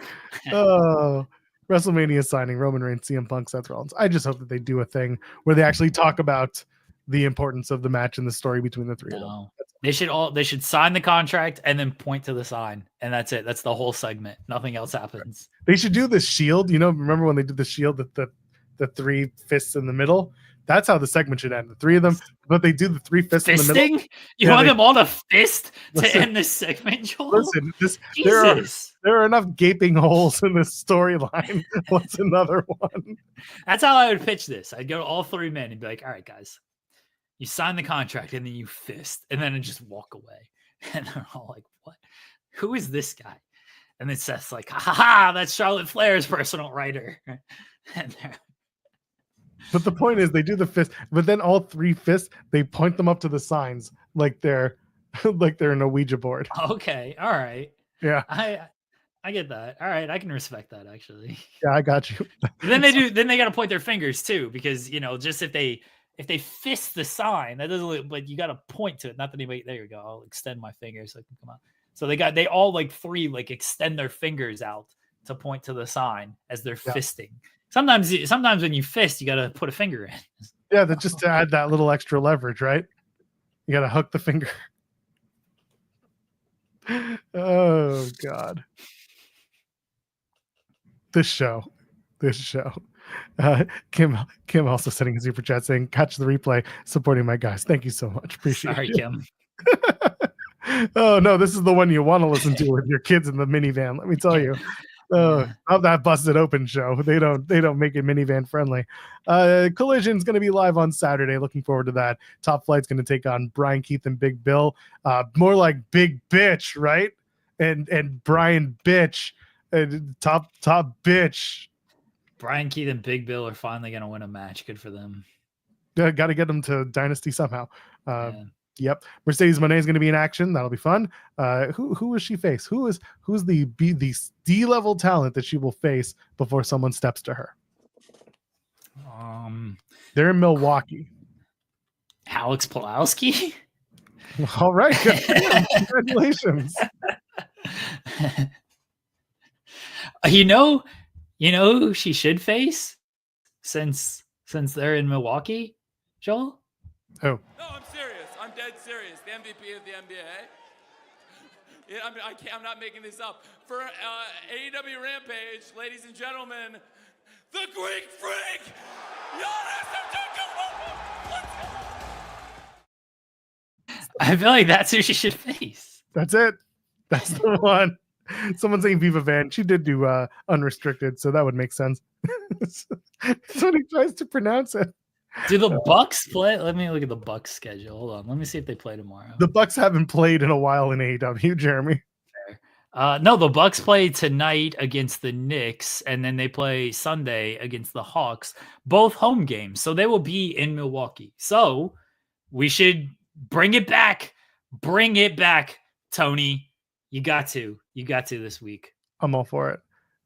Oh, WrestleMania signing Roman Reigns, CM Punk, Seth Rollins. I just hope that they do a thing where they actually talk about the importance of the match and the story between the three of them. They should sign the contract and then point to the sign, and that's it. That's the whole segment. Nothing else happens. They should do the Shield. You know, remember when they did the Shield, the three fists in the middle? That's how the segment should end. The three of them, but they do the three fists in the middle. You want them all to fist to end this segment, Joel? Listen, there are enough gaping holes in this storyline. What's another one? That's how I would pitch this. I'd go to all three men and be like, all right, guys, you sign the contract and then you fist, and then I just walk away. And they're all like, what? Who is this guy? And then Seth's like, ha ha, that's Charlotte Flair's personal writer. And but the point is they do the fist, but then all three fists, they point them up to the signs like they're in a Ouija board. Okay. All right. Yeah. I get that. All right. I can respect that, actually. Yeah, I got you. Then they got to point their fingers too, because, you know, just if they fist the sign, that doesn't look, but you got to point to it. Not that anybody, there you go. I'll extend my fingers so I can come out. So they all like three, like extend their fingers out to point to the sign as they're fisting. Sometimes when you fist, you got to put a finger in. Yeah, that's just to add that little extra leverage, right? You got to hook the finger. Oh God. This show. Kim also sending a super chat saying, "Catch the replay, supporting my guys." Thank you so much. Appreciate Sorry, it. Kim. Oh no, this is the one you want to listen to with your kids in the minivan. Let me tell you. Of that busted open show. They don't make it minivan friendly. Collision's going to be live on Saturday. Looking forward to that. Top Flight's going to take on Brian Keith and Big Bill. More like Big Bitch, right? And Brian Bitch, top bitch. Brian Keith and Big Bill are finally going to win a match. Good for them. Got to get them to Dynasty somehow. Yep. Mercedes Moné is going to be in action. That'll be fun. Who will she face? Who's the D-level talent that she will face before someone steps to her? They're in Milwaukee. Alex Pulowski. All right. Congratulations. You know who she should face since they're in Milwaukee, Joel? Oh. No, I'm serious. I'm dead serious. The MVP of the NBA. Yeah, I'm not making this up. For AEW Rampage, ladies and gentlemen, the Greek Freak, Giannis Antetokounmpo. I feel like that's who she should face. That's it. That's the one. Someone's saying Viva Van. She did do unrestricted, so that would make sense. So he tries to pronounce it. Do the Bucks play? Let me look at the Bucks schedule. Hold on. Let me see if they play tomorrow. The Bucks haven't played in a while in AEW, Jeremy. No, the Bucks play tonight against the Knicks, and then they play Sunday against the Hawks, both home games. So they will be in Milwaukee. So we should bring it back. Bring it back, Tony. You got to this week. I'm all for it.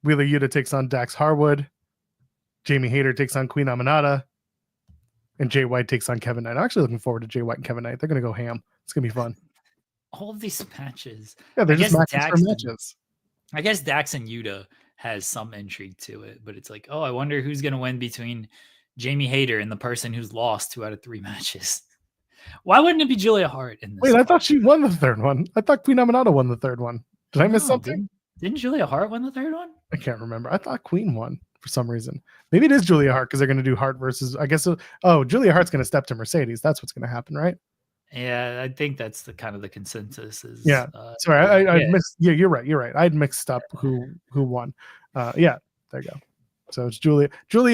Wheeler Yuta takes on Dax Harwood. Jamie Hayter takes on Queen Aminata. And Jay White takes on Kevin Knight. I'm actually looking forward to Jay White and Kevin Knight. They're going to go ham. It's going to be fun. All of these matches. Yeah, they're just matches for matches. I guess Dax and Yuta has some intrigue to it, but it's like, oh, I wonder who's going to win between Jamie Hayter and the person who's lost 2 out of 3 matches. Why wouldn't it be Julia Hart in this? Wait, I thought she won the third one. I thought Queen Aminata won the third one. Did I miss something? Didn't Julia Hart win the third one? I can't remember. I thought Queen won for some reason. Maybe it is Julia Hart because they're going to do Hart versus, I guess. Julia Hart's going to step to Mercedes. That's what's going to happen, right? Yeah, I think that's the kind of the consensus is. Yeah. Sorry, I missed. Yeah, you're right. I'd mixed up who won. Yeah, there you go. So it's Julia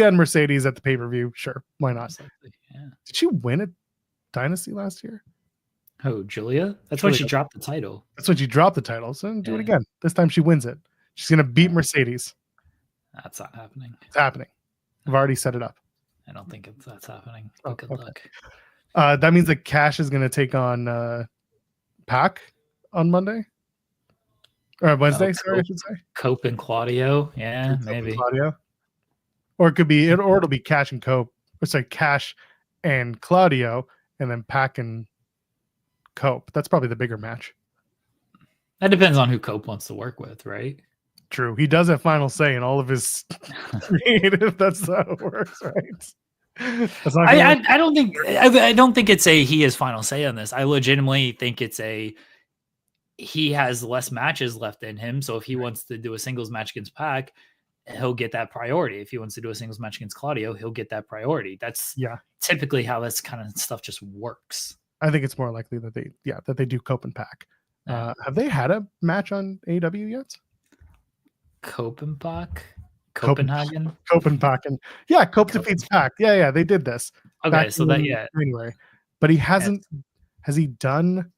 and Mercedes at the pay-per-view. Sure, why not? Exactly, yeah. Did she win a Dynasty last year? Oh, Julia? That's when she dropped the title. That's when she dropped the title. So do it again. This time she wins it. She's going to beat Mercedes. That's not happening. It's happening. I've already set it up. I don't think that's happening. Good luck. That means that Cash is going to take on Pac on Monday. Or Wednesday, sorry, I should say. Cope and Claudio. Yeah, maybe. Claudio. Or it could be, or it'll be Cash and Cope. Or sorry, Cash and Claudio, and then Pac and Cope. That's probably the bigger match. That depends on who Cope wants to work with, right? True. He does have final say in all of his creative. That's how it works, right? I don't think it's a he has final say on this. I legitimately think it's a he has less matches left in him. So if he wants to do a singles match against Pac, he'll get that priority. If he wants to do a singles match against Claudio, he'll get that priority. That's typically how this kind of stuff just works. I think it's more likely that they do Cope and Pac. Have they had a match on AEW yet? Cope and Pac? Copenhagen? Copenhagen. Yeah, Cope defeats Pac. Yeah, they did this. Okay, so that, Anyway, but he hasn't. Has he done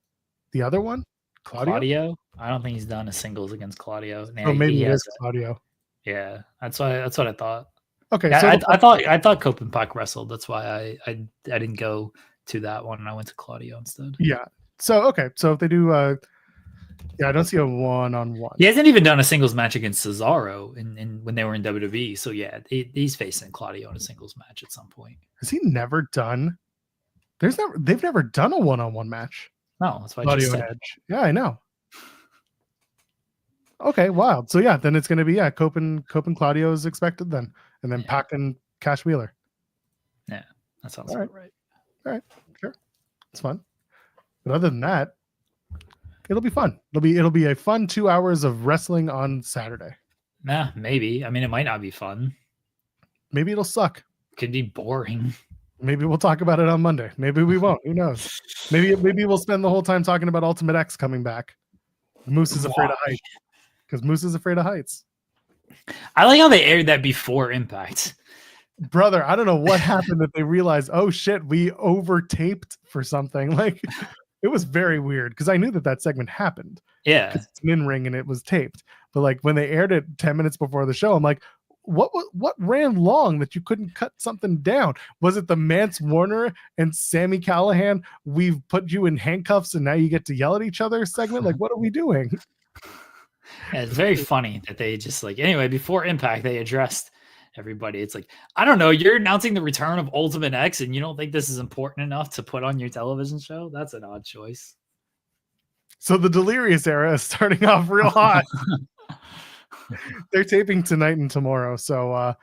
the other one? Claudio? I don't think he's done a singles against Claudio. Oh, maybe it is Claudio. Yeah, that's what I thought. Okay, yeah, so I thought Cope and Pac wrestled. That's why I didn't go to that one and I went to Claudio instead. Yeah. So so if they do I don't see a one-on-one. He hasn't even done a singles match against Cesaro in when they were in WWE. So yeah, he's facing Claudio in a singles match at some point. Has he never done? They've never done a one-on-one match. No, that's why Claudio and Edge. Yeah, I know. Okay, wild. So yeah, then it's going to be Cope and Claudio is expected then, and then Pac and Cash Wheeler. Yeah, that sounds right. All right, sure, it's fun. But other than that, it'll be fun. It'll be a fun 2 hours of wrestling on Saturday. Maybe. I mean, it might not be fun. Maybe it'll suck. Could be boring. Maybe we'll talk about it on Monday. Maybe we won't. Who knows? Maybe we'll spend the whole time talking about Ultimate X coming back. Moose is afraid of heights. Because Moose is afraid of heights. I like how they aired that before Impact. Brother, I don't know what happened that they realized, oh shit, we over-taped for something. Like, it was very weird because I knew that segment happened. Yeah. It's an in-ring and it was taped. But like when they aired it 10 minutes before the show, I'm like, what ran long that you couldn't cut something down? Was it the Mance Warner and Sammy Callahan, we've put you in handcuffs and now you get to yell at each other segment? Like, what are we doing? Yeah, it's very funny that they just like, anyway, before Impact, they addressed everybody. It's like, I don't know, you're announcing the return of Ultimate X and you don't think this is important enough to put on your television show? That's an odd choice. So the Delirious era is starting off real hot. They're taping tonight and tomorrow. So, or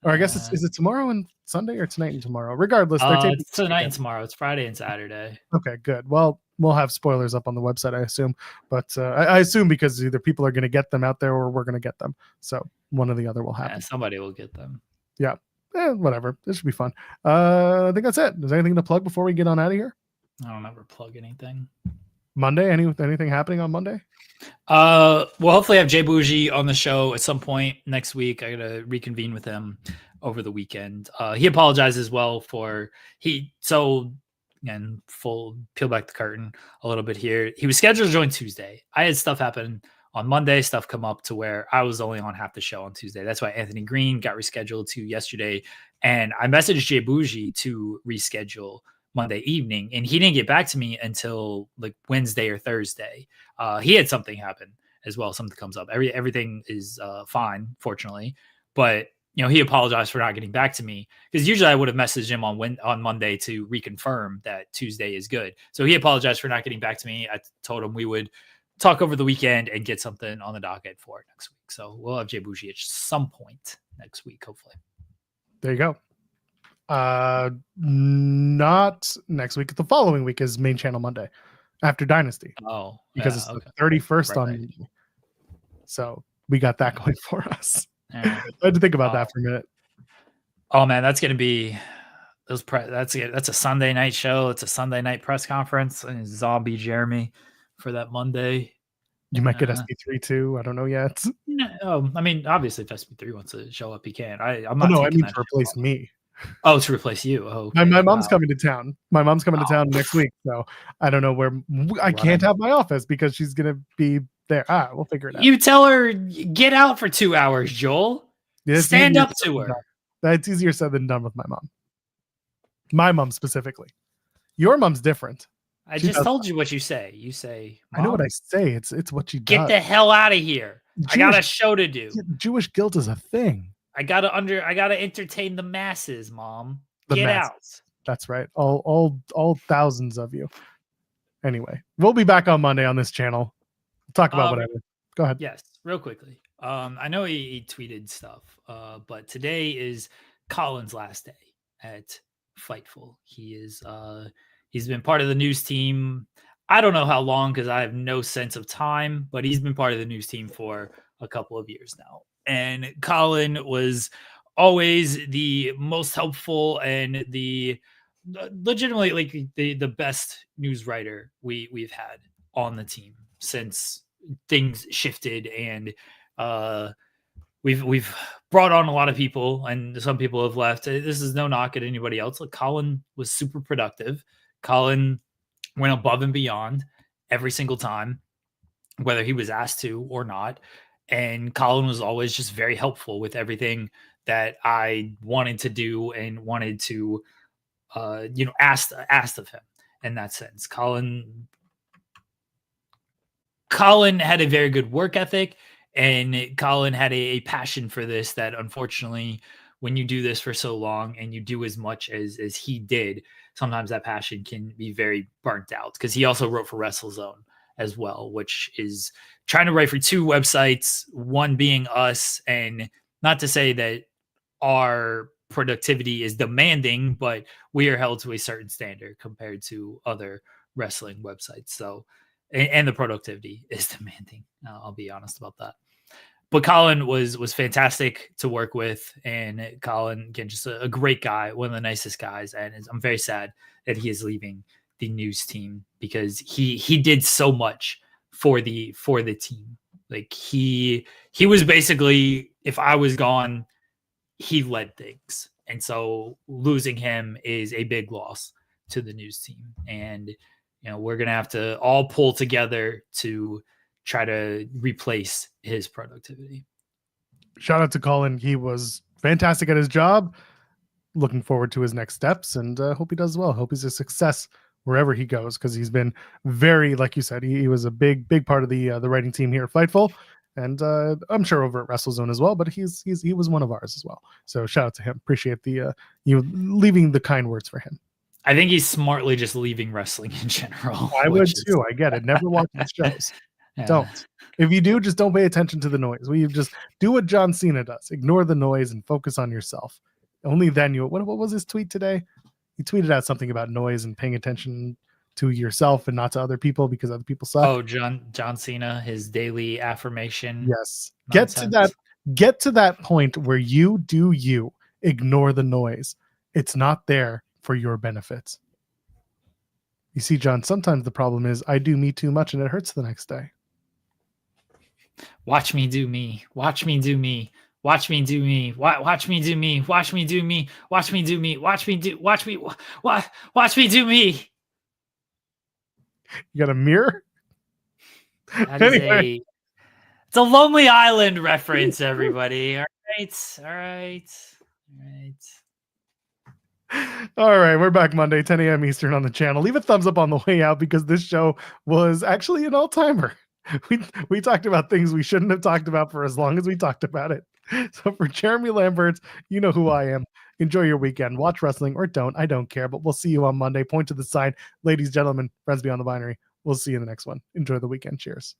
I guess is it tomorrow and Sunday or tonight and tomorrow? Regardless, they're taping it's tonight and tomorrow. It's Friday and Saturday. Okay, good. Well, we'll have spoilers up on the website, I assume. But I assume because either people are going to get them out there or we're going to get them. So one or the other will happen. Yeah, somebody will get them. Yeah. Whatever. This should be fun. I think that's it. Is there anything to plug before we get on out of here? I don't ever plug anything. Monday? Anything happening on Monday? We'll hopefully have Jay Bougie on the show at some point next week. I gotta reconvene with him over the weekend. He apologized as well for again, full peel back the curtain a little bit here. He was scheduled to join Tuesday. I had stuff happen on Monday, stuff come up to where I was only on half the show on Tuesday. That's why Anthony Green got rescheduled to yesterday. And I messaged Jay Bougie to reschedule Monday evening, and he didn't get back to me until like Wednesday or Thursday. He had something happen as well. Something comes up. Everything is fine, fortunately. But he apologized for not getting back to me because usually I would have messaged him on Monday to reconfirm that Tuesday is good. So he apologized for not getting back to me. I told him we would talk over the weekend and get something on the docket for it next week. So we'll have Jay Bougie at some point next week, hopefully. There you go. Not next week. The following week is Main Channel Monday after Dynasty. Oh, because it's the 31st on. So we got that going for us. I had to think about that for a minute. Oh man, that's gonna be that's a Sunday night show. It's a Sunday night press conference and Zombie Jeremy for that Monday. You might get SB3 too. I don't know yet. No, I mean, obviously, if SB3 wants to show up, he can. I'm not. No, I mean to replace me. Oh, to replace you. Oh, okay. My mom's coming to town. My mom's coming to town next week, so I don't know where. I can't have my office because she's gonna be there. We'll figure it out. You tell her get out for 2 hours, Joel. Stand up to her. That's easier said than done with my mom. My mom specifically. Your mom's different. I just told you what you say. You say, I know what I say. It's what you do. Get the hell out of here. I got a show to do. Jewish guilt is a thing. I gotta entertain the masses, Mom. Get out. That's right. All thousands of you. Anyway, we'll be back on Monday on this channel. We'll talk about whatever. Go ahead. Yes, real quickly. I know he tweeted stuff, but today is Colin's last day at Fightful. He's been part of the news team. I don't know how long because I have no sense of time, but he's been part of the news team for a couple of years now. And Colin was always the most helpful and the legitimately like the best news writer we've had on the team since things shifted. And we've brought on a lot of people, and some people have left. This is no knock at anybody else. Like, Colin was super productive. Colin went above and beyond every single time, whether he was asked to or not. And Colin was always just very helpful with everything that I wanted to do and wanted to, asked of him in that sense. Colin had a very good work ethic, and Colin had a passion for this that, unfortunately, when you do this for so long and you do as much as he did, sometimes that passion can be very burnt out, because he also wrote for WrestleZone as well, which is trying to write for two websites, one being us. And not to say that our productivity is demanding, but we are held to a certain standard compared to other wrestling websites. So, and the productivity is demanding. I'll be honest about that. but Colin was fantastic to work with, and Colin, again, just a great guy, one of the nicest guys, and I'm very sad that he is leaving the news team because he did so much for the team. Like he was basically, if I was gone, he led things, and so losing him is a big loss to the news team, and we're gonna have to all pull together to try to replace his productivity. Shout out to Colin. He was fantastic at his job. Looking forward to his next steps, and hope he does well. Hope he's a success wherever he goes, because he's been very, like you said, he was a big part of the writing team here at Fightful, and I'm sure over at WrestleZone as well. But he was one of ours as well. So shout out to him. Appreciate the you leaving the kind words for him. I think he's smartly just leaving wrestling in general. I would too. I get it. Never watch the shows. Yeah. Don't. If you do, just don't pay attention to the noise. We just do what John Cena does. Ignore the noise and focus on yourself. Only then you. What was his tweet today? He tweeted out something about noise and paying attention to yourself and not to other people because other people suck. Oh, John Cena, his daily affirmation. Yes. Nonsense. Get to that point where you do you. Ignore the noise. It's not there for your benefit. You see, John, sometimes the problem is I do me too much and it hurts the next day. Watch me do me. Watch me do me. Watch me do me. Watch me do me. Watch me do me. Watch me do me. Watch me do. Watch me do me. You got a mirror? Anyway. It's a Lonely Island reference, everybody. All right. All right, we're back Monday, 10 a.m. Eastern on the channel. Leave a thumbs up on the way out because this show was actually an all-timer. We talked about things we shouldn't have talked about for as long as we talked about it. So for Jeremy Lambert, you know who I am. Enjoy your weekend. Watch wrestling or don't. I don't care, but we'll see you on Monday. Point to the side. Ladies, gentlemen, friends beyond the binary. We'll see you in the next one. Enjoy the weekend. Cheers.